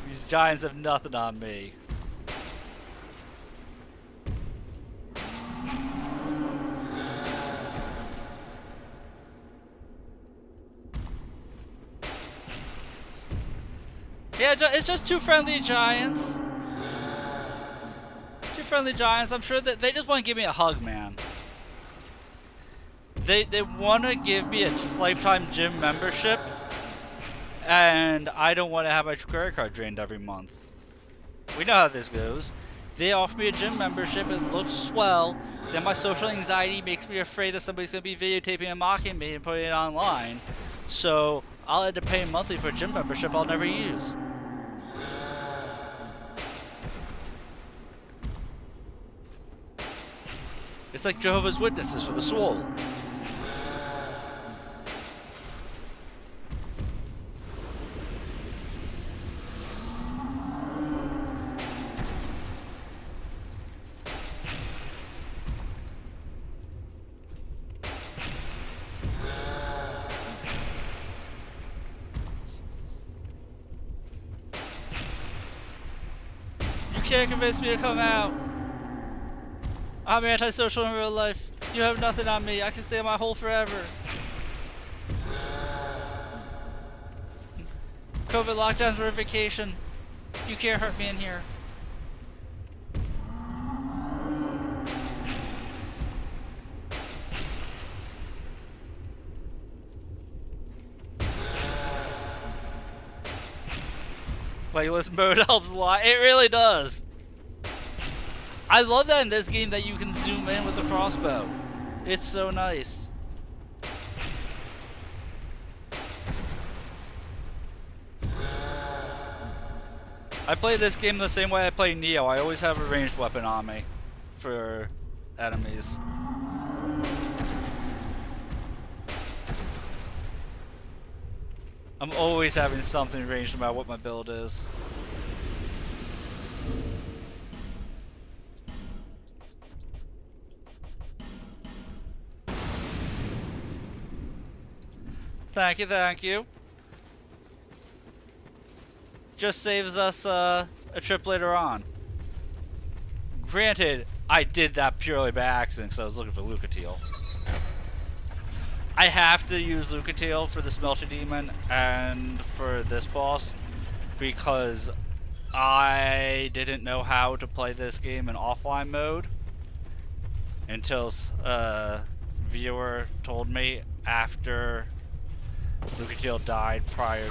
These giants have nothing on me. it's just two friendly giants. Two friendly giants. I'm sure that they just want to give me a hug, man. They want to give me a lifetime gym membership, and I don't want to have my credit card drained every month. We know how this goes. They offer me a gym membership, it looks swell, then my social anxiety makes me afraid that somebody's going to be videotaping and mocking me and putting it online. So I'll have to pay monthly for a gym membership I'll never use. It's like Jehovah's Witnesses for the swole. You can't convince me to come out. I'm antisocial in real life. You have nothing on me. I can stay in my hole forever. COVID lockdowns were a vacation. You can't hurt me in here. Playlist mode helps a lot. It really does. I love that in this game that you can zoom in with the crossbow. It's so nice. I play this game the same way I play Neo. I always have a ranged weapon on me for enemies. I'm always having something ranged no matter what my build is. Thank you, thank you. Just saves us a trip later on. Granted, I did that purely by accident because I was looking for Lucatiel. I have to use Lucatiel for the Smelter Demon and for this boss because I didn't know how to play this game in offline mode until a viewer told me after Lucatiel died prior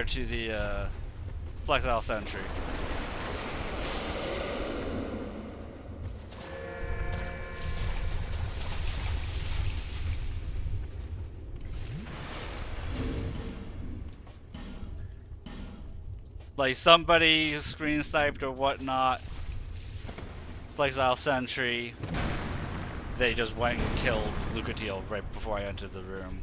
to the Flexile Sentry. Like somebody screen sniped or whatnot, Flexile Sentry, they just went and killed Lucatiel right before I entered the room.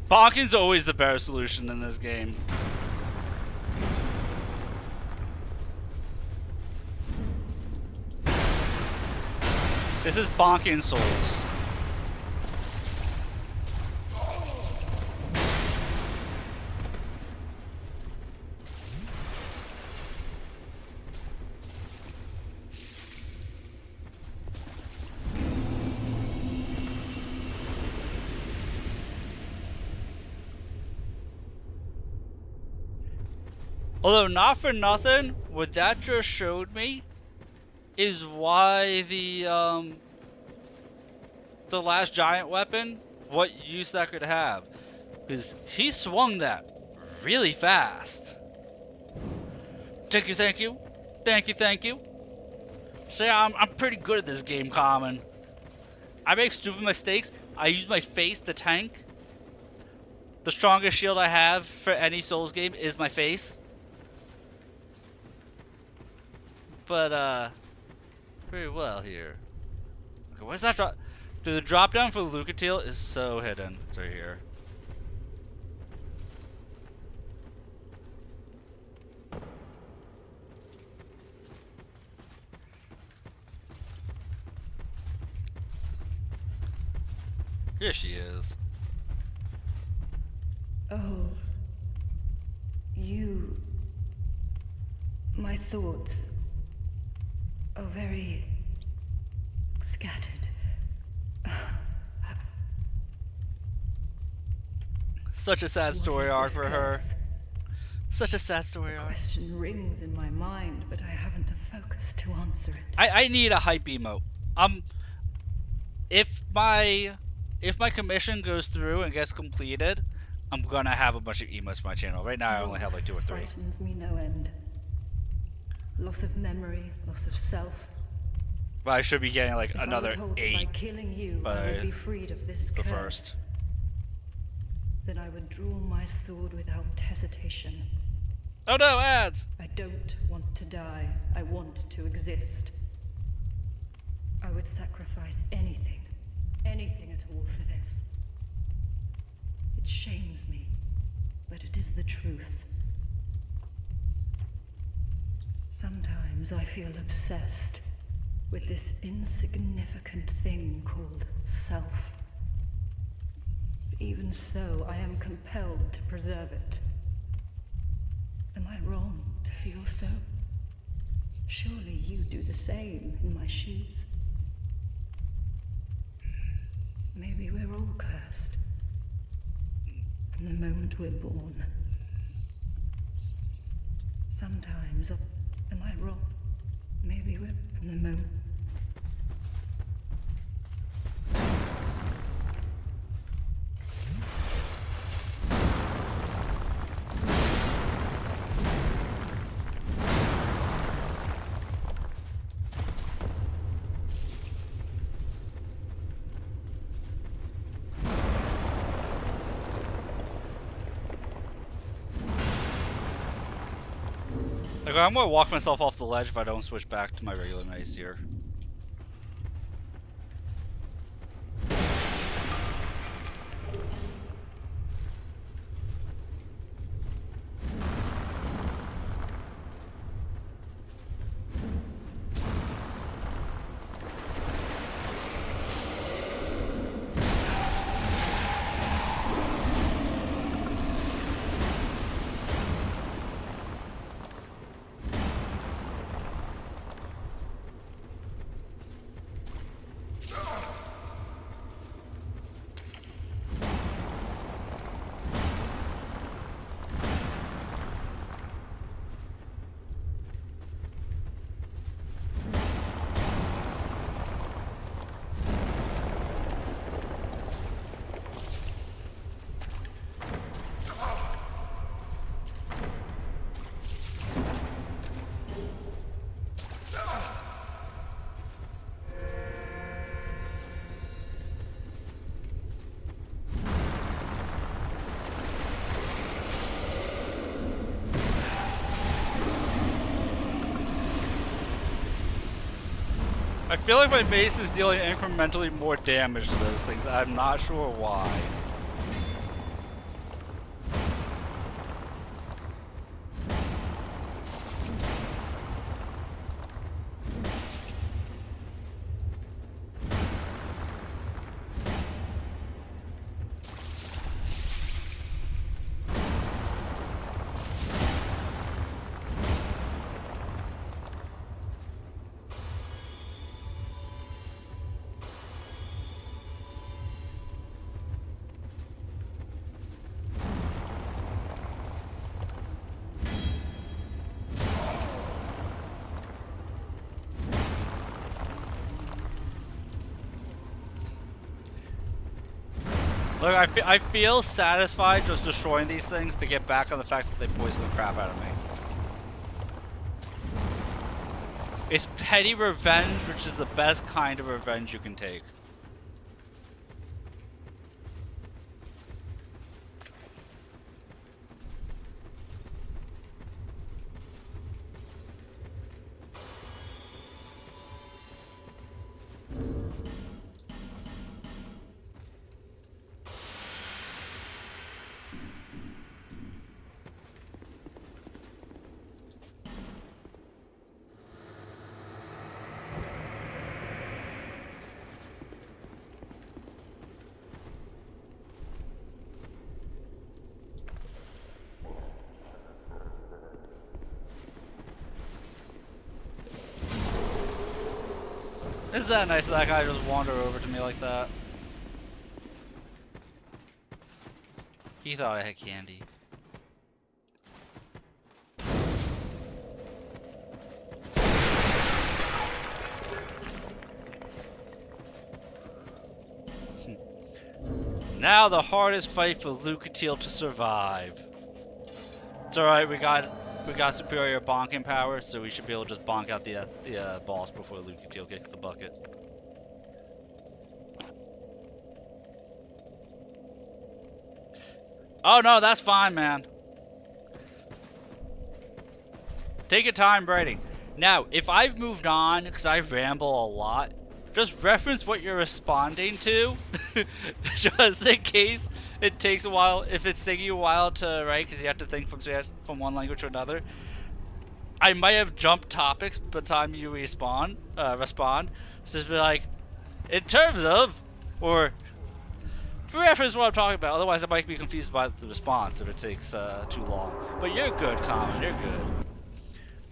Bonking's always the better solution in this game. This is Bonking Souls. Although not for nothing, what that just showed me is why the last giant weapon, what use that could have. Because he swung that really fast. Thank you, thank you. Thank you, thank you. See, I'm pretty good at this game, Common. I make stupid mistakes. I use my face to tank. The strongest shield I have for any Souls game is my face. But, very well here. Okay, where's that drop? Dude, the drop down for Lucatiel is so hidden. It's right here. Here she is. Oh, you. My thoughts are very scattered. Such a sad What story is arc this for her. curse? Such a sad story The arc. question rings in my mind, but I haven't the focus to answer it. I need a hype emote. If my commission goes through and gets completed, I'm gonna have a bunch of emotes for my channel. Right now I only have like 2 or 3. Frightens me no end. Loss of memory, loss of self. But I should be getting like If I were another told that 8 by killing you, I by would be freed of this the curse, first. then I would draw my sword without hesitation. Oh no, ads! I don't want to die. I want to exist. I would sacrifice anything at all for this. It shames me, but it is the truth. Sometimes I feel obsessed with this insignificant thing called self. But even so, I am compelled to preserve it. Am I wrong to feel so? Surely you do the same in my shoes. Maybe we're all cursed from the moment we're born. Sometimes, am I wrong? Maybe we're from the moment. Like, I'm gonna walk myself off the ledge if I don't switch back to my regular mace here. I feel like my mace is dealing incrementally more damage to those things. I'm not sure why. Look, I feel satisfied just destroying these things to get back on the fact that they poisoned the crap out of me. It's petty revenge, which is the best kind of revenge you can take. Isn't that nice that guy just wander over to me like that? He thought I had candy. Now the hardest fight for Lucatiel to survive. It's alright, we got superior bonking power, so we should be able to just bonk out the boss before Lucatiel kicks the bucket. Oh no, that's fine, man. Take your time, Brady. Now, if I've moved on, because I ramble a lot, just reference what you're responding to, just in case it takes a while. If it's taking you a while to write, because you have to think from one language to another, I might have jumped topics by the time you respond. So just be like, in terms of, or reference what I'm talking about. Otherwise, I might be confused by the response if it takes too long. But you're good, Colin. You're good.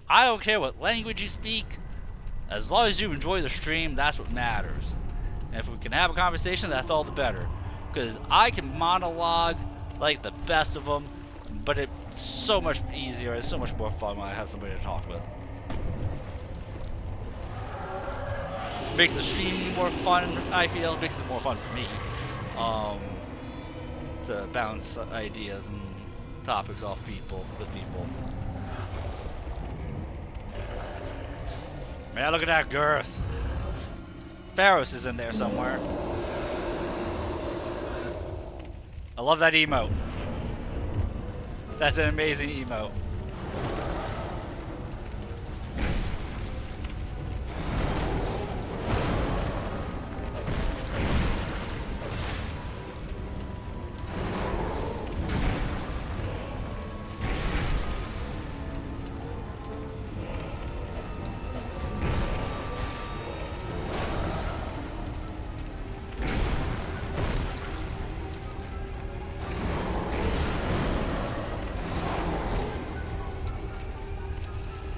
I don't care what language you speak. As long as you enjoy the stream, that's what matters. And if we can have a conversation, that's all the better. Because I can monologue like the best of them, but it's so much easier, it's so much more fun when I have somebody to talk with. It makes the stream more fun, I feel. It makes it more fun for me. To bounce ideas and topics off with people. Man, look at that girth. Pharos is in there somewhere. I love that emote. That's an amazing emote.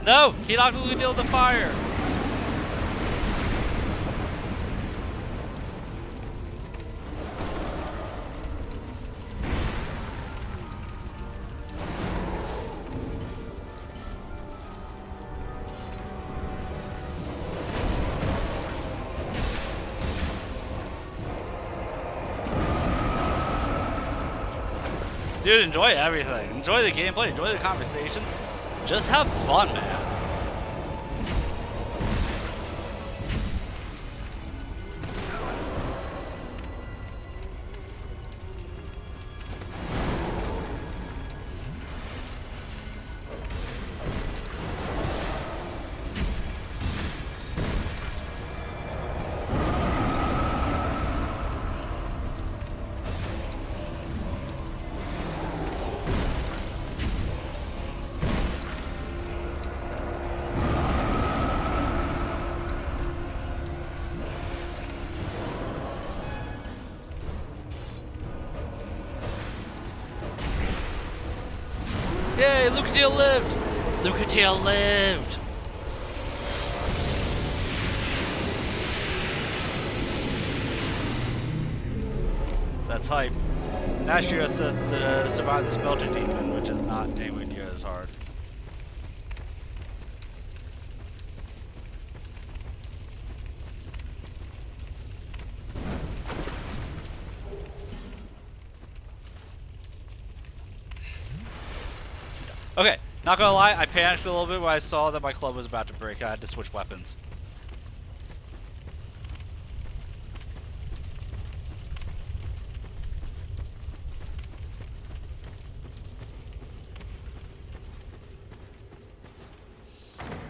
No! He knocked Lucadil in the fire! Dude, enjoy everything. Enjoy the gameplay, enjoy the conversations. Just have fun, man. Yay, Lucatiel lived! Lucatiel lived! That's hype. Now she has to survive the smelter demon, which is not anywhere near as hard. Okay, not gonna lie, I panicked a little bit when I saw that my club was about to break. I had to switch weapons.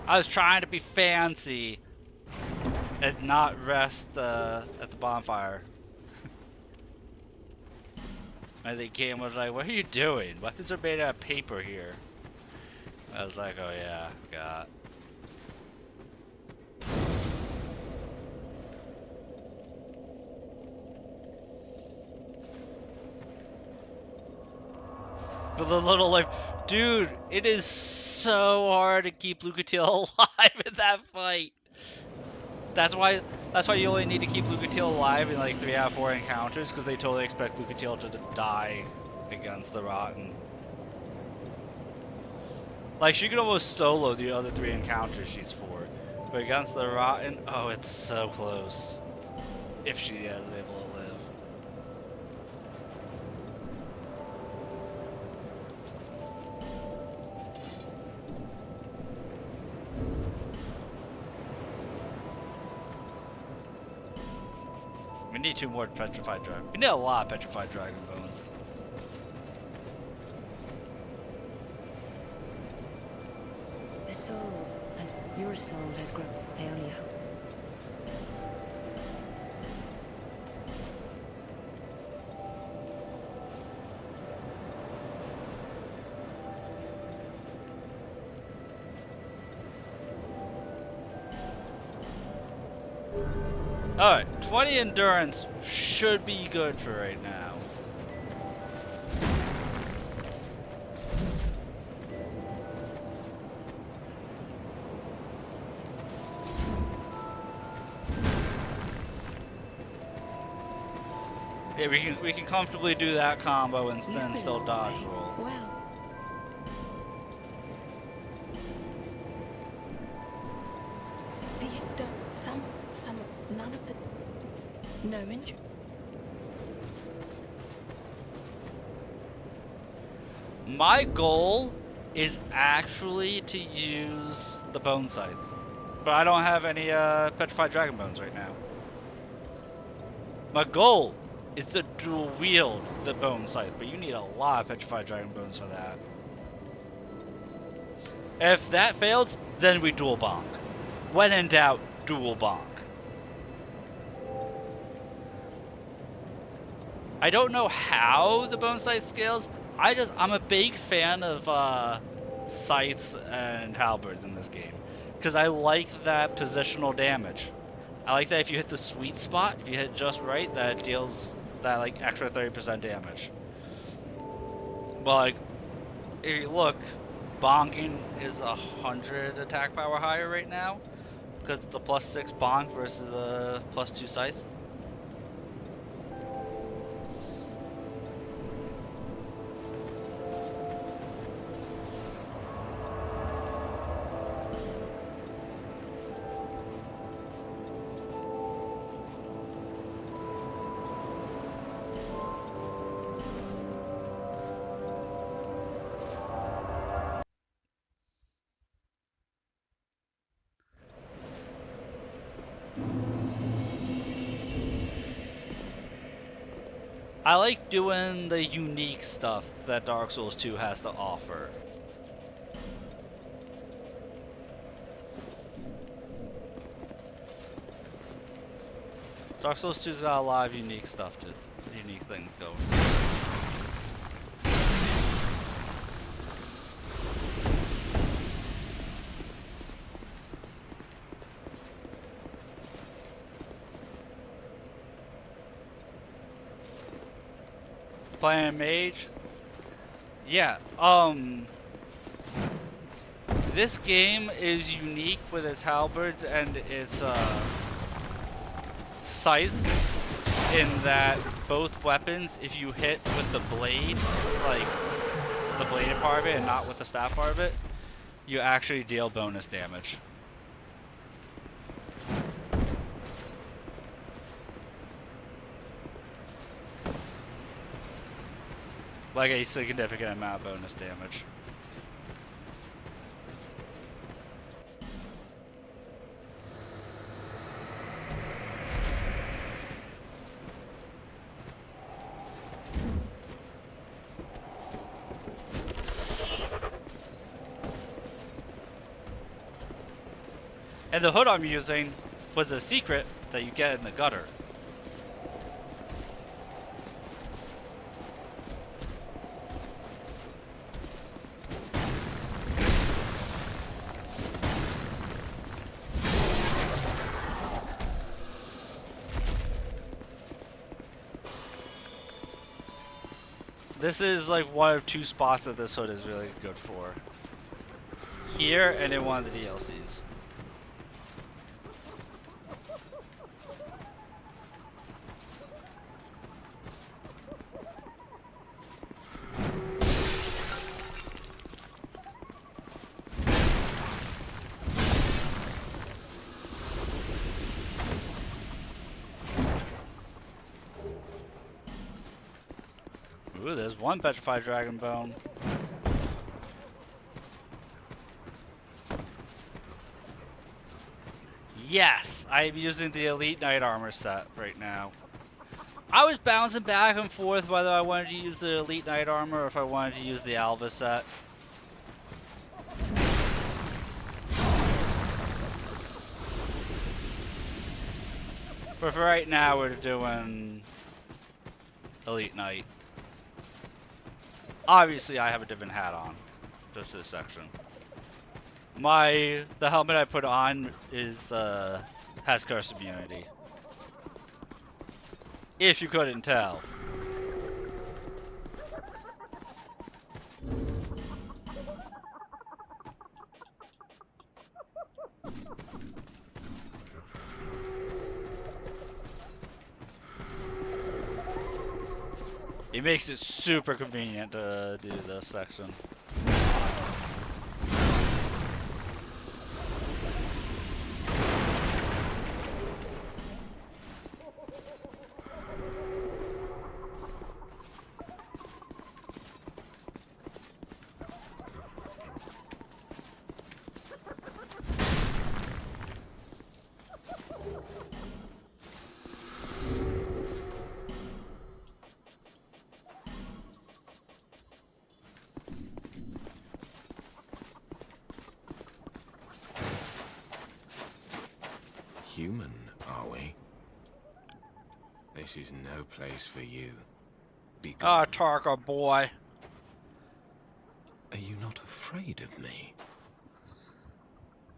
I was trying to be fancy and not rest at the bonfire. And the game was like, what are you doing? Weapons are made out of paper here. I was like, oh yeah, God. But the little like, dude, it is so hard to keep Lucatiel alive in that fight. That's why That's why you only need to keep Lucatiel alive in like 3 out of 4 encounters, because they totally expect Lucatiel to die against the Rotten. Like, she can almost solo the other 3 encounters she's for. But against the Rotten, oh, it's so close. If she is able to live. We need 2 more petrified dragon. We need a lot of petrified dragon bones. The soul, and your soul has grown. I only hope. Alright, 20 endurance should be good for right now. Yeah, we can comfortably do that combo and You've then been still all dodge right. roll. Well. These some, none of the. No injury. My goal is actually to use the Bone Scythe. But I don't have any Petrified Dragon Bones right now. My goal is to dual wield the Bone Scythe, but you need a lot of Petrified Dragon Bones for that. If that fails, then we dual bonk. When in doubt, dual bonk. I don't know how the Bone Scythe scales. I'm a big fan of scythes and halberds in this game, because I like that positional damage. I like that if you hit the sweet spot, if you hit just right, that it deals that like extra 30% damage. But like, if you look, bonking is 100 attack power higher right now, because it's a +6 bonk versus a +2 scythe. I like doing the unique stuff that Dark Souls 2 has to offer. Dark Souls 2's got a lot of unique stuff to, unique things going. Playing mage? Yeah, this game is unique with its halberds and its scythes in that both weapons, if you hit with the blade, like the bladed part of it and not with the staff part of it, you actually deal bonus damage. Like a significant amount of bonus damage. And the hood I'm using was a secret that you get in the gutter. This is like one of 2 spots that this hood is really good for. Here and in one of the DLCs. Ooh, there's one petrified dragon bone. Yes, I am using the Elite Knight armor set right now. I was bouncing back and forth whether I wanted to use the Elite Knight armor or if I wanted to use the Alva set. But for right now, we're doing Elite Knight. Obviously, I have a different hat on, just for this section. The helmet I put on is has curse immunity. If you couldn't tell. It makes it super convenient to do this section. Human, are we? This is no place for you. Be Ah, gone. Tarka boy. Are you not afraid of me?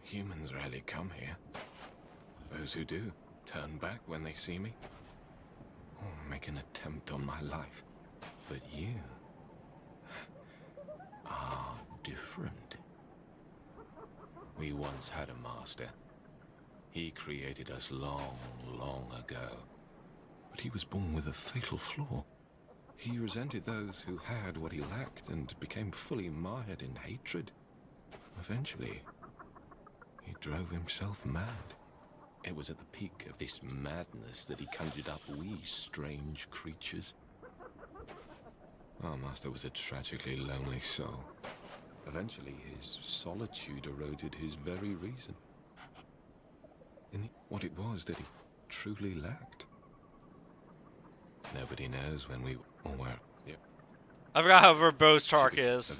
Humans rarely come here. Those who do turn back when they see me, or make an attempt on my life. But you are different. We once had a master. He created us long, long ago. But he was born with a fatal flaw. He resented those who had what he lacked and became fully mired in hatred. Eventually, he drove himself mad. It was at the peak of this madness that he conjured up we strange creatures. Our master was a tragically lonely soul. Eventually, his solitude eroded his very reason. What it was that he truly lacked. Nobody knows when we or where. Yep. I forgot how verbose Tark is.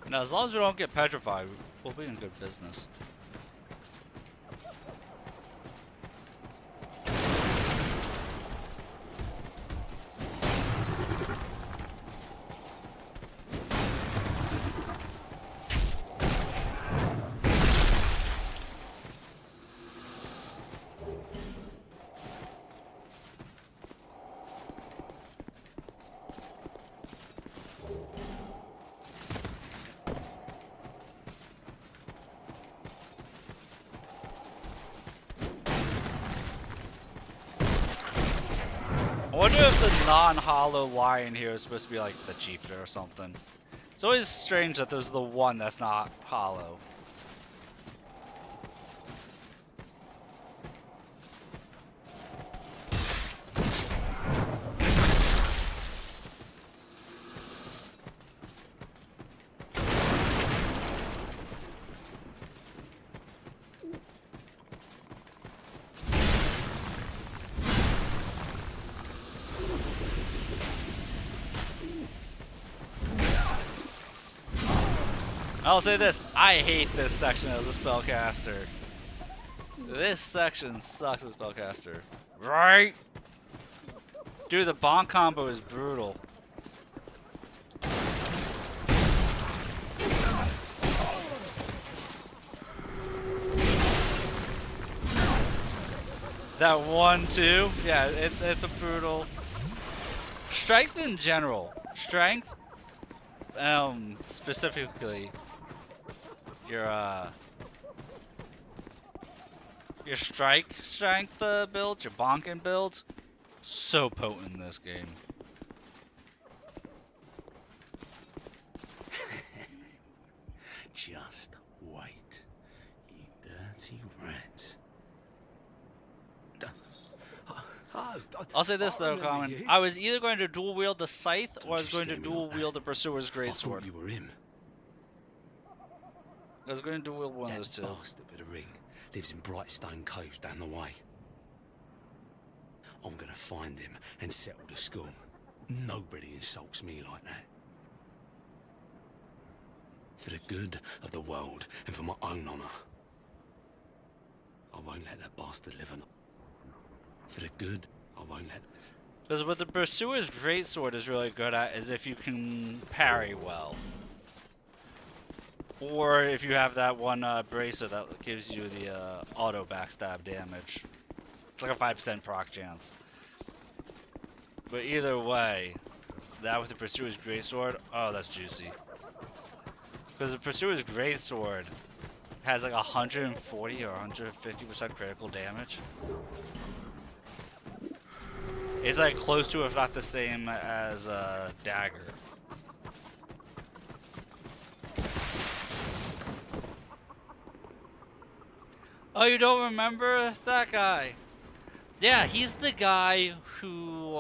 Now, as long as we don't get petrified, we'll be in good business. I wonder if the non-hollow lion here is supposed to be like the chieftain or something. It's always strange that there's the one that's not hollow. I'll say this, I hate this section as a spellcaster. This section sucks as a spellcaster. Right? Dude, the bonk combo is brutal. That 1-2, yeah, it's a brutal. Strength in general, strength, specifically, your strike strength builds, your bonking builds, so potent in this game. Just wait, you dirty rat. I'll say this though, Common. You. I was either going to dual wield the scythe or I was going to Scare me dual like wield the pursuer's I thought greatsword. you were him. I was going to dual wield one of those two. Bastard with a ring lives in Brightstone Cove down the way. I'm gonna find him and settle the score. Nobody insults me like that. For the good of the world and for my own honour, I won't let that bastard live on. For the good, I won't let. Because what the pursuer's greatsword is really good at is if you can parry well. Or if you have that one bracer that gives you the auto backstab damage. It's like a 5% proc chance. But either way, that with the Pursuer's Greatsword, oh, that's juicy. Because the Pursuer's Greatsword has like 140 or 150% critical damage. It's like close to, if not the same as Dagger. Oh, you don't remember that guy? Yeah, he's the guy who,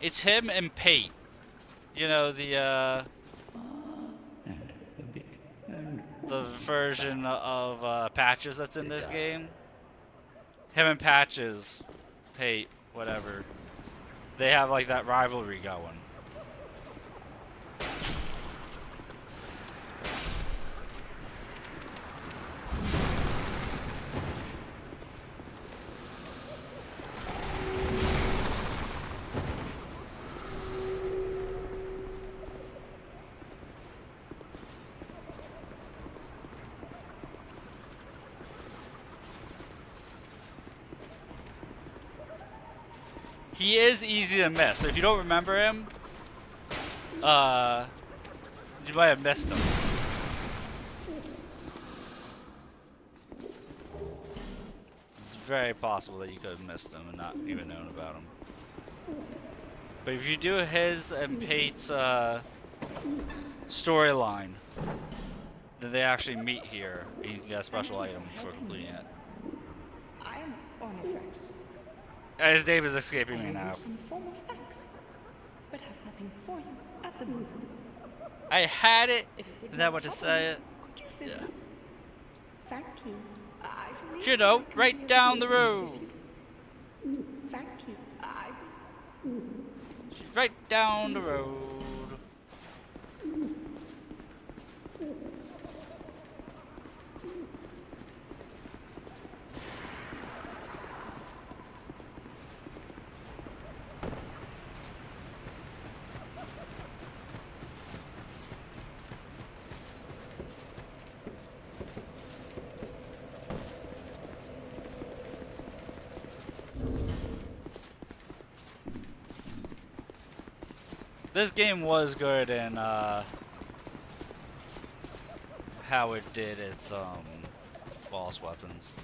it's him and Pate. You know, the version of Patches that's in this game. Him and Patches, Pate, whatever. They have like that rivalry going. He is easy to miss, so if you don't remember him, you might have missed him. It's very possible that you could have missed him and not even known about him. But if you do his and Pate's storyline, then they actually meet here, and you can get a special item for completing it. I am Ornifex. His name is escaping me I owe now. you some form of thanks, but have nothing for you at the moment. I had it, If it would and I not want to trouble say you, it. could you visit? Yeah. Thank you. I believe You know, I can right be of down the assistance road. if you- Thank you. She's right down the road. This game was good in how it did its boss weapons.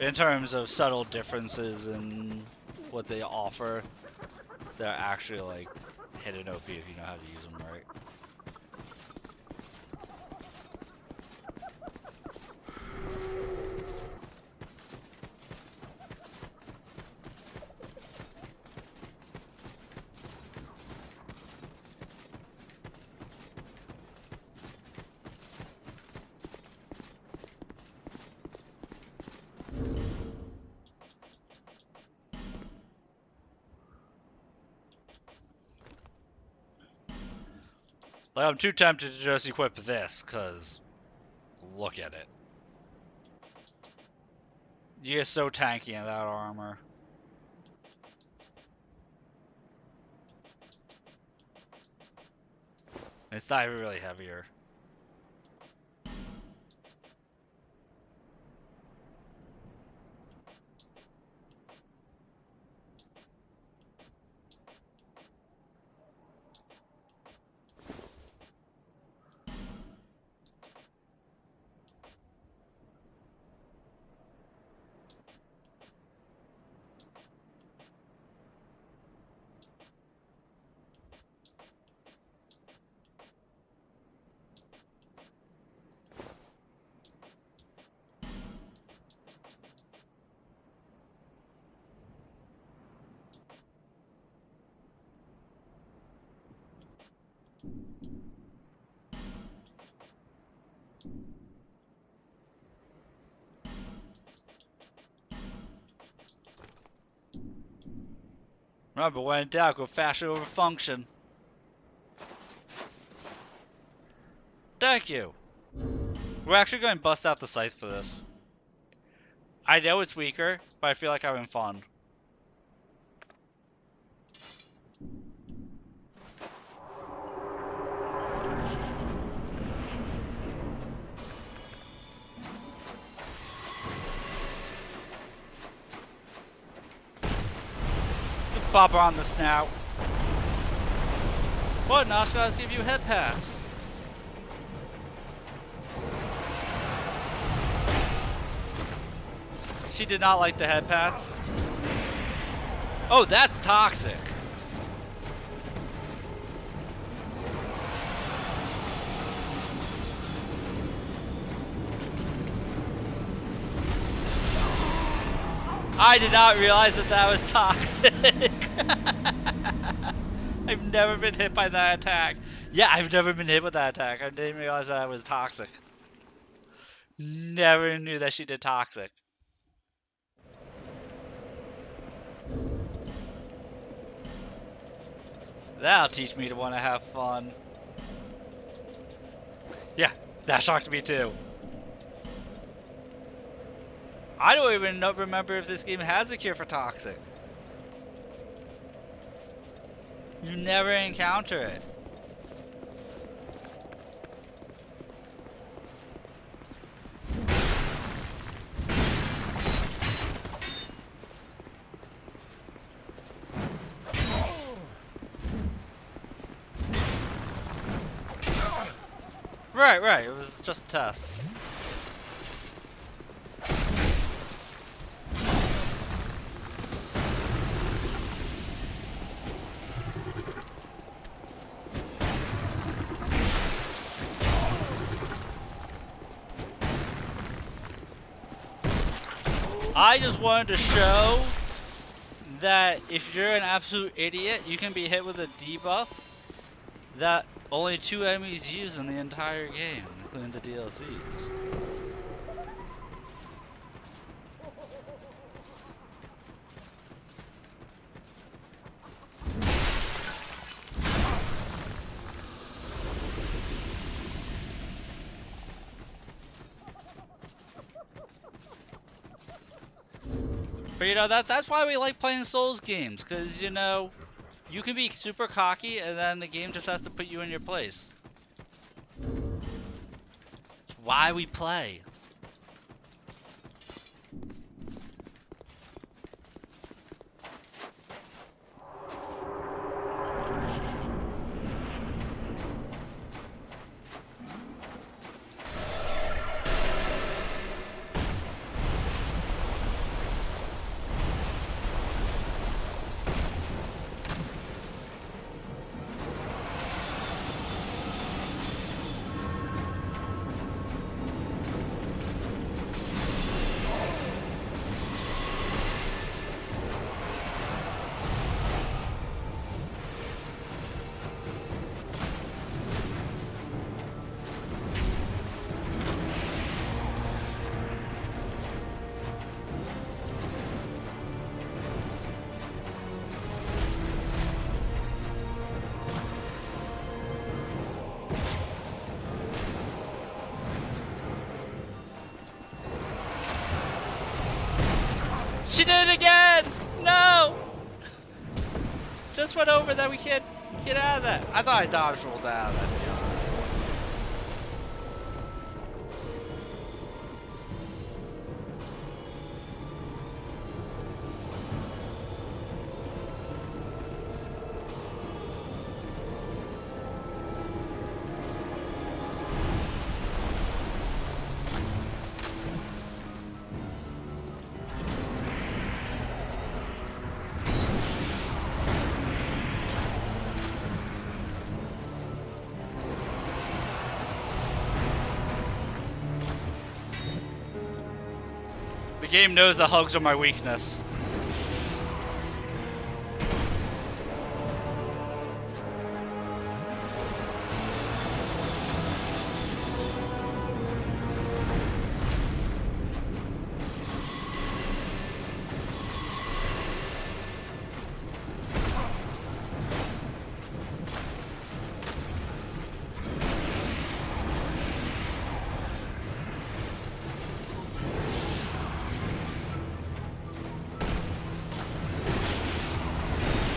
In terms of subtle differences in what they offer, they're actually like hidden OP if you know how to use them right. Like, I'm too tempted to just equip this, because look at it. You get so tanky in that armor. It's not even really heavier. Remember, when in doubt, go fashion over function. Thank you. We're actually going to bust out the scythe for this. I know it's weaker, but I feel like having fun. The bobber on the snout. What? Noshkas give you head pats. She did not like the head pats. Oh, that's toxic. I did not realize that that was toxic. I've never been hit by that attack. Yeah, I've never been hit with that attack. I didn't realize that was toxic. Never knew that she did toxic. That'll teach me to want to have fun. Yeah, that shocked me too. I don't even remember if this game has a cure for toxic. You never encounter it. Right, it was just a test. I just wanted to show that if you're an absolute idiot, you can be hit with a debuff that only 2 enemies use in the entire game, including the DLCs. But you know, that's why we like playing Souls games, because you know, you can be super cocky and then the game just has to put you in your place. It's why we play. just went over that. We can't get out of that. I thought I dodge rolled out of that, to be honest. The game knows that hugs are my weakness.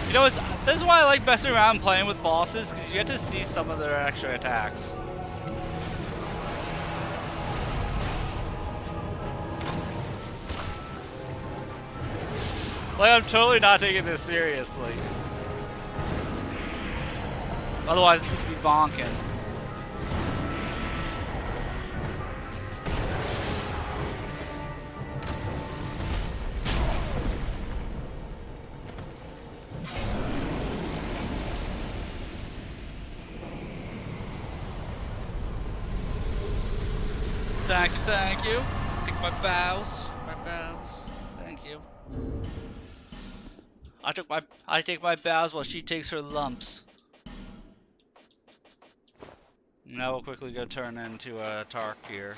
You know what? This is why I like messing around and playing with bosses, because you get to see some of their extra attacks. Like, I'm totally not taking this seriously. Otherwise, you could be bonking. Thank you. Take my bows. Thank you. I take my bows while she takes her lumps. Now we'll quickly go turn into a Tark here.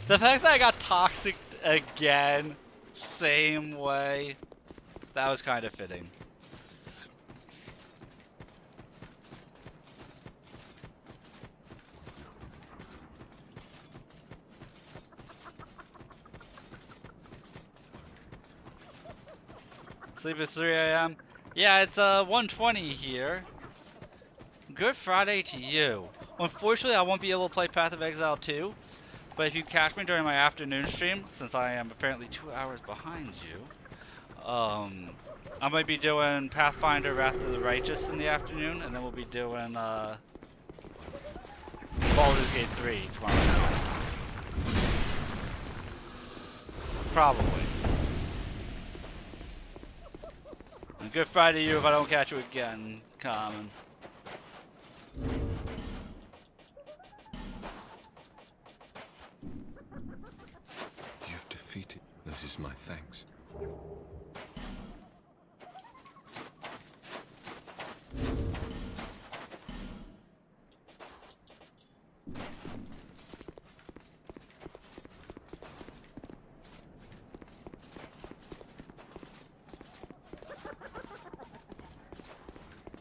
The fact that I got toxic again, same way, that was kind of fitting. Sleep at 3 a.m. Yeah, it's 1:20 here. Good Friday to you. Unfortunately, I won't be able to play Path of Exile 2, but if you catch me during my afternoon stream, since I am apparently 2 hours behind you, I might be doing Pathfinder Wrath of the Righteous in the afternoon, and then we'll be doing Baldur's Gate 3 tomorrow night. Probably. And good Friday to you if I don't catch you again, Common. You've defeated. This is my thanks.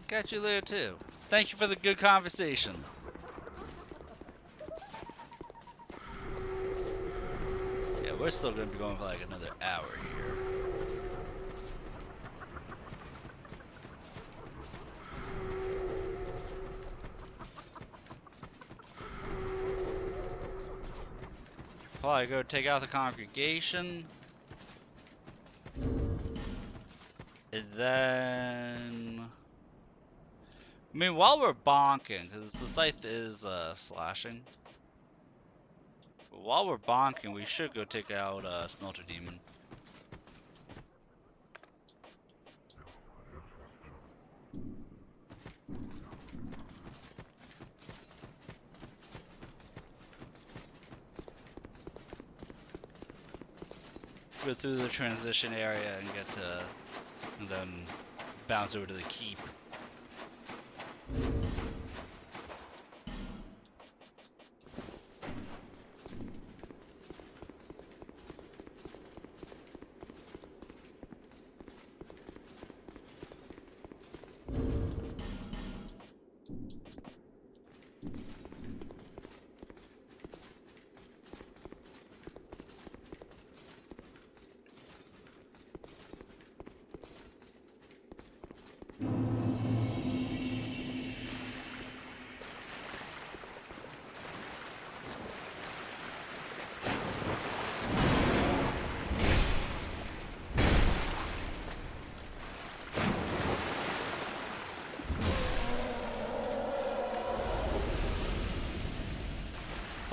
Catch you later too. Thank you for the good conversation. Yeah, we're still gonna be going for like another hour here. Probably go take out the congregation. And then... I mean, while we're bonking, because the scythe is slashing. But while we're bonking, we should go take out Smelter Demon. Go through the transition area and get to, and then bounce over to the keep.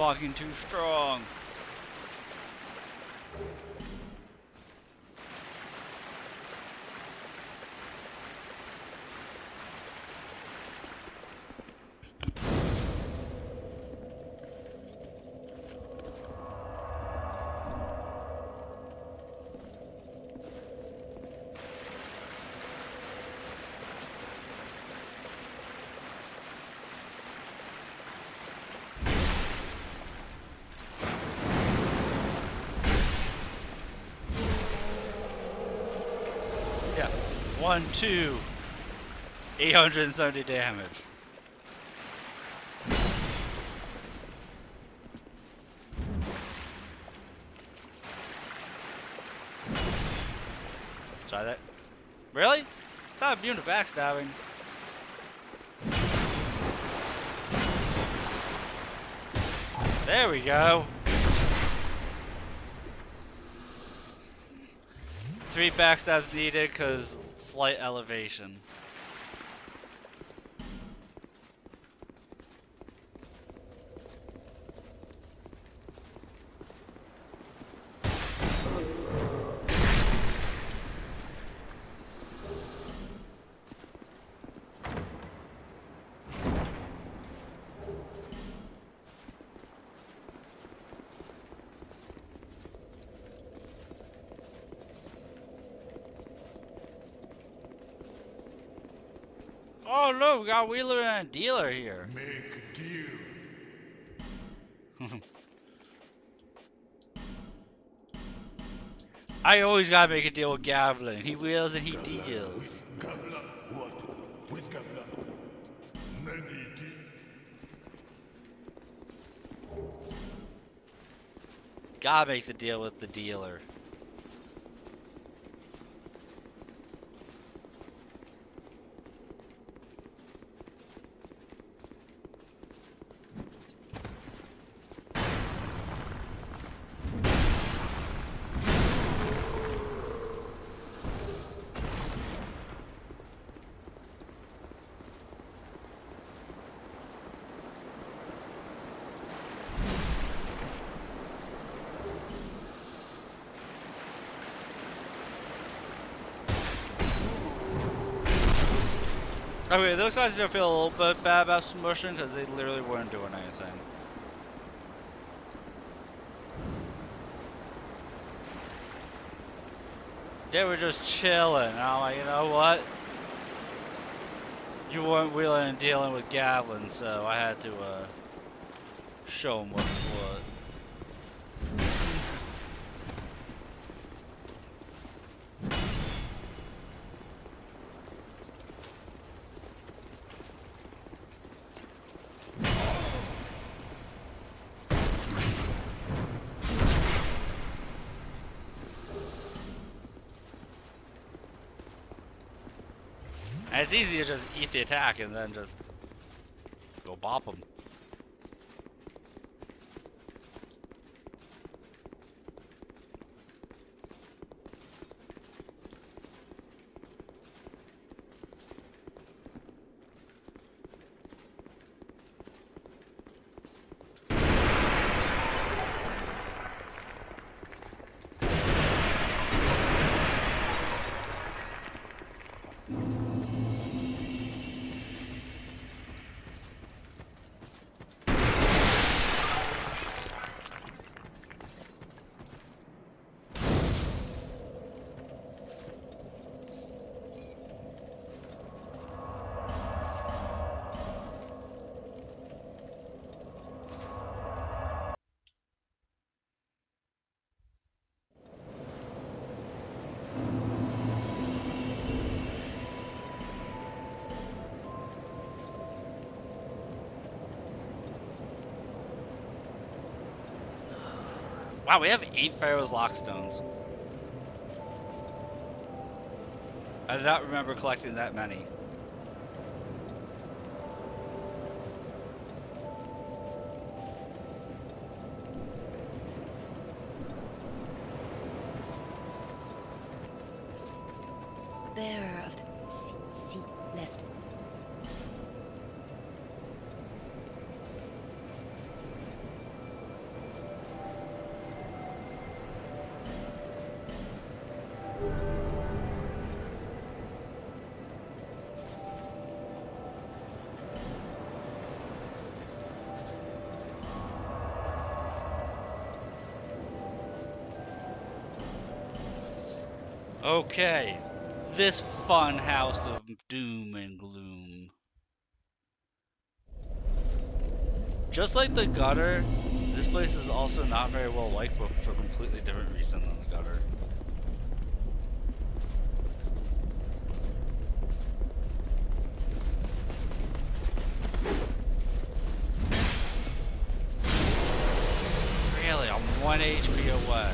bonking too strong. Yeah, 1, 2, 870 damage. Try that. Really? It's not immune to backstabbing. There we go. 3 backstabs needed because slight elevation. Oh look, we got Wheeler and a dealer here. Make a deal. I always gotta make a deal with Gavlin. He wheels and he deals. Gavla, what? With Gavla? Many Gotta make the deal with the dealer. Okay, those guys don't feel a little bit bad about smushing because they literally weren't doing anything. They were just chilling. And I'm like, you know what? You weren't wheeling and dealing with Gavlin, so I had to show them what's what. And it's easy to just eat the attack and then just go bop them. Wow, we have 8 Pharaoh's Lockstones. I did not remember collecting that many. Bearer of the sea, lest. Okay, this fun house of doom and gloom. Just like the gutter, this place is also not very well liked, but for a completely different reason than the gutter. Really, I'm 1 HP away.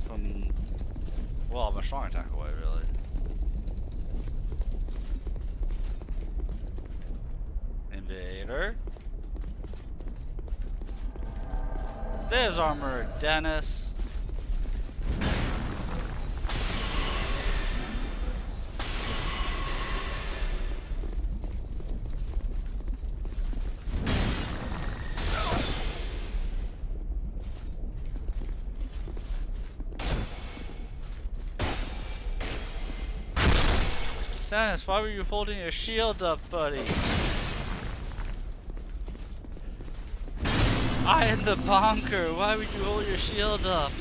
From, well, I'm a strong attack away, really. Invader. There's Armored Dennis. Dennis, why were you holding your shield up, buddy? I am the bonker. Why would you hold your shield up?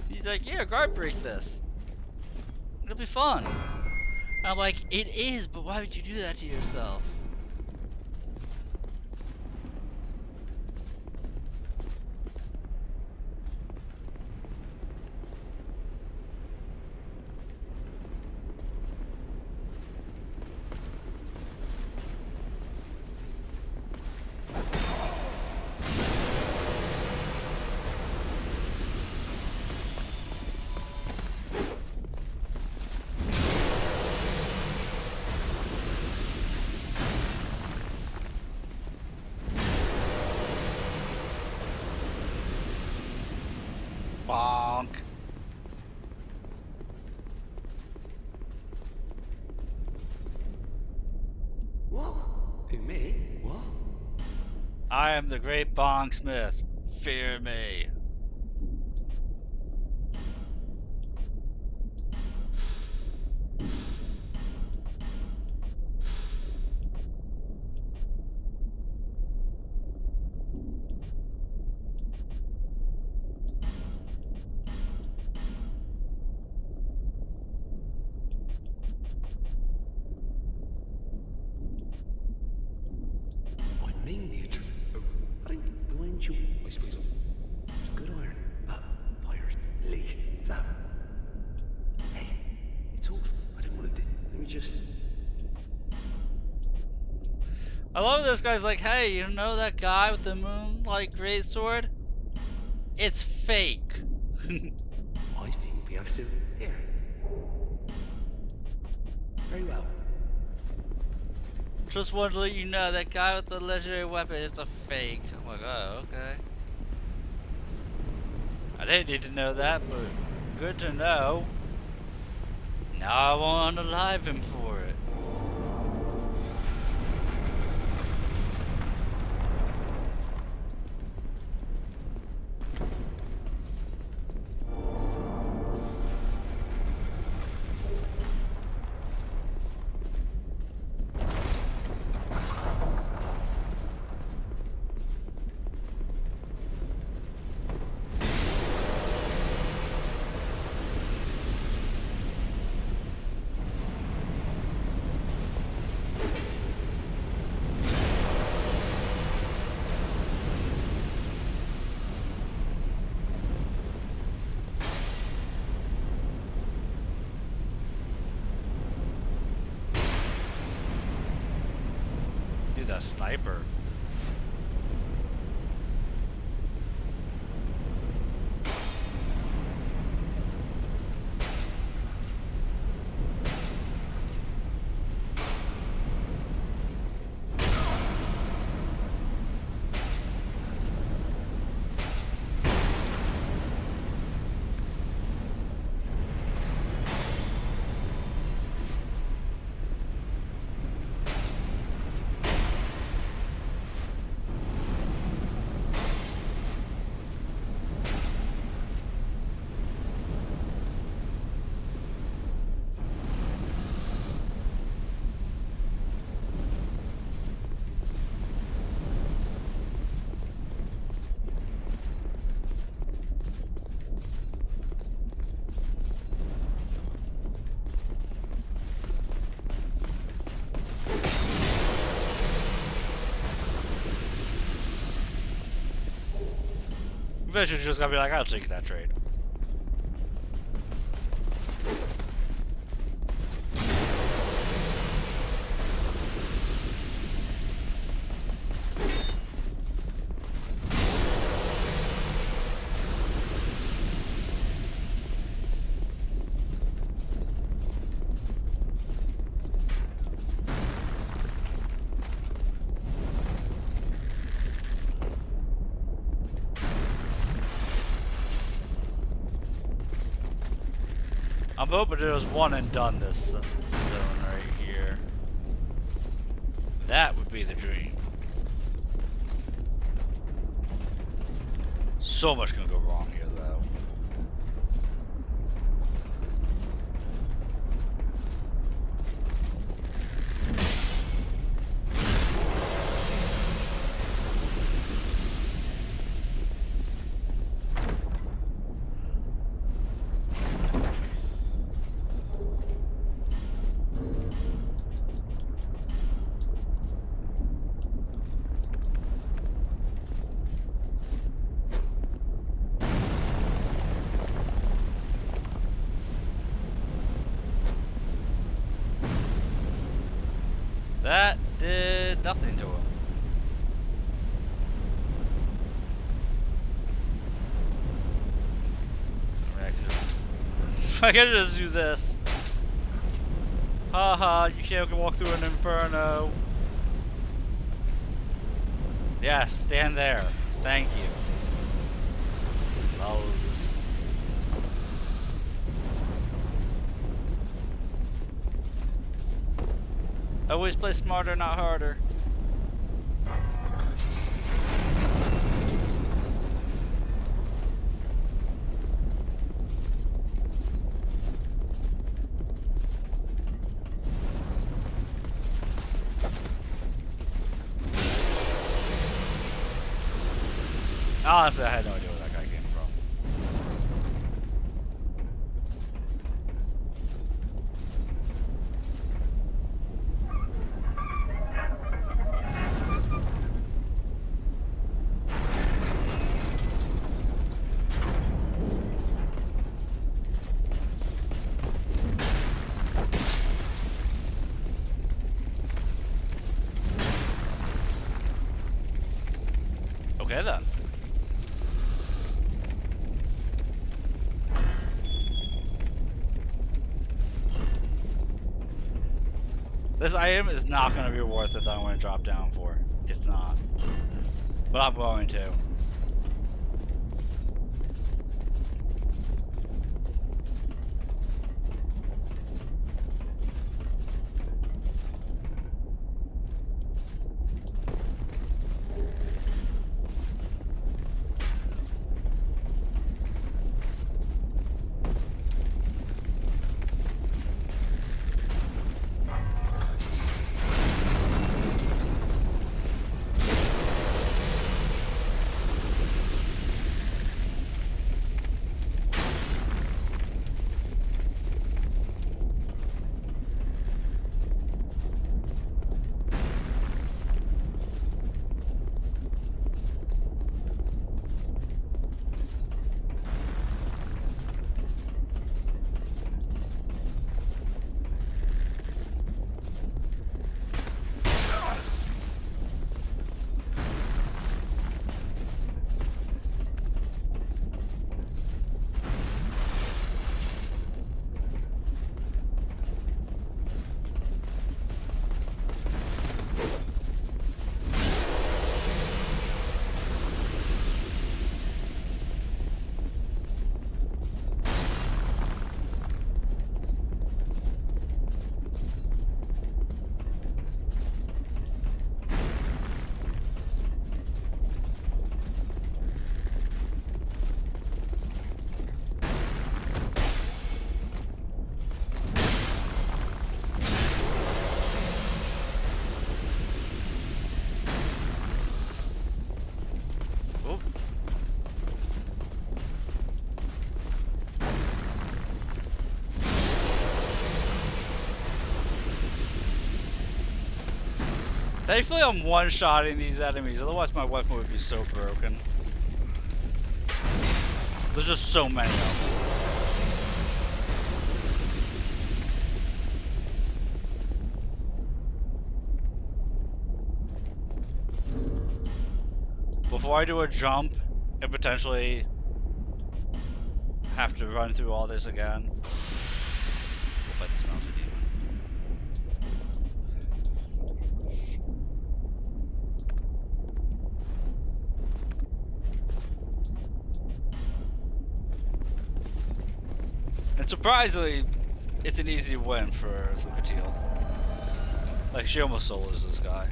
He's like, yeah, guard break this. It'll be fun. And I'm like, it is, but why would you do that to yourself? Bonk. What? Who, me? What? I am the great Bongsmith. Fear me. I mean nature. I think the wind you, I suppose, it's good iron. Fires, at least. So, hey, it's all. I didn't want to do. Let me just. I love this guy's like, hey, you know that guy with the moonlight great sword? It's fake. I think we have to. Here. Very well. Just wanted to let you know that guy with the legendary weapon is a fake. I'm like, oh, okay. I didn't need to know that, but good to know. Now I won't unalive him for it. Dude, that sniper. Eventually, she's just gonna be like, I'll take that trade. I'm hoping it was one and done this zone right here. That would be the dream. So much can go wrong here, though. That did nothing to him. I can just do this. Haha, you can't walk through an inferno. Yes, stand there. Thank you. Those. Always play smarter, not harder. Honestly, I had no idea where that guy came from. Okay then. This item is not going to be worth it that I'm going to drop down for. It's not. But I'm going to. Thankfully I'm one-shotting these enemies, otherwise my weapon would be so broken. There's just so many of them. Before I do a jump and potentially have to run through all this again, we'll fight this mountain demon. And surprisingly, it's an easy win for Katil. Like, she almost solos this guy.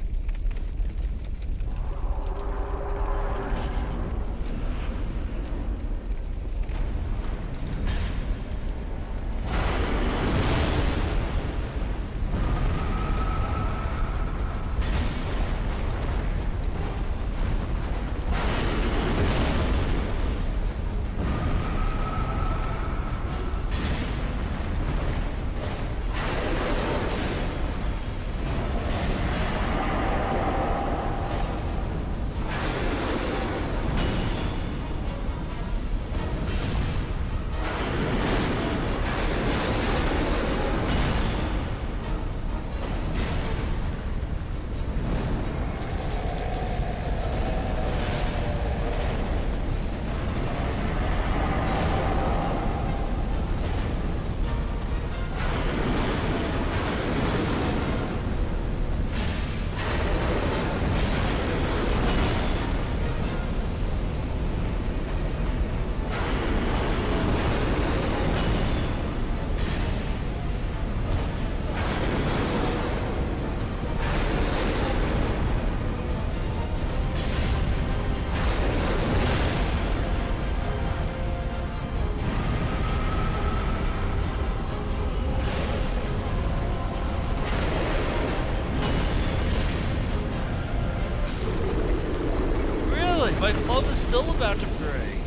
My club is still about to break.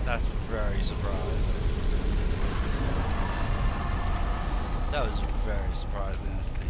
That's very surprising. That was very surprising to see.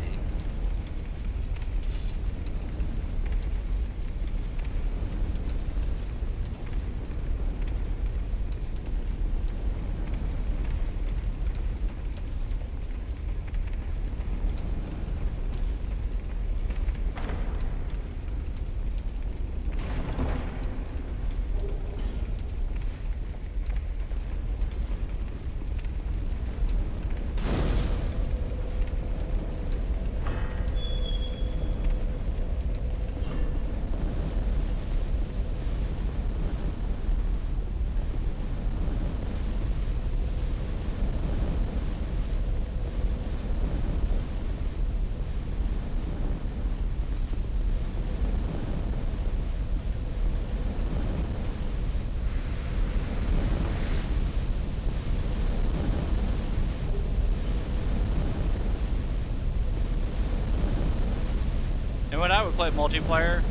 And when I would play multiplayer,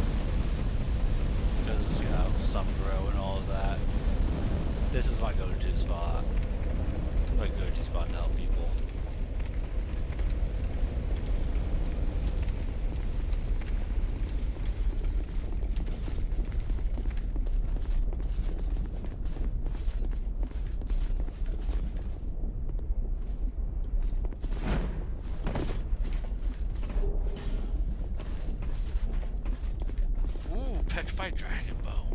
because, you know, some grow and all of that, this is my go-to spot. My go-to spot to help people. Petrified Dragon Bow.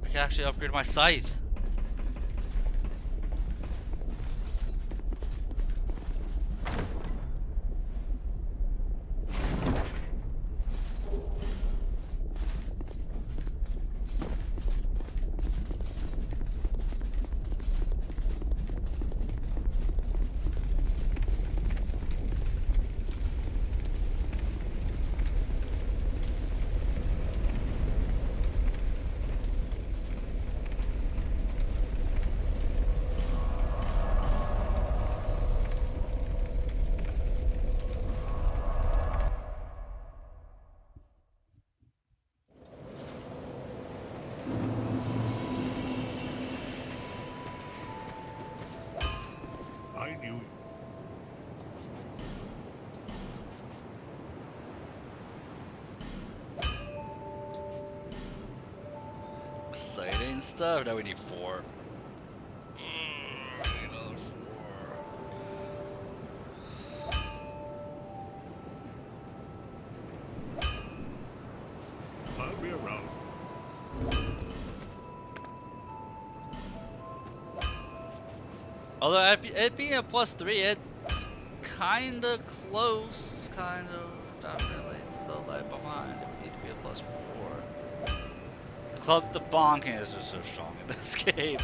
I can actually upgrade my scythe. stuff. Now we need 4. We need another 4. I'll be around. Although it being a +3, it's kinda close, kind of. Not really. It's still like behind. It would need to be a +4. The bonking is just so strong in this game.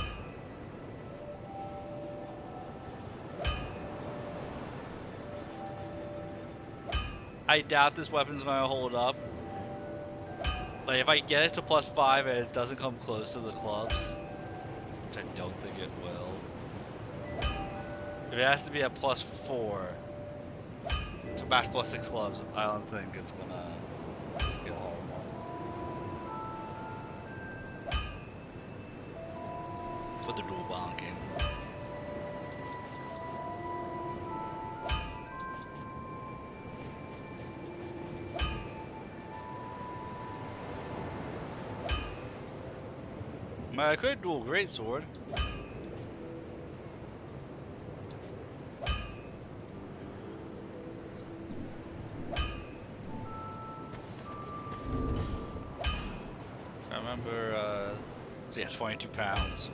I doubt this weapon's gonna hold up. Like, if I get it to +5 and it doesn't come close to the clubs, which I don't think it will. If it has to be a +4 to match +6 clubs, I don't think it's gonna skill. For the dual bonking. I could dual greatsword. I remember, so yeah, 22 pounds.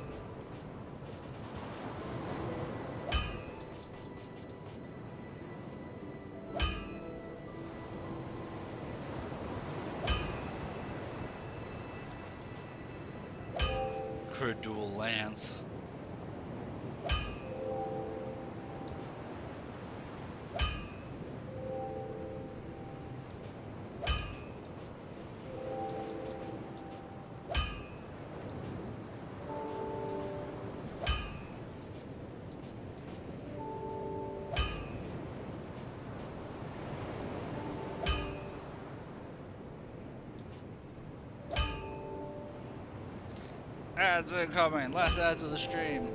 Could dual lance. Ads incoming. Last ads of the stream.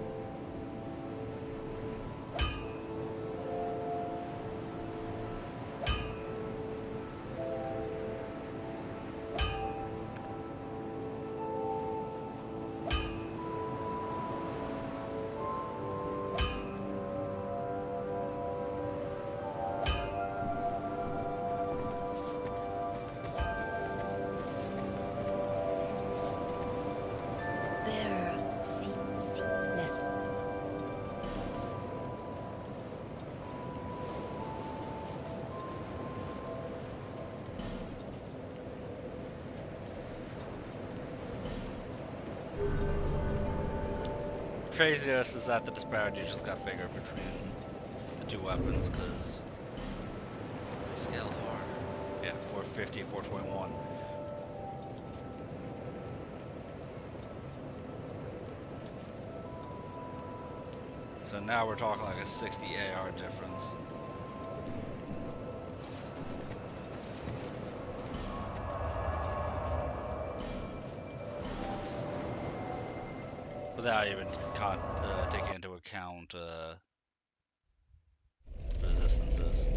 Bearer, see, less. Craziest is that the disparity just got bigger between the two weapons because they scale hard. Yeah, 450, 421. So now we're talking like a 60 AR difference. Without even taking into account resistances.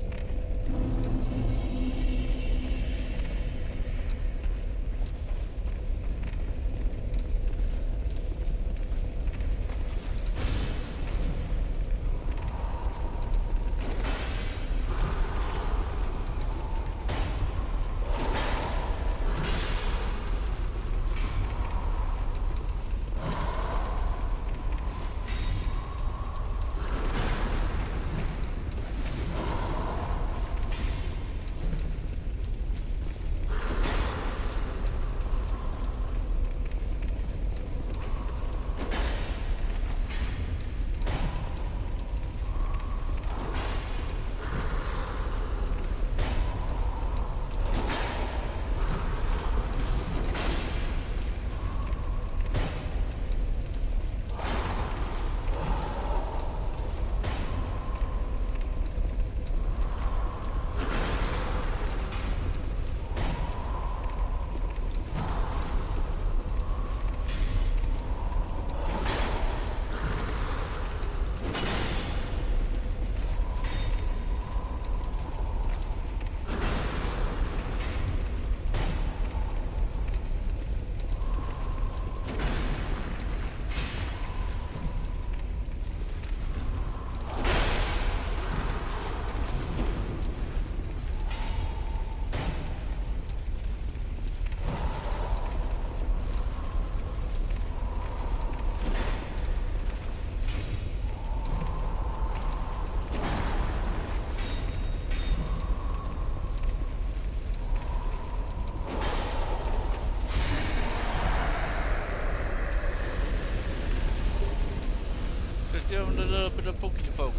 bit of pokey poke.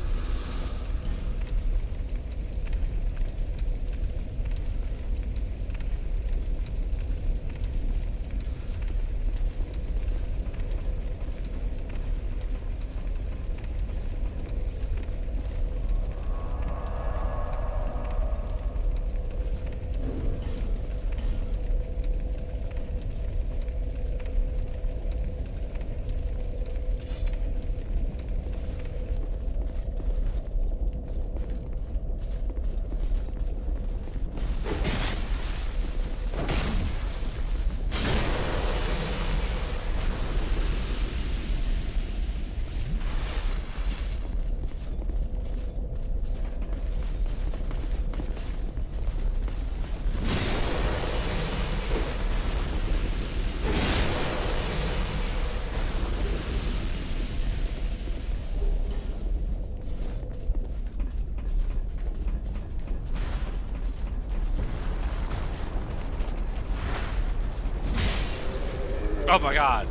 Oh my god!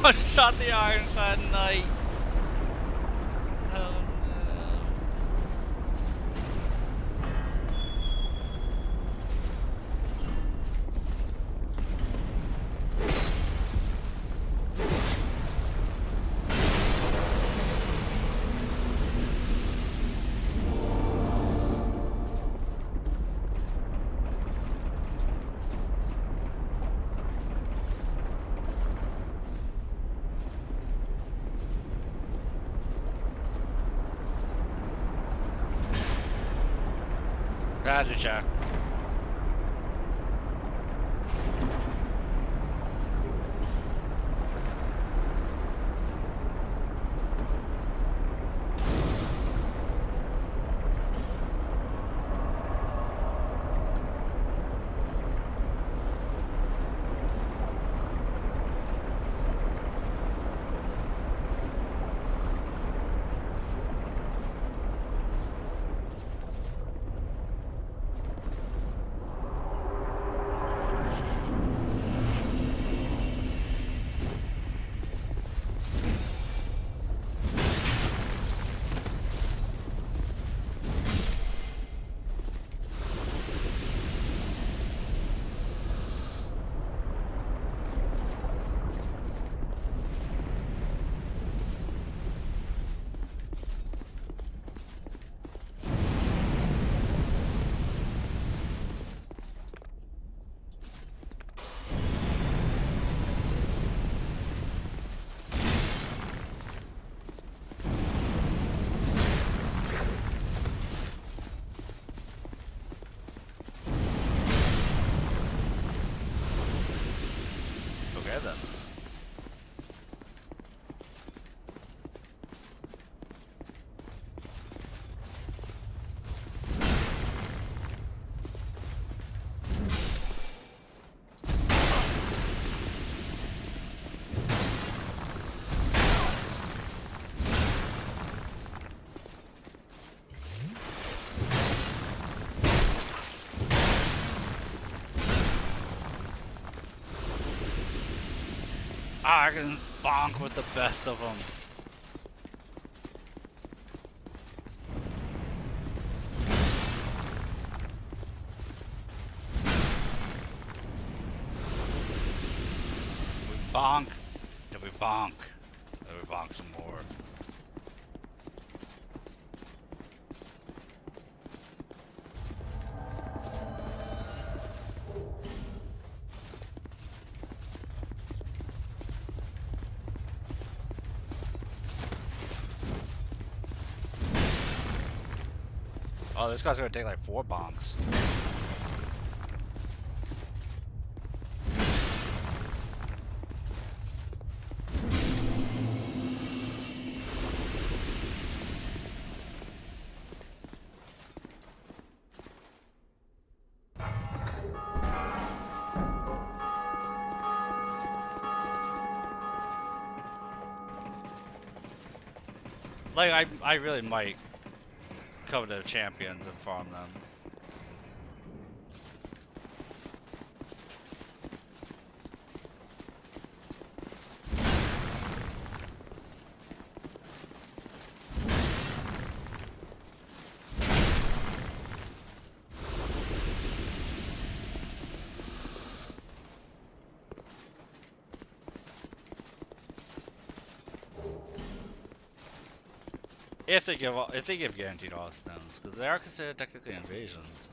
One shot the Ironclad Knight! Oh no. Gotcha. Okay then. I can bonk with the best of them. We bonk, then we bonk, then we bonk some more. Oh, this guy's gonna take like 4 bonks. Like, I really might come to champions and farm them. if they give guaranteed all stones, because they are considered technically invasions.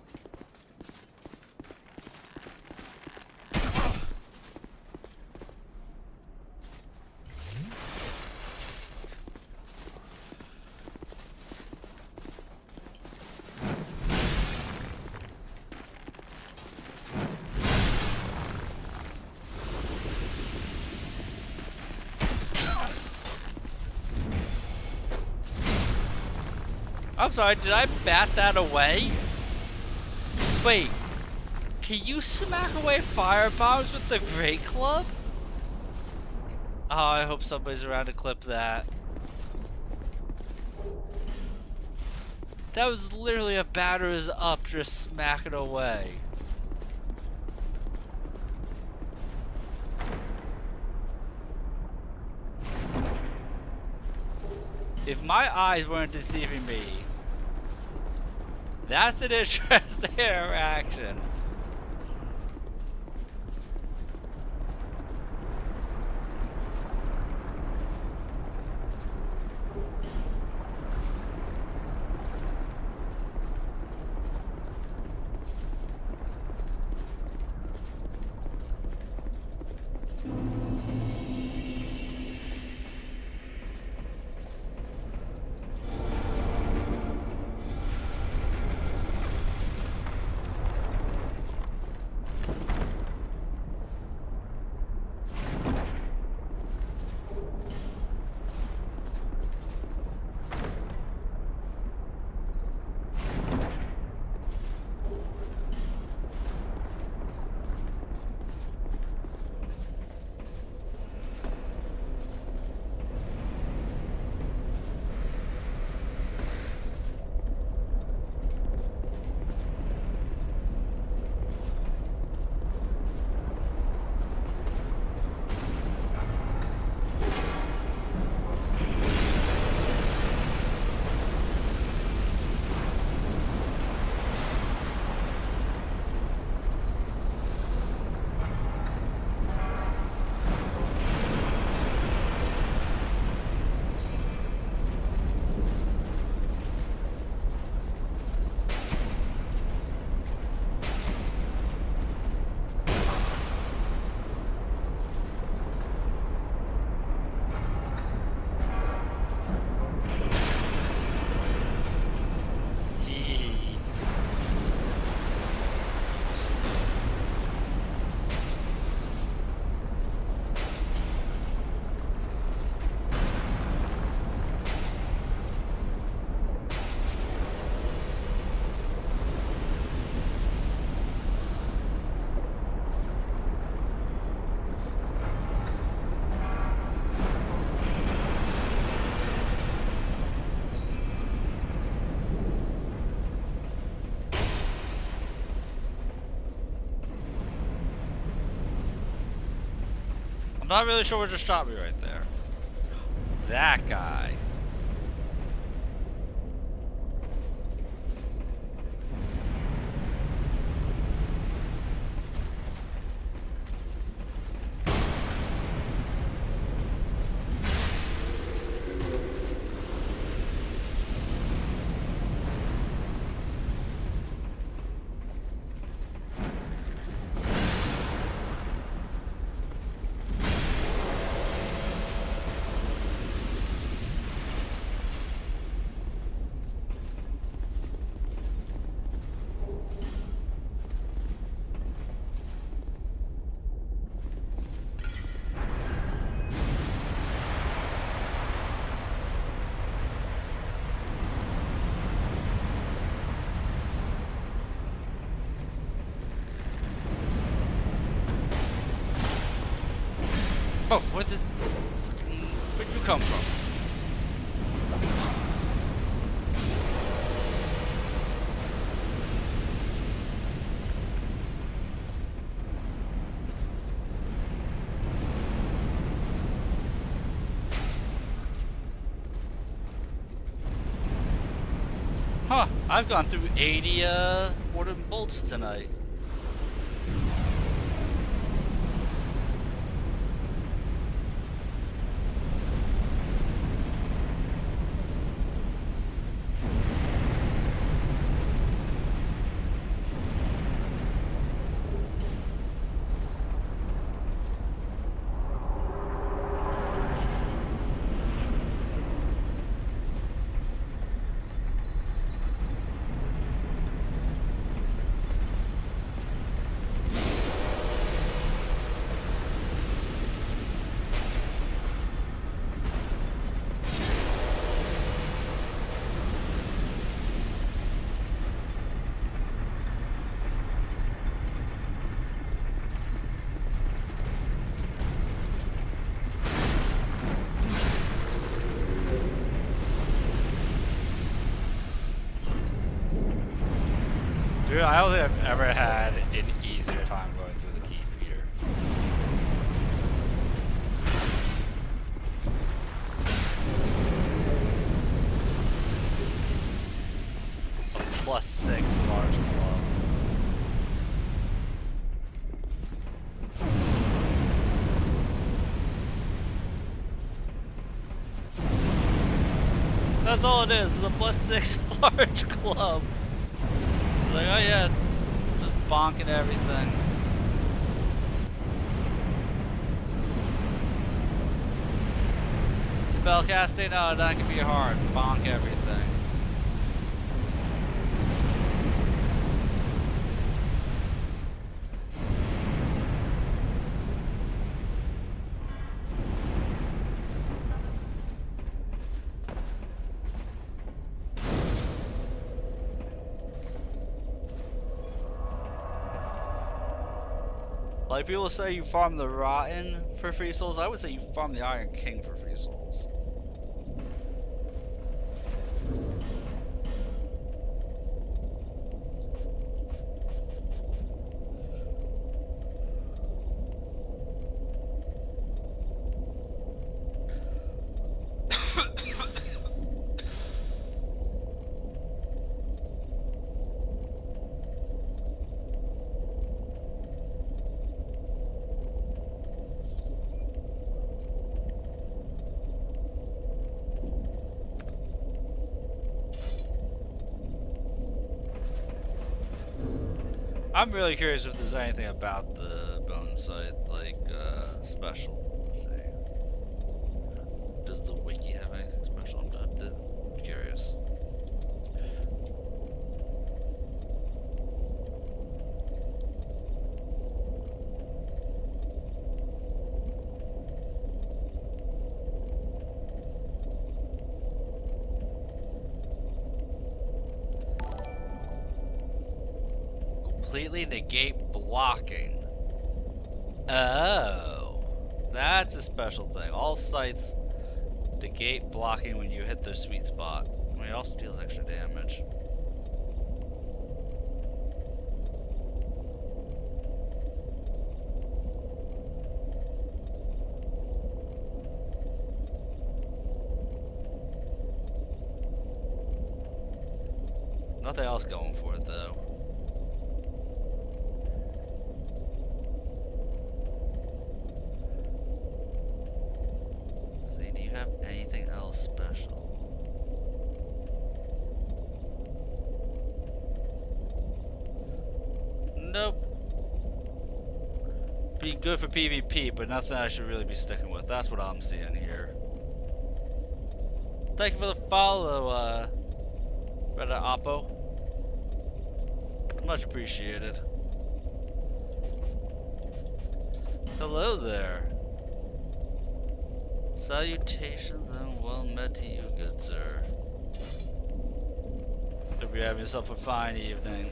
I'm sorry, did I bat that away? Wait, can you smack away fire bombs with the Great Club? Oh, I hope somebody's around to clip that. That was literally a batter's up just smacking away. If my eyes weren't deceiving me, that's an interesting interaction. I'm not really sure what just shot me right there. That guy. Oh, where'd you come from? Huh, I've gone through 80 wooden bolts tonight. Dude, I don't think I've ever had an easier time going through the keep here. A +6 large club. That's all it is a +6 large club. It's like, oh yeah, just bonking everything. Spellcasting? Oh, that can be hard. Bonk everything. Like people say you farm the Rotten for free souls, I would say you farm the Iron King for free souls. I'm really curious if there's anything about the bone site, like, special. Let's see. Does the wiki have anything special? I'm curious. Completely negate blocking. Oh. That's a special thing. All sites negate blocking when you hit their sweet spot. I mean, it also deals extra damage. Nothing else going for it though. See, do you have anything else special? Nope. Be good for PvP, but nothing I should really be sticking with. That's what I'm seeing here. Thank you for the follow, Brother Oppo. Much appreciated. Hello there. Salutations and well met to you, good sir. Hope you're having yourself a fine evening.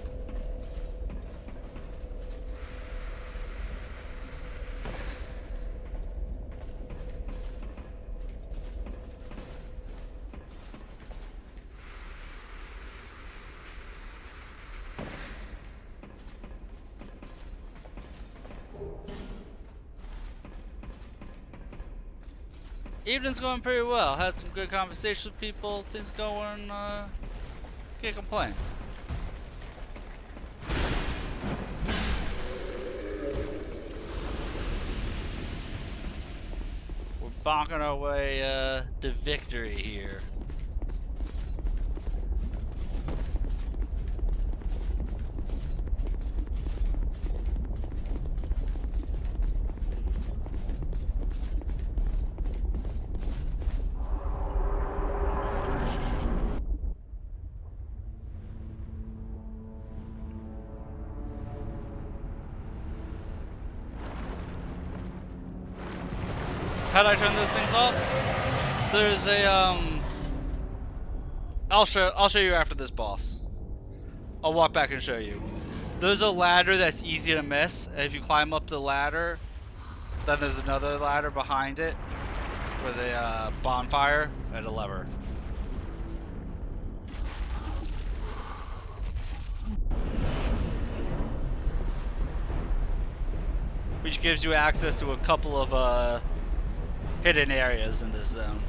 Evening's going pretty well. Had some good conversations with people. Things going, can't complain. We're bonking our way to victory here. How do I turn those things off? There's a I'll show you after this boss. I'll walk back and show you. There's a ladder that's easy to miss. If you climb up the ladder, then there's another ladder behind it with a bonfire and a lever. which gives you access to a couple of hidden areas in this zone.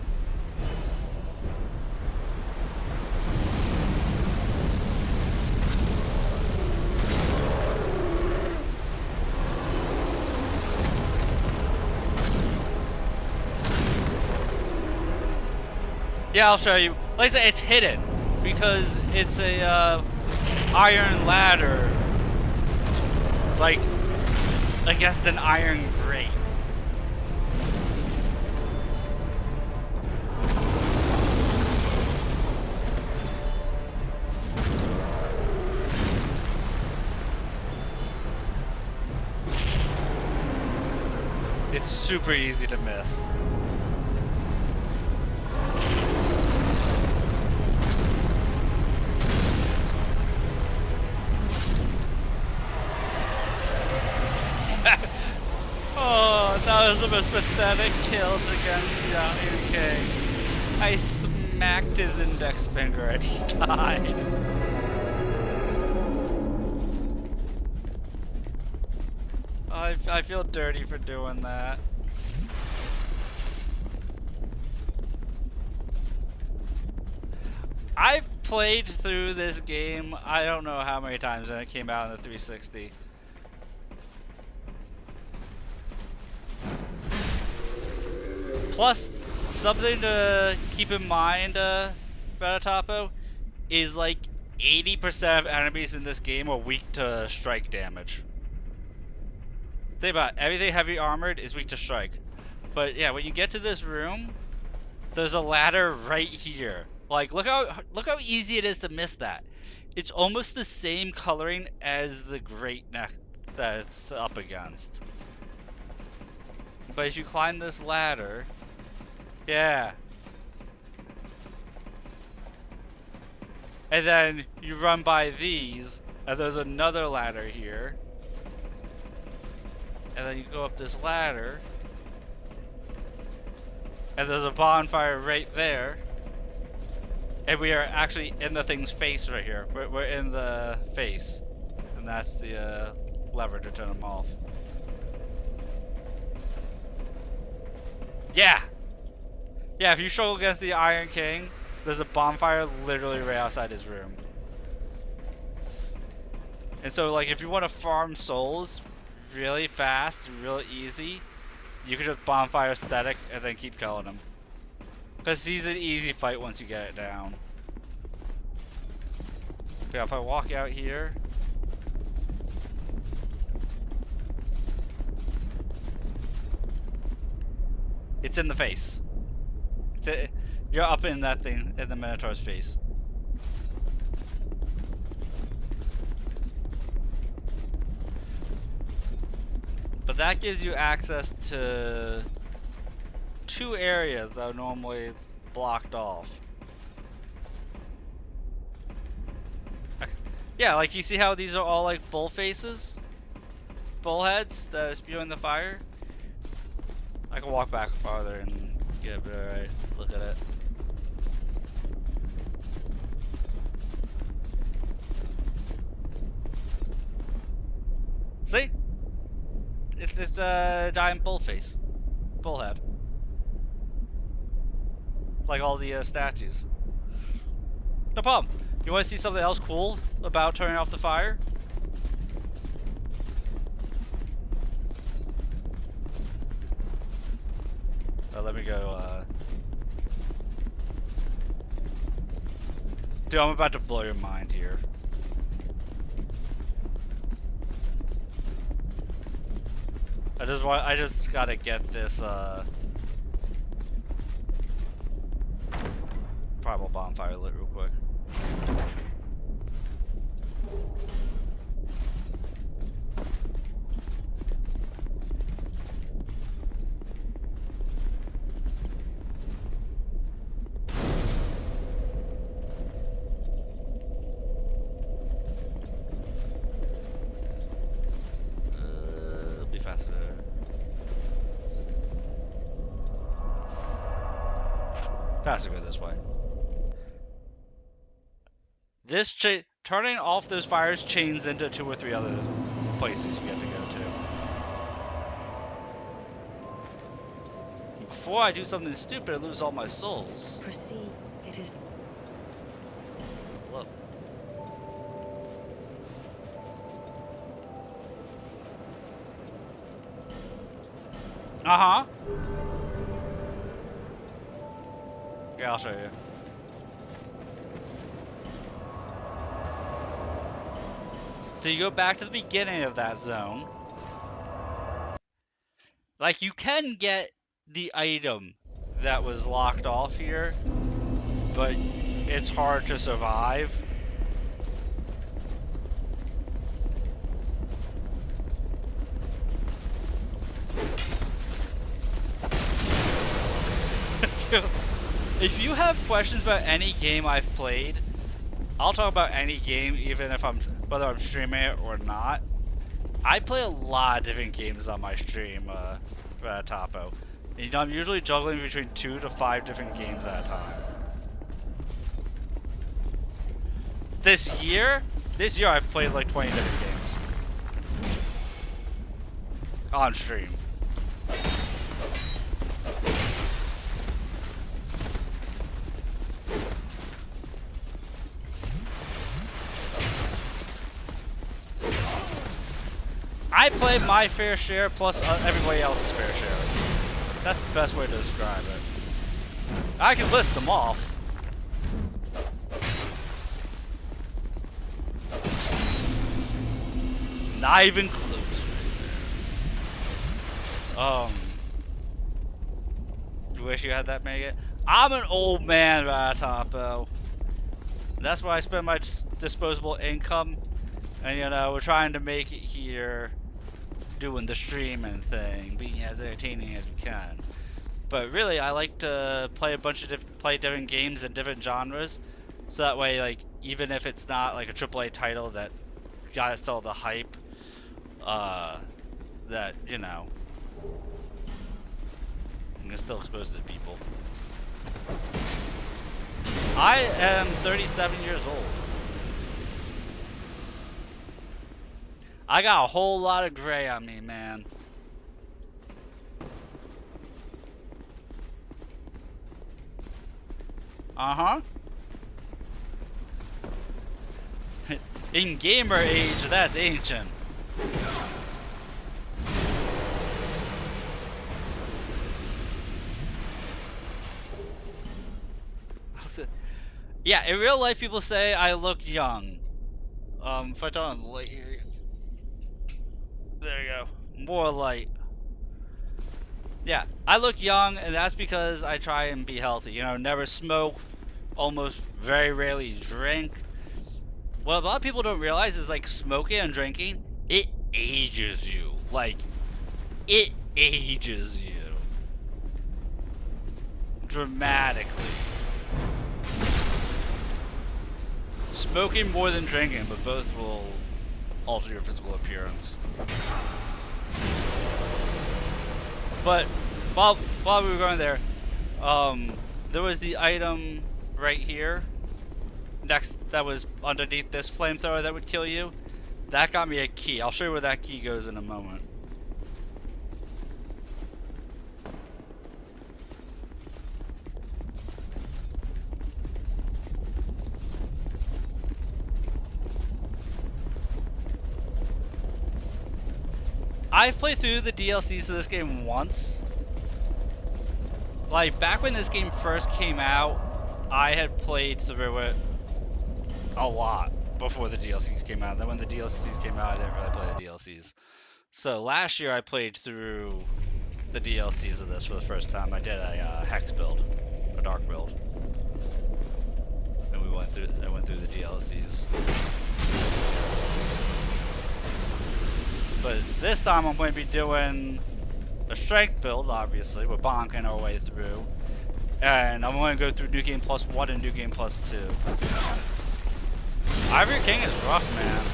Yeah, I'll show you. Like I said, it's hidden because it's a iron ladder, like against an iron grate. It's super easy to miss. Oh, that was the most pathetic kills against the Iron King. I smacked his index finger and he died. I feel dirty for doing that. I've played through this game I don't know how many times when it came out in the 360. Plus, something to keep in mind, Ratatopo, is like 80% of enemies in this game are weak to strike damage. Think about it, everything heavy armored is weak to strike. But yeah, when you get to this room, there's a ladder right here. Like, look how easy it is to miss that. It's almost the same coloring as the great neck that it's up against. But if you climb this ladder, yeah. And then you run by these, and there's another ladder here. And then you go up this ladder, and there's a bonfire right there. And we are actually in the thing's face right here. We're in the face. And that's the lever to turn them off. Yeah! Yeah, if you struggle against the Iron King, there's a bonfire literally right outside his room. And so, like, if you want to farm souls really fast, real easy, you can just bonfire static and then keep killing him. Because he's an easy fight once you get it down. But yeah, if I walk out here, it's in the face. You're up in that thing, in the Minotaur's face. But that gives you access to 2 areas that are normally blocked off. Yeah, like you see how these are all like bull faces? Bull heads that are spewing the fire? I can walk back farther and get a better look at it. See? It's a giant bull face. Bull head. Like all the statues. No problem. You want to see something else cool about turning off the fire? Let me go, Dude, I'm about to blow your mind here. I just gotta get this, primal bonfire lit real quick. It'll be faster. Faster go this way. This turning off those fires chains into 2 or 3 other places you get to go to. before I do something stupid and lose all my souls. Proceed. It is. Look. Uh-huh. Yeah, I'll show you. So you go back to the beginning of that zone. Like, you can get the item that was locked off here, but it's hard to survive. If you have questions about any game I've played, I'll talk about any game, even if whether I'm streaming it or not. I play a lot of different games on my stream, Topo. And, you know, I'm usually juggling between 2 to 5 different games at a time. This year I've played like 20 different games on stream. I play my fair share plus everybody else's fair share. That's the best way to describe it. I can list them off. Not even close. You wish you had that, Megan? I'm an old man, Topo. That's why I spend my disposable income. And, you know, we're trying to make it here, doing the streaming thing, being as entertaining as we can. But really, I like to play a bunch of different games in different genres, so that way, like, even if it's not like a AAA title that got us all the hype, that, you know, you can still expose it to people. I am 37 years old. I got a whole lot of gray on me, man. Uh-huh. In gamer age, that's ancient. Yeah, in real life, people say I look young. If I turn on the light here. There you go. More light. Yeah, I look young, and that's because I try and be healthy. You know, never smoke, almost very rarely drink. What a lot of people don't realize is, like, smoking and drinking, it ages you. Like, it ages you. Dramatically. Smoking more than drinking, but both will alter your physical appearance. But while we were going there, there was the item right here next that was underneath this flamethrower that would kill you. That got me a key. I'll show you where that key goes in a moment. I've played through the DLCs of this game once. Like, back when this game first came out, I had played through it a lot before the DLCs came out. Then when the DLCs came out, I didn't really play the DLCs. So last year I played through the DLCs of this for the first time. I did a hex build, a dark build. And I went through the DLCs. But this time I'm going to be doing a strength build, obviously. We're bonking our way through. And I'm going to go through New Game Plus 1 and New Game Plus 2. Ivory King is rough, man.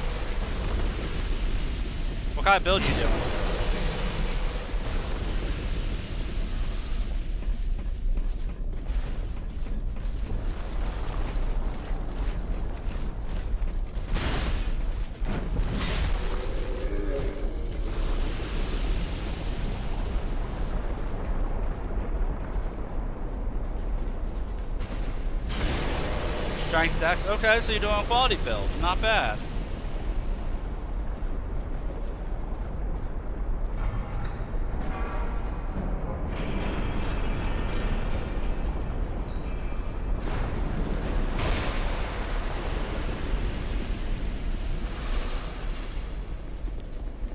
What kind of build you doing? Strength dex. Okay, so you're doing a quality build. Not bad.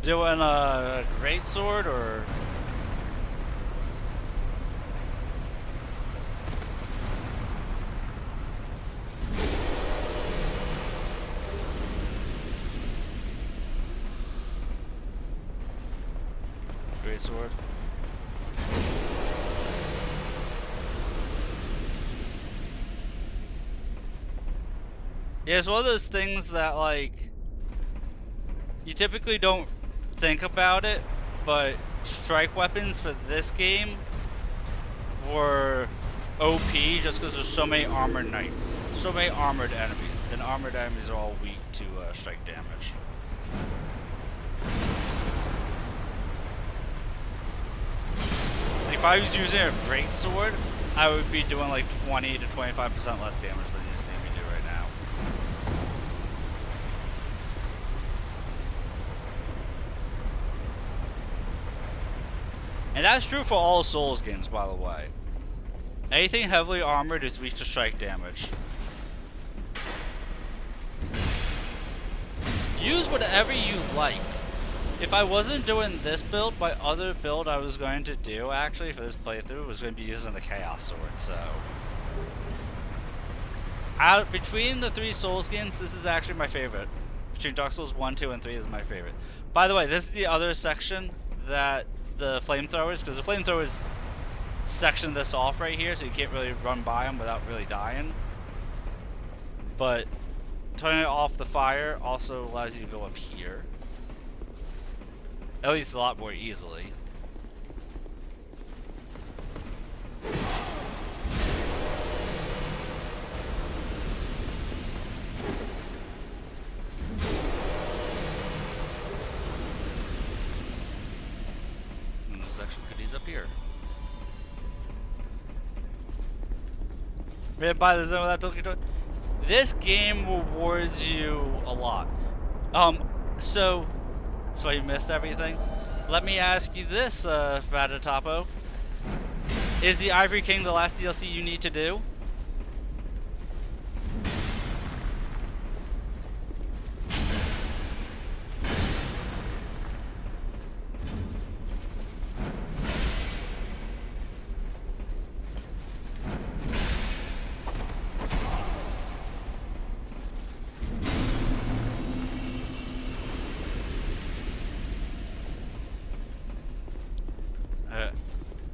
Doing a great sword or great sword. Yeah, it's one of those things that like you typically don't think about it, but strike weapons for this game were OP just because there's so many armored knights, so many armored enemies, and armored enemies are all weak to strike damage. Like, if I was using a great sword, I would be doing like 20 to 25% less damage than you're seeing me do right now. And that's true for all Souls games, by the way. Anything heavily armored is weak to strike damage. Use whatever you like. If I wasn't doing this build, my other build I was going to do, actually, for this playthrough, was going to be using the Chaos Sword, so... between the 3 Souls games, this is actually my favorite. Between Dark Souls 1, 2, and 3 is my favorite. By the way, this is the other section that the flamethrowers, because the flamethrowers section this off right here, so you can't really run by them without really dying. But turning off the fire also allows you to go up here. At least a lot more easily. And there's actually goodies up here. Ran by the zone without looking to it. This game rewards you a lot. So that's why you missed everything. Let me ask you this, Ratatopo. Is the Ivory King the last DLC you need to do?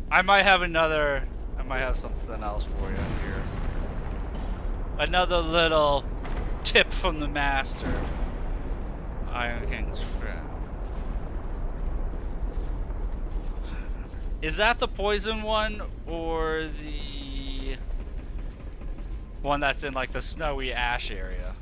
I might have something else for you here. Another little tip from the master. Iron King's friend. Is that the poison one or the one that's in like the snowy ash area?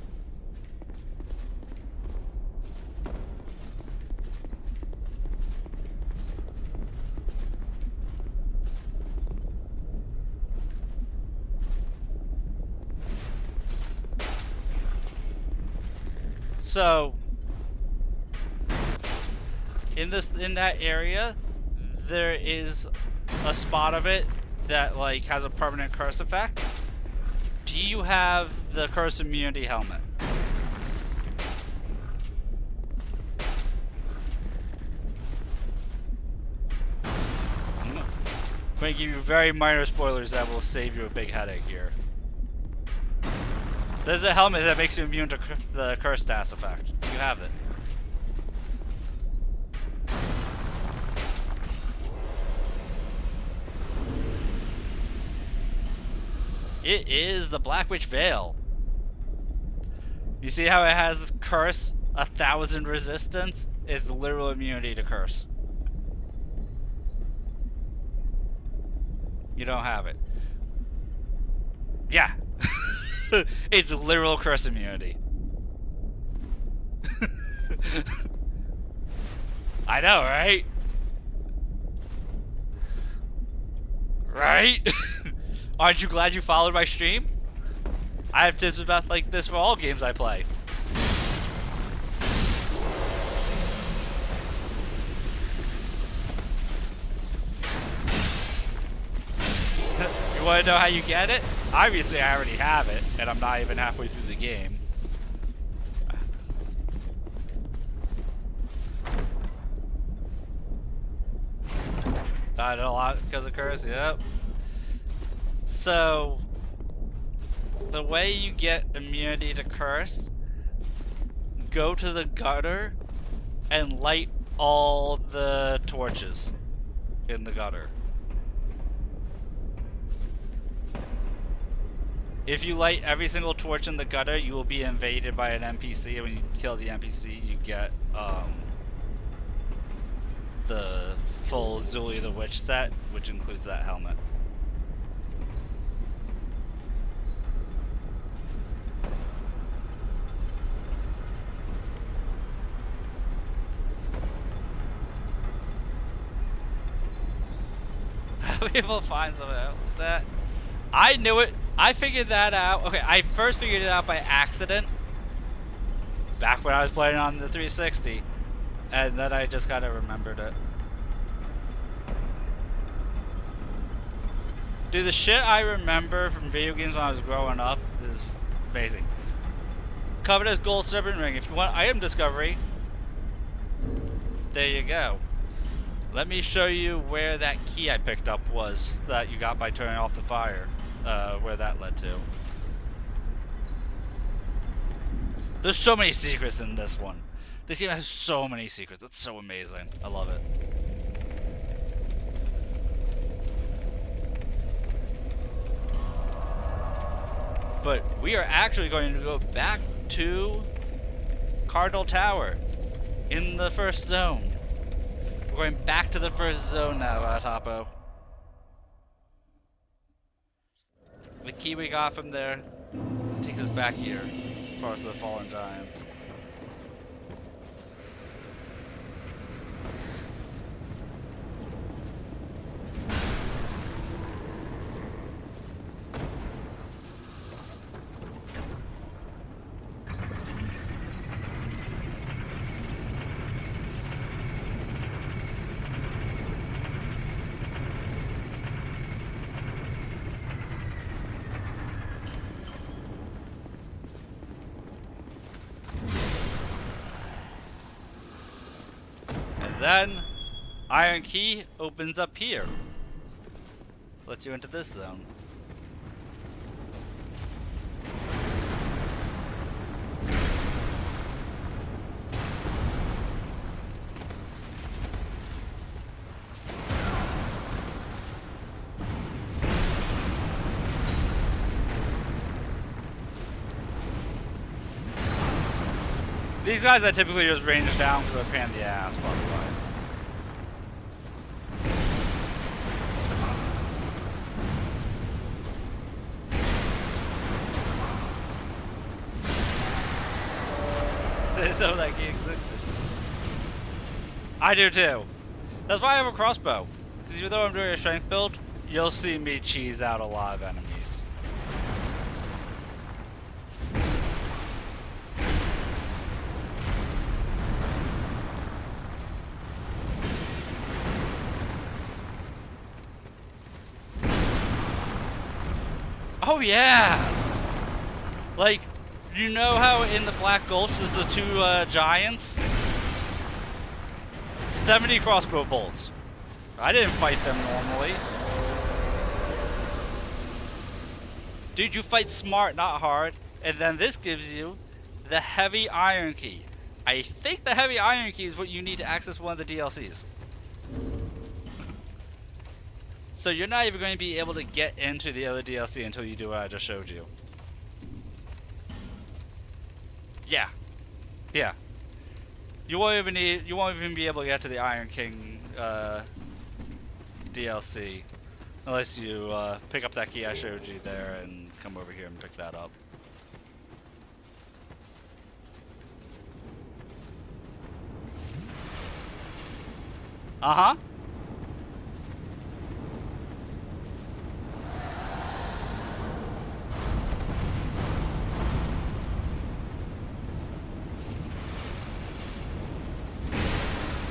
So, in that area, there is a spot of it that like has a permanent curse effect. Do you have the curse immunity helmet? I'm going to give you very minor spoilers that will save you a big headache here. There's a helmet that makes you immune to the curse status effect. You have it. It is the Black Witch Veil. You see how it has this curse, 1,000 resistance? It's literal immunity to curse. You don't have it. Yeah. It's literal curse immunity. I know, right? Right? Aren't you glad you followed my stream? I have tips about like this for all games I play. You want to know how you get it? Obviously, I already have it, and I'm not even halfway through the game. Died a lot because of curse, yep. So, the way you get immunity to curse, go to the gutter and light all the torches in the gutter. If you light every single torch in the gutter, you will be invaded by an NPC, and when you kill the NPC, you get the full Zully the Witch set, which includes that helmet. How people find something out that I knew it. I figured that out. Okay, I first figured it out by accident back when I was playing on the 360, and then I just kind of remembered it. Dude, the shit I remember from video games when I was growing up is amazing. Covetous Gold Serpent Ring. If you want item discovery, there you go. Let me show you where that key I picked up was that you got by turning off the fire. Where that led to. There's so many secrets in this one. This game has so many secrets. It's so amazing. I love it. But we are actually going to go back to Cardinal Tower in the first zone. We're going back to the first zone now, Topo. The key we got from there takes us back here, Forest of the Fallen Giants. Then, Iron Key opens up here. Lets you into this zone. These guys I typically just range down because they're a pain in the ass, by the way. Didn't know that key existed. I do too. That's why I have a crossbow. Because even though I'm doing a strength build, you'll see me cheese out a lot of enemies. Oh yeah! Like, you know how in the Black Gulch there's the two giants? 70 crossbow bolts. I didn't fight them normally. Dude, you fight smart, not hard. And then this gives you the heavy iron key. I think the heavy iron key is what you need to access one of the DLCs. So you're not even going to be able to get into the other DLC until you do what I just showed you. Yeah. Yeah. You won't even be able to get to the Iron King DLC unless you pick up that key I showed you there and come over here and pick that up. Uh-huh.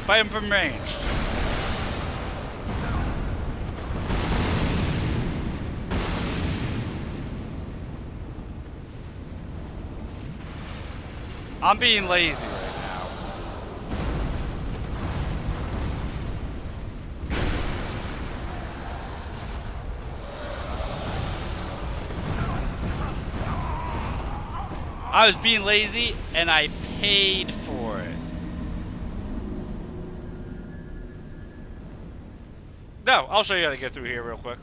Fight him from range. I'm being lazy right now. I was being lazy and I paid for it. No, I'll show you how to get through here real quick.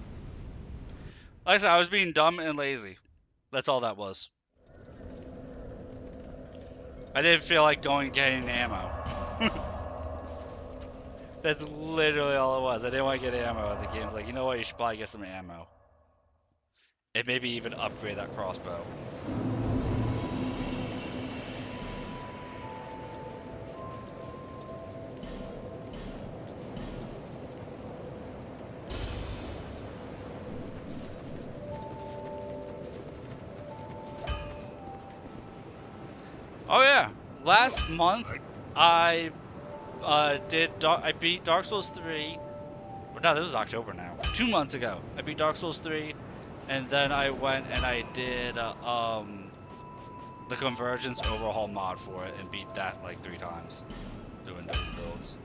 Like I said, I was being dumb and lazy. That's all that was. I didn't feel like going and getting ammo. That's literally all it was. I didn't want to get ammo, and the game's like, you know what, you should probably get some ammo. And maybe even upgrade that crossbow. Oh yeah, last month I beat Dark Souls 3. Well, no, this was October now. 2 months ago, I beat Dark Souls 3, and then I went and I did the Convergence Overhaul mod for it and beat that like 3 times doing different builds.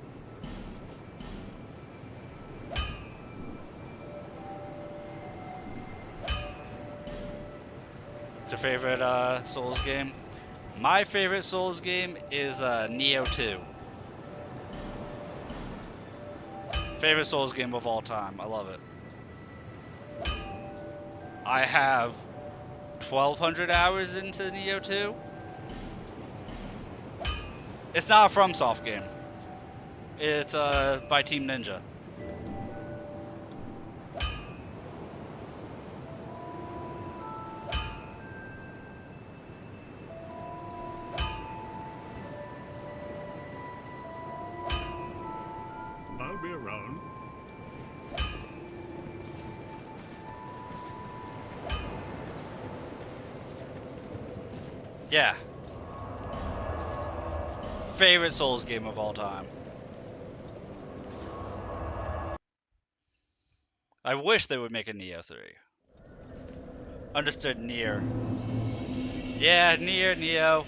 What's your favorite Souls game? My favorite Souls game is Neo 2. Favorite Souls game of all time. I love it. I have 1,200 hours into Neo 2. It's not a FromSoft game. It's by Team Ninja. I'll be around. Yeah. Favorite Souls game of all time. I wish they would make a Neo 3. Understood Nier. Yeah, Neo.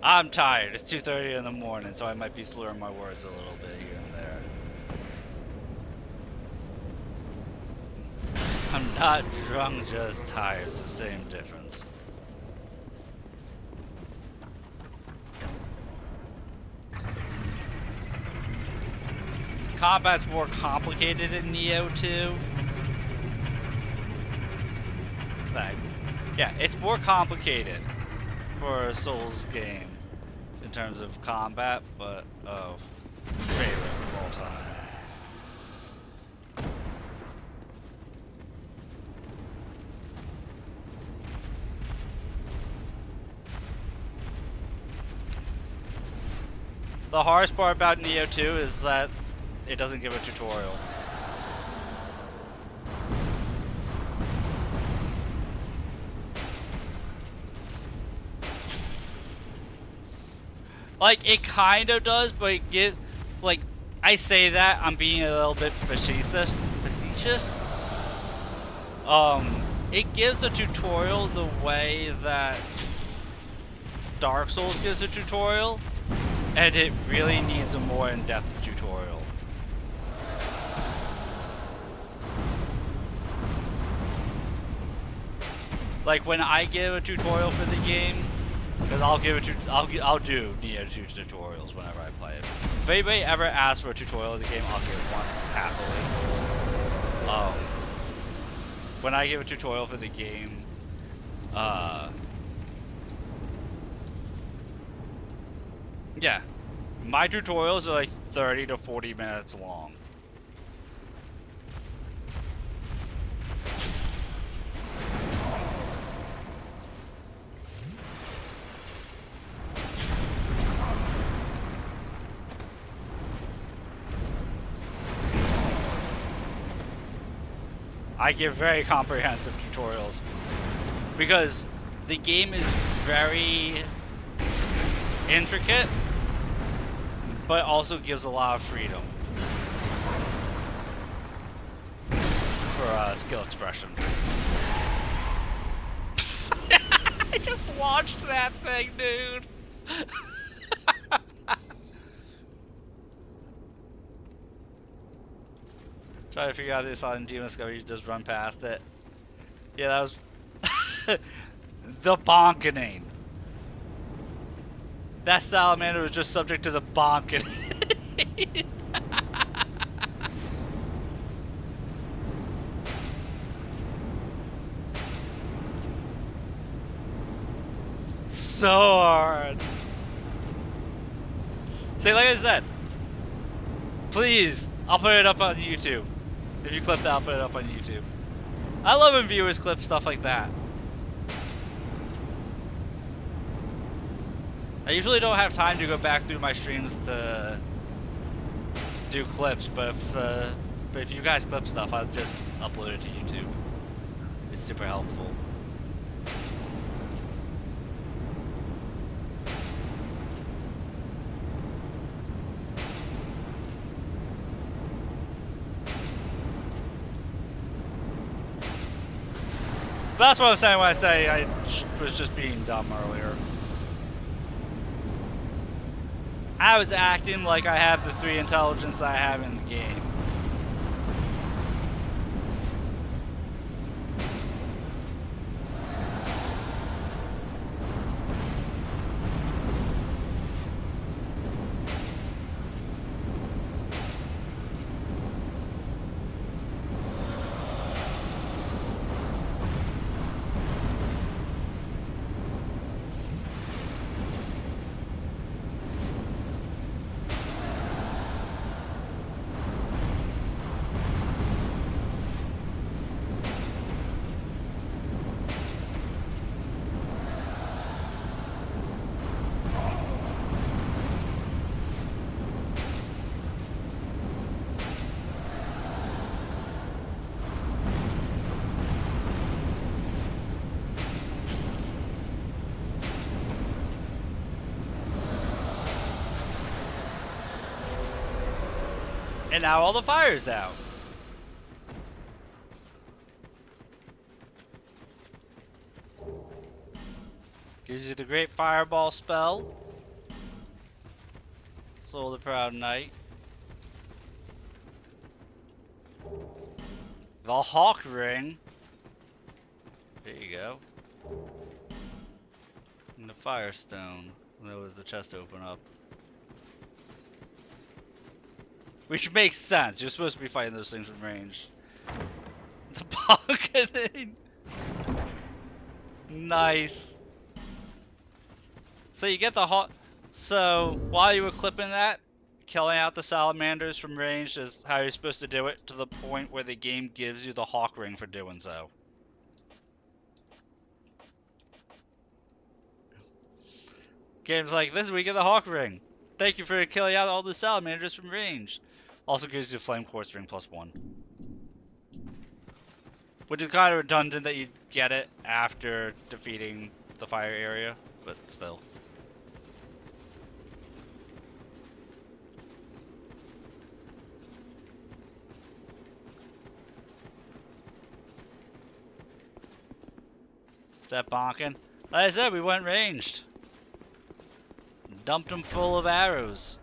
I'm tired. It's 2:30 in the morning, so I might be slurring my words a little bit here and there. I'm not drunk, just tired. It's the same difference. Combat's more complicated in Neo 2. Thanks. Yeah, it's more complicated for a Souls game in terms of combat, but favorite of all time. The hardest part about Neo 2 is that it doesn't give a tutorial. Like, it kind of does, but it give, like, I say that, I'm being a little bit facetious. It gives a tutorial the way that Dark Souls gives a tutorial, and it really needs a more in-depth tutorial. Like, when I give a tutorial for the game, because I'll do Neo 2 tutorials whenever I play it. If anybody ever asks for a tutorial of the game, I'll give one happily. When I give a tutorial for the game, yeah, my tutorials are like 30 to 40 minutes long. I give very comprehensive tutorials because the game is very intricate, but also gives a lot of freedom for skill expression. I just launched that thing, dude. Try to figure out this on Demon Discovery, you just run past it. Yeah, that was the bonking. That salamander was just subject to the bonking. So hard. See, like I said, please, I'll put it up on YouTube. If you clip that, I'll put it up on YouTube. I love when viewers clip stuff like that. I usually don't have time to go back through my streams to do clips, but if you guys clip stuff, I'll just upload it to YouTube. It's super helpful. But that's what I'm saying when I say I was just being dumb earlier. I was acting like I have the 3 intelligence that I have in the game. And now all the fire's out. Gives you the great fireball spell. Soul the Proud Knight. The Hawk Ring. There you go. And the Firestone. That was the chest open up. Which makes sense. You're supposed to be fighting those things from range. The pocketing. Nice. So you get the hawk. So while you were clipping that, killing out the salamanders from range is how you're supposed to do it, to the point where the game gives you the hawk ring for doing so. Games like this, we get the hawk ring. Thank you for killing out all the salamanders from range. Also gives you flame quartz ring +1. Which is kind of redundant that you get it after defeating the fire area, but still. Is that bonking? Like I said, we went ranged. Dumped him full of arrows.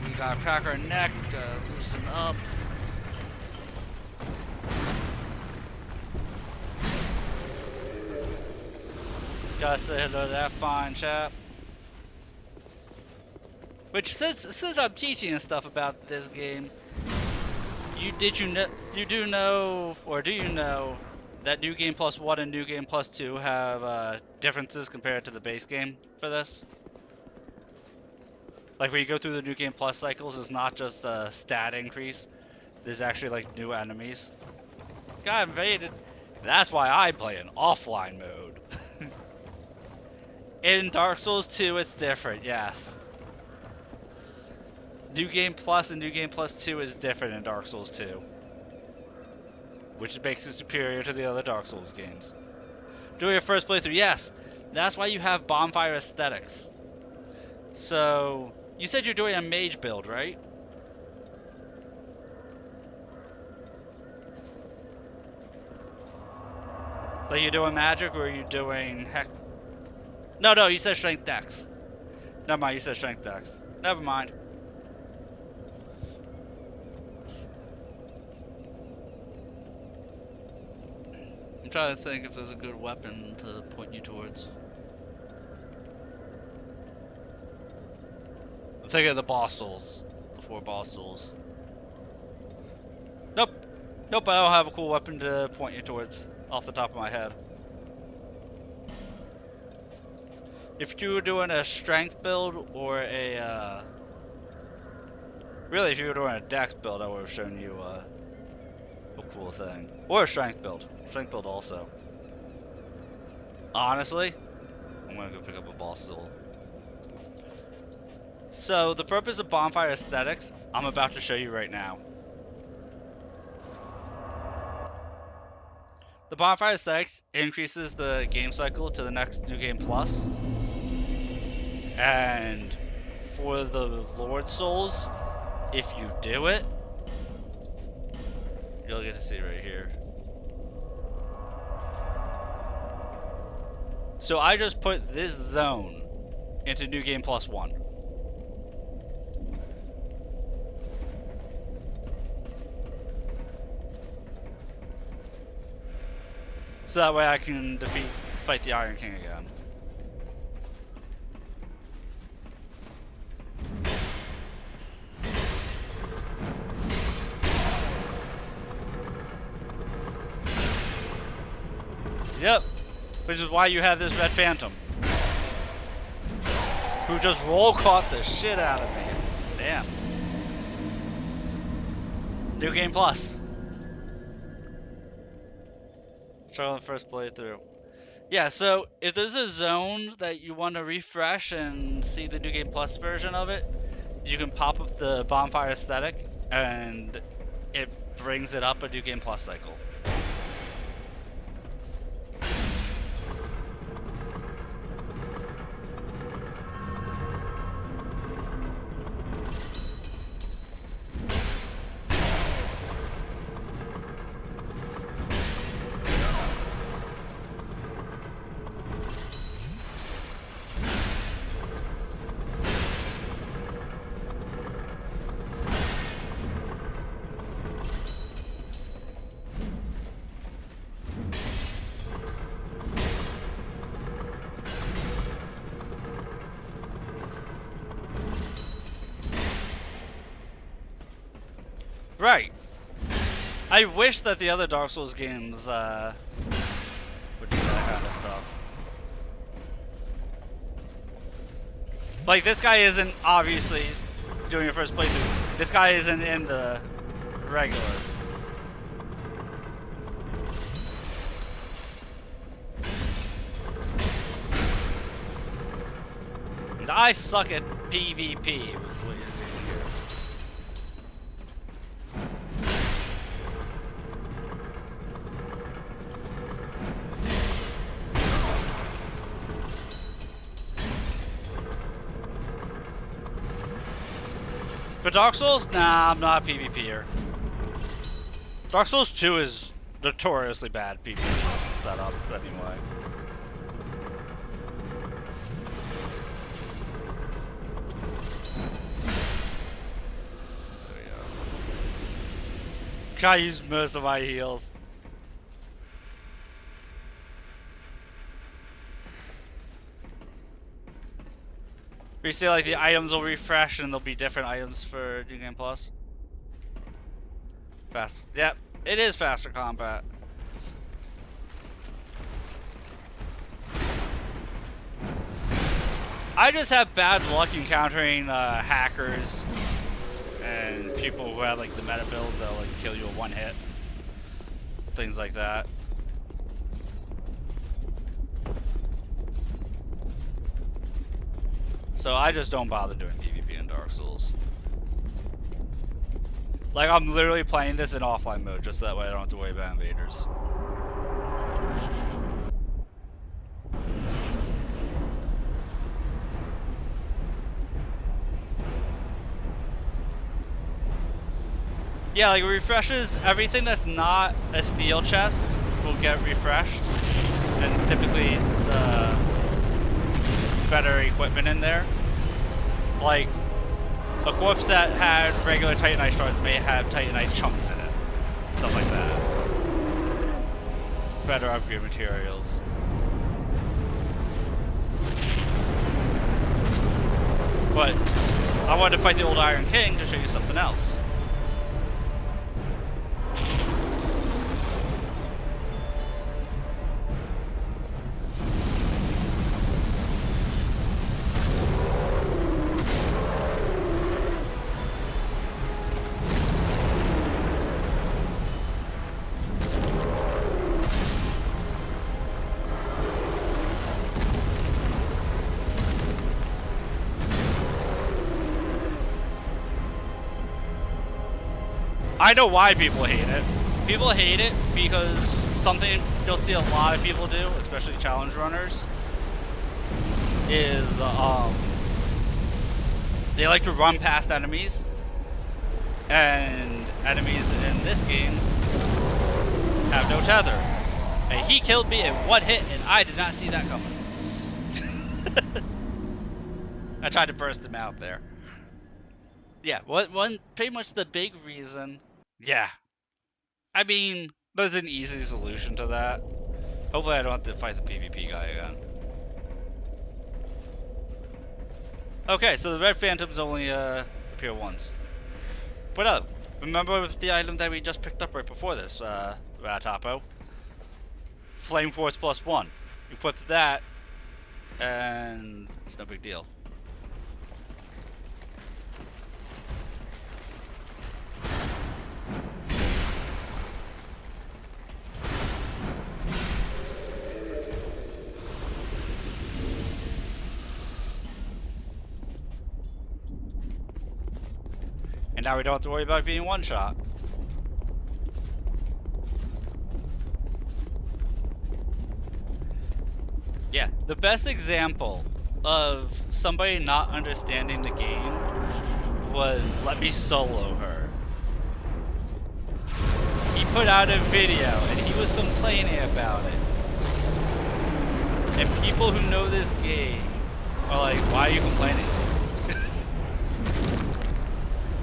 We gotta crack our neck, loosen up. Gotta say hello to that fine chap. Which since I'm teaching and stuff about this game, you do know that New Game Plus 1 and New Game Plus 2 have differences compared to the base game for this? Like when you go through the New Game Plus cycles, it's not just a stat increase. There's actually like new enemies. Got invaded. That's why I play in offline mode. In Dark Souls 2, it's different, yes. New Game Plus and New Game Plus 2 is different in Dark Souls 2. which makes it superior to the other Dark Souls games. Doing your first playthrough, yes, that's why you have bonfire aesthetics. So, you said you're doing a mage build, right? Like you're doing magic, or are you doing hex? No, you said strength dex. Never mind, you said strength dex. Never mind. I'm trying to think if there's a good weapon to point you towards. I'm thinking of the boss souls. The 4 boss souls. Nope. Nope, I don't have a cool weapon to point you towards off the top of my head. If you were doing a strength build or a, really, if you were doing a dex build, I would have shown you a cool thing. Or a strength build. Strength build also. Honestly, I'm gonna go pick up a boss soul. So, the purpose of bonfire aesthetics, I'm about to show you right now. The bonfire aesthetics increases the game cycle to the next New Game Plus. And for the Lord Souls, if you do it, you'll get to see right here. So I just put this zone into New Game Plus 1. So that way I can fight the Iron King again. Yep, which is why you have this Red Phantom, who just roll caught the shit out of me. Damn. New Game Plus. Start on the first playthrough. Yeah, so if there's a zone that you want to refresh and see the New Game Plus version of it, you can pop up the bonfire aesthetic and it brings it up a New Game Plus cycle. Right. I wish that the other Dark Souls games would do that kind of stuff. Like, this guy isn't obviously doing your first playthrough. This guy isn't in the regular. And I suck at PvP, with what you're seeing here. For Dark Souls? Nah, I'm not a PvPer. Dark Souls 2 is notoriously bad PvP setup, anyway. There we go. Try to use most of my heals. You see, like, the items will refresh and there'll be different items for New Game Plus. Fast. Yep, it is faster combat. I just have bad luck encountering hackers and people who have, like, the meta builds that'll, like, kill you in one hit. Things like that. So I just don't bother doing PvP in Dark Souls. Like, I'm literally playing this in offline mode, just so that way I don't have to worry about invaders. Yeah, like, it refreshes everything that's not a steel chest will get refreshed. And typically, the better equipment in there. Like, a corpse that had regular Titanite shards may have Titanite chunks in it. Stuff like that. Better upgrade materials. But I wanted to fight the old Iron King to show you something else. I know why people hate it. People hate it because something you'll see a lot of people do, especially challenge runners, is they like to run past enemies, and enemies in this game have no tether. And he killed me in one hit, and I did not see that coming. I tried to burst him out there. Yeah, pretty much the big reason. Yeah, I mean, there's an easy solution to that. Hopefully I don't have to fight the PvP guy again. Okay, so the red phantoms only appear once. But remember the item that we just picked up right before this, Ratapo? Flame Force +1. Equip that, and it's no big deal. And now we don't have to worry about being one shot. Yeah, the best example of somebody not understanding the game was Let Me Solo Her. He put out a video and he was complaining about it. And people who know this game are like, why are you complaining?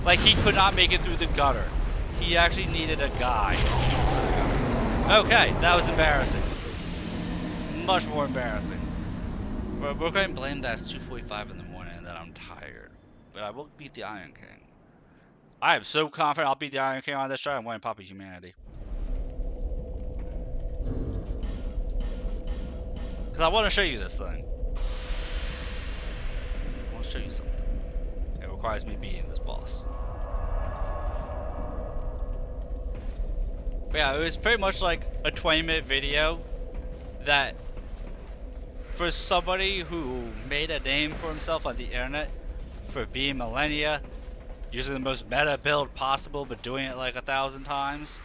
Like, he could not make it through the gutter. He actually needed a guide. Okay, that was embarrassing. Much more embarrassing. But we're going to blame that it's 2:45 in the morning and that I'm tired. But I will beat the Iron King. I am so confident I'll beat the Iron King on this try. I'm winning Poppy Humanity. Because I want to show you this thing. I want to show you something. It requires me beating this boss. But yeah, it was pretty much like a 20-minute video that for somebody who made a name for himself on the internet for being millennia, using the most meta build possible but doing it like 1,000 times,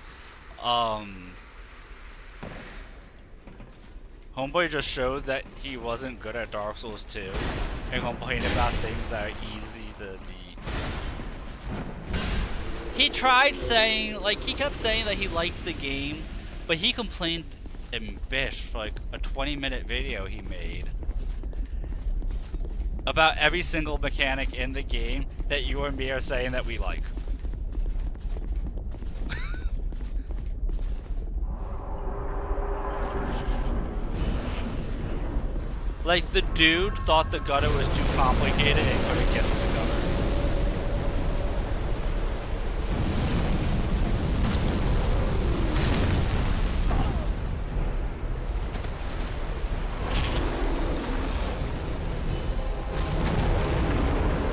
Homeboy just showed that he wasn't good at Dark Souls 2 and complained about things that are easy to beat. He tried saying, like, he kept saying that he liked the game, but he complained and bitched for like a 20-minute video he made about every single mechanic in the game that you and me are saying that we like. Like, the dude thought the gutter was too complicated and couldn't get to the gutter.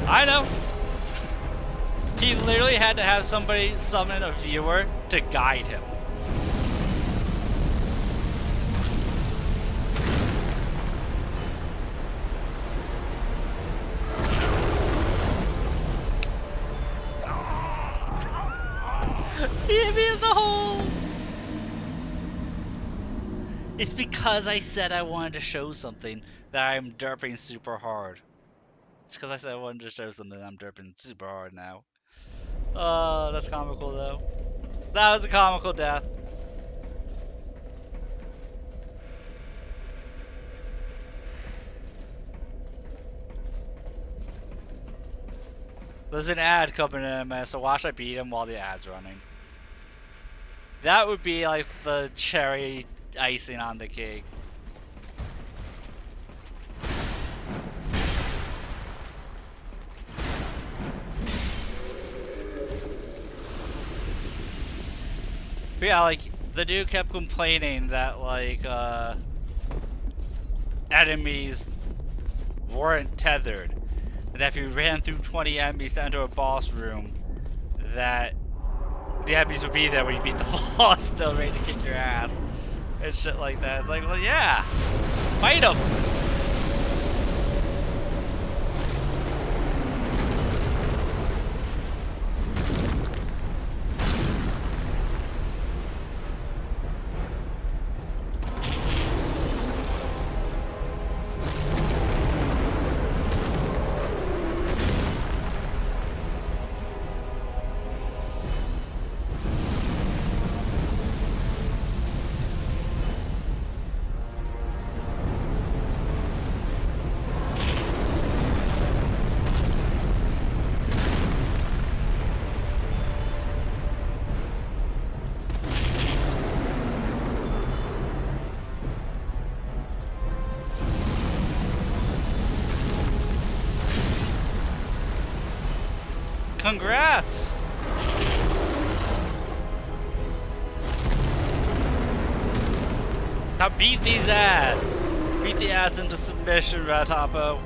I know. He literally had to have somebody summon a viewer to guide him. the hole! It's because I said I wanted to show something that I'm derping super hard. It's because I said I wanted to show something that I'm derping super hard now. Oh, that's comical though. That was a comical death. There's an ad coming in a minute, so watch I beat him while the ad's running. That would be like the cherry icing on the cake. But yeah, like, the dude kept complaining that, like, enemies weren't tethered. And that if you ran through 20 enemies to enter a boss room, that the enemies would be there when you beat the boss, still ready to kick your ass. And shit like that. It's like, well, yeah, fight them! Congrats! Now beat these ads! Beat the ads into submission, Red Hoppo.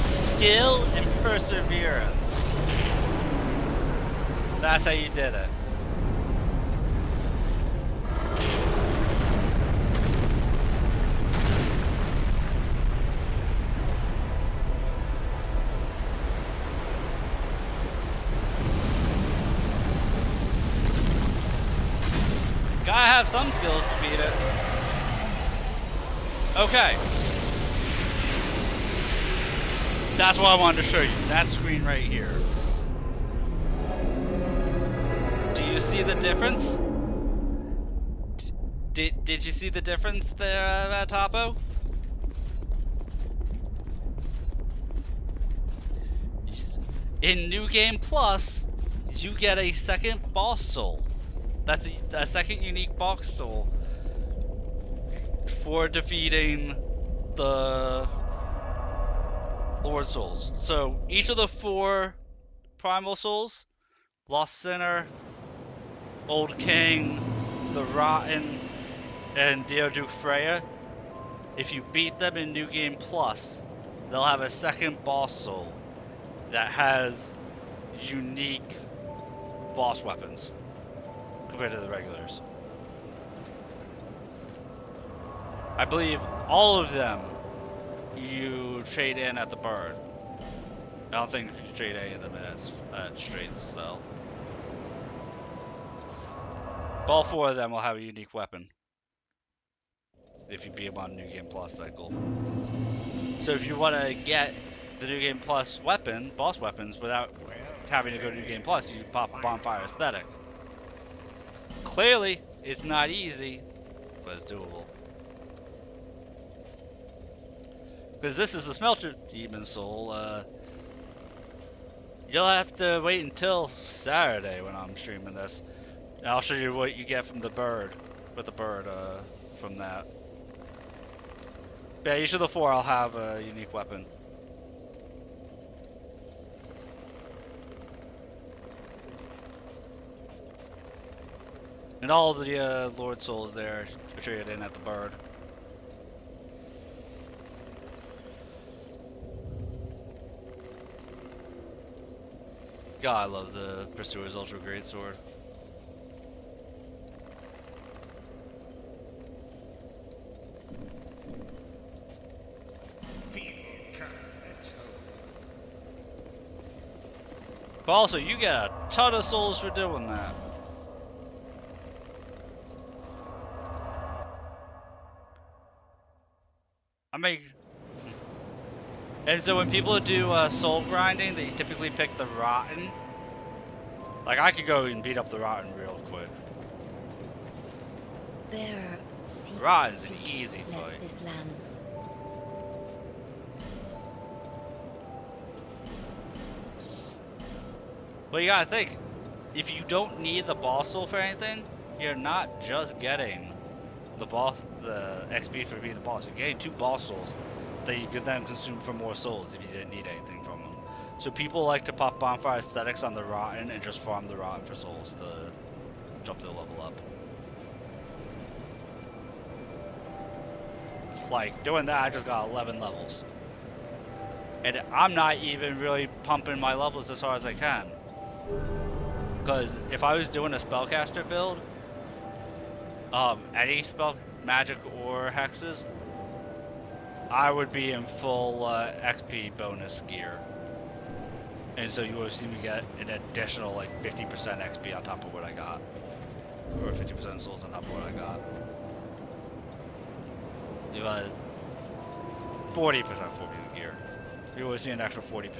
Skill and perseverance. That's how you did it. Gotta have some skills to beat it. Okay. That's what I wanted to show you. That screen right here. Do you see the difference? Did you see the difference there, Topo? In New Game Plus, you get a second boss soul. That's a second unique boss soul for defeating the Lord Souls. So each of the 4 Primal Souls, Lost Sinner, Old King, the Rotten, and Deoduke Freya, if you beat them in New Game Plus, they'll have a second boss soul that has unique boss weapons compared to the regulars. I believe all of them you trade in at the bird. I don't think you trade any of them at straight sell. But all 4 of them will have a unique weapon if you beat them on New Game Plus cycle. So if you want to get the New Game Plus weapon, boss weapons, without having to go to New Game Plus, you pop Bonfire Aesthetic. Clearly, it's not easy, but it's doable. Because this is the Smelter Demon Soul, you'll have to wait until Saturday when I'm streaming this. And I'll show you what you get from the bird, with the bird, from that. But yeah, each of the 4 I'll have a unique weapon. And all the Lord Souls there are traded in at the Bard. God, I love the Pursuer's Ultra Great Sword. But also, you get a ton of souls for doing that. I mean, and so when people do soul grinding, they typically pick the Rotten. Like, I could go and beat up the Rotten real quick. Bearer, seek, Rotten's an seek, easy lest fight. this land. But you gotta think, if you don't need the boss soul for anything, you're not just getting the XP for being the boss. You're getting 2 boss souls that you could then consume for more souls if you didn't need anything from them. So people like to pop bonfire aesthetics on the Rotten and just farm the Rotten for souls to jump their level up. Like, doing that, I just got 11 levels. And I'm not even really pumping my levels as hard as I can. Because if I was doing a spellcaster build, any spell, magic or hexes, I would be in full XP bonus gear. And so you would see me get an additional like 50% XP on top of what I got. Or 50% souls on top of what I got. You got 40% full piece of gear. You would see an extra 40%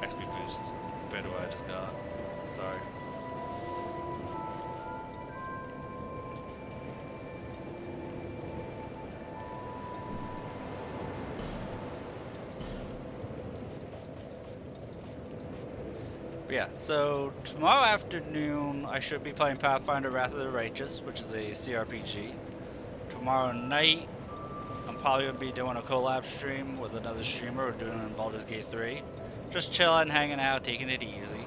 XP boost compared to what I just got. Sorry. But yeah, so tomorrow afternoon I should be playing Pathfinder Wrath of the Righteous, which is a CRPG. Tomorrow night I'm probably going to be doing a collab stream with another streamer. We're doing Baldur's Gate 3. Just chilling, hanging out, taking it easy.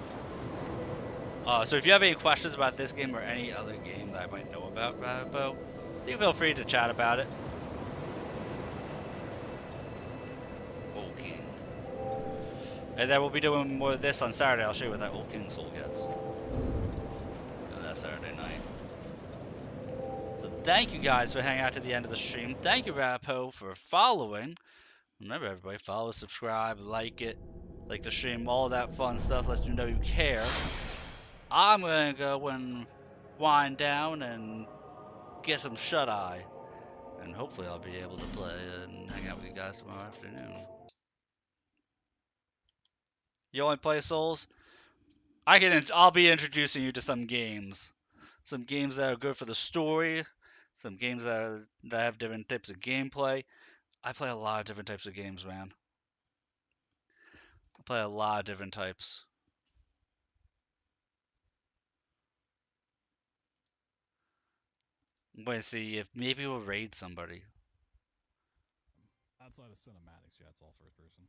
So if you have any questions about this game or any other game that I might know about, Rabobo, you feel free to chat about it. Bonking. And then we'll be doing more of this on Saturday. I'll show you what that bonking soul gets. On that Saturday night. So thank you guys for hanging out to the end of the stream. Thank you, Rapo, for following. Remember, everybody, follow, subscribe, like it, like the stream, all that fun stuff. Lets you know you care. I'm gonna go and wind down and get some shut eye, and hopefully I'll be able to play and hang out with you guys tomorrow afternoon. You only play Souls? I'll be introducing you to some games that are good for the story, some games that have different types of gameplay. I play a lot of different types of games, man. I play a lot of different types. I'm going to see if maybe we'll raid somebody. Outside of cinematics, yeah, it's all first person.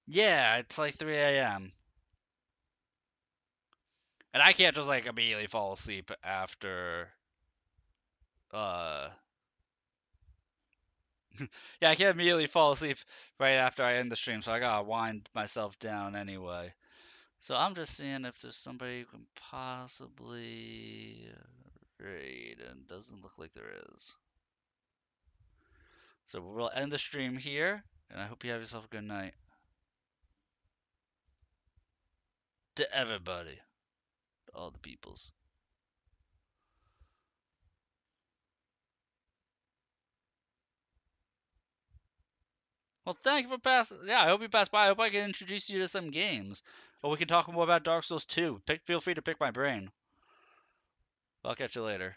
Yeah, it's like 3 a.m. And I can't just like immediately fall asleep after uh yeah, I can't immediately fall asleep right after I end the stream, so I gotta wind myself down anyway. So I'm just seeing if there's somebody who can possibly raid, and doesn't look like there is. So we'll end the stream here, and I hope you have yourself a good night. To everybody, to all the peoples. Well, thank you for passing. Yeah, I hope you pass by. I hope I can introduce you to some games, or we can talk more about Dark Souls 2. Feel free to pick my brain. I'll catch you later.